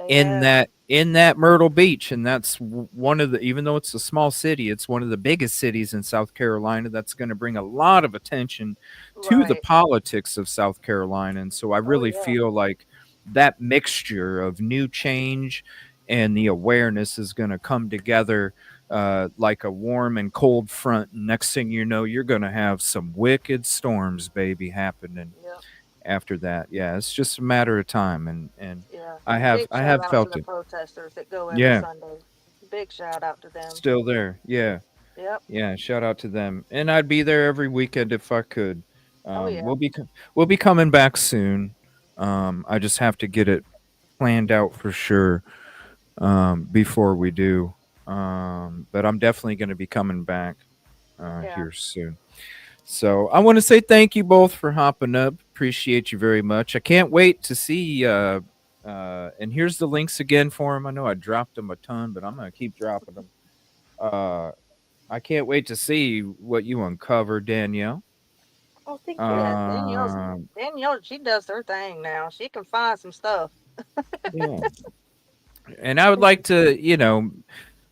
in that Myrtle Beach. And that's one of the, even though it's a small city, it's one of the biggest cities in South Carolina. That's going to bring a lot of attention to the politics of South Carolina. And so I really feel like that mixture of new change and the awareness is going to come together like a warm and cold front. Next thing you know, you're going to have some wicked storms, baby, happening after that. Yeah, it's just a matter of time. And I have felt to the it. protesters that go every Sunday. Big shout out to them. Still there. Yeah. Yep. Yeah. Shout out to them. And I'd be there every weekend if I could. We'll be coming back soon. I just have to get it planned out for sure before we do. But I'm definitely going to be coming back here soon. So I want to say thank you both for hopping up. Appreciate you very much. I can't wait to see. And here's the links again for them. I know I dropped them a ton, but I'm going to keep dropping them. I can't wait to see what you uncover, Danielle. Oh, thank you. Danielle, she does her thing now. She can find some stuff. Yeah. And I would like to,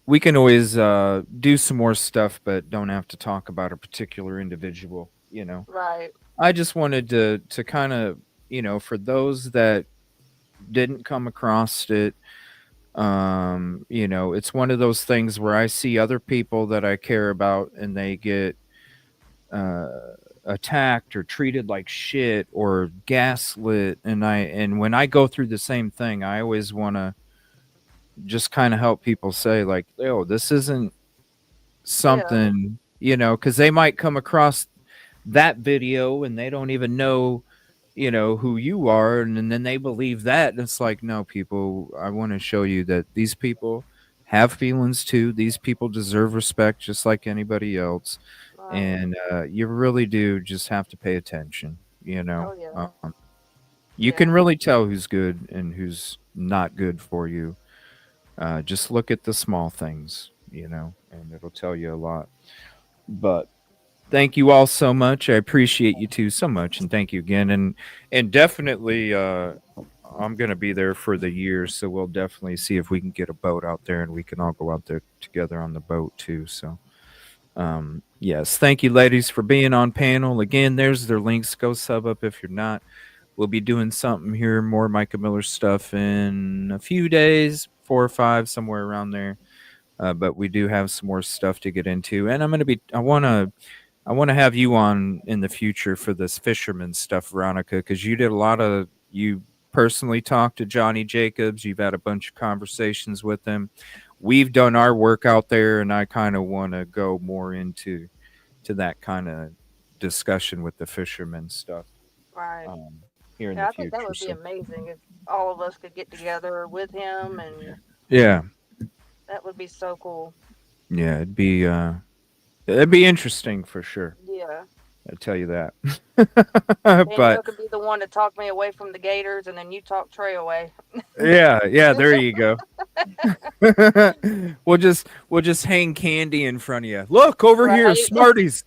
we can always do some more stuff, but don't have to talk about a particular individual, Right. I just wanted to kind of, for those that didn't come across it, it's one of those things where I see other people that I care about and they get attacked or treated like shit or gaslit, and when I go through the same thing, I always want to just kind of help people say, like, oh, this isn't something, because they might come across that video and they don't even know, who you are, and then they believe that, and it's like, no, people, I want to show you that these people have feelings too. These people deserve respect just like anybody else. Right. And you really do just have to pay attention, you know. Oh yeah. You can really tell who's good and who's not good for you. Just look at the small things, you know, and it'll tell you a lot. But thank you all so much. I appreciate you two so much, and thank you again. And definitely, I'm gonna be there for the year, so we'll definitely see if we can get a boat out there, and we can all go out there together on the boat too. So, yes, thank you, ladies, for being on panel again. There's their links. Go sub up if you're not. We'll be doing something here, more Mica Miller stuff in a few days, 4 or 5, somewhere around there. But we do have some more stuff to get into, and I want to have you on in the future for this fisherman stuff, Veronica, because you personally talked to Johnny Jacobs. You've had a bunch of conversations with him. We've done our work out there, and I kind of want to go more into that kind of discussion with the fisherman stuff. Right. Here in the I future. think that would be amazing if all of us could get together with him, and that would be so cool. Yeah, it'd be interesting for sure. Yeah, I tell you that. Daniel could be the one to talk me away from the gators, and then you talk Trey away. yeah, there you go. We'll just hang candy in front of you. Look over here, Smarties.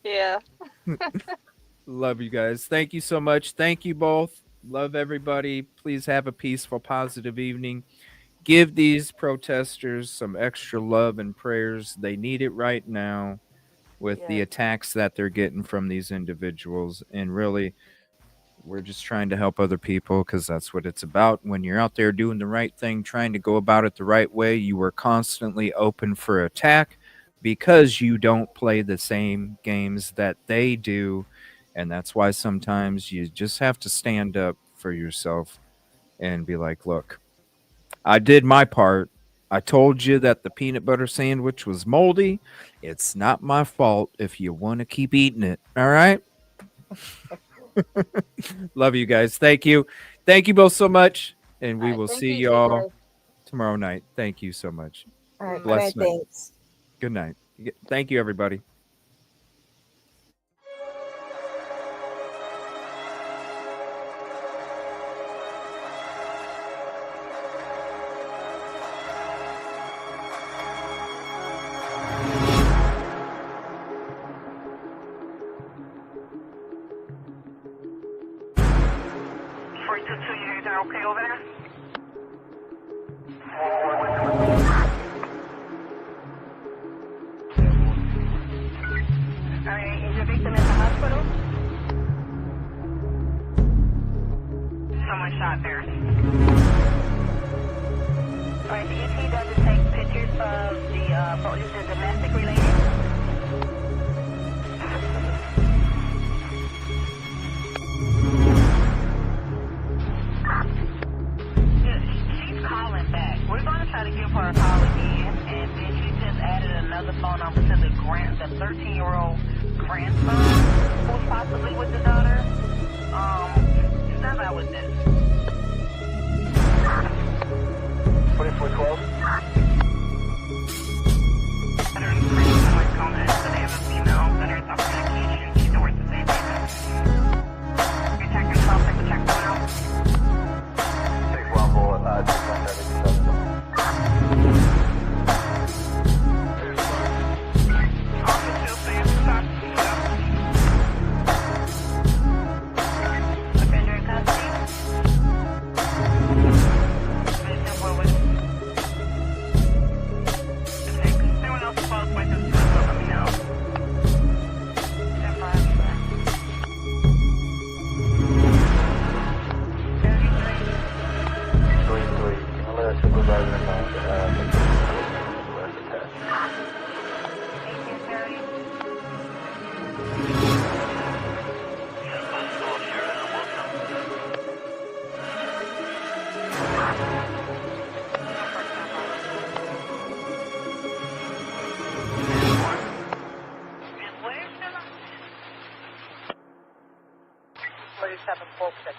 Yeah. Love you guys. Thank you so much. Thank you both. Love everybody. Please have a peaceful, positive evening. Give these protesters some extra love and prayers. They need it right now with the attacks that they're getting from these individuals. And really, we're just trying to help other people because that's what it's about. When you're out there doing the right thing, trying to go about it the right way, you are constantly open for attack because you don't play the same games that they do. And that's why sometimes you just have to stand up for yourself and be like, look, I did my part. I told you that the peanut butter sandwich was moldy. It's not my fault if you want to keep eating it. All right? Love you guys. Thank you. Thank you both so much. And we will see you all tomorrow night. Thank you so much. All right. Bless night. Thanks. Good night. Thank you, everybody. Okay over there? Alright, is your victim in the hospital? Someone shot there. Alright, do you see that to take pictures of the is it domestic related? Calling back. We're going to try to give her a call again, and then she just added another phone number to the 13-year-old grandson who's possibly with the daughter. Stop out with this. 2412. Someone's calling in, so they have a female that is up communication. She's the worst to say that. You're checking 12, take the check out. 6-1 bullet, 6-1-7-7. Seven, 4, 6.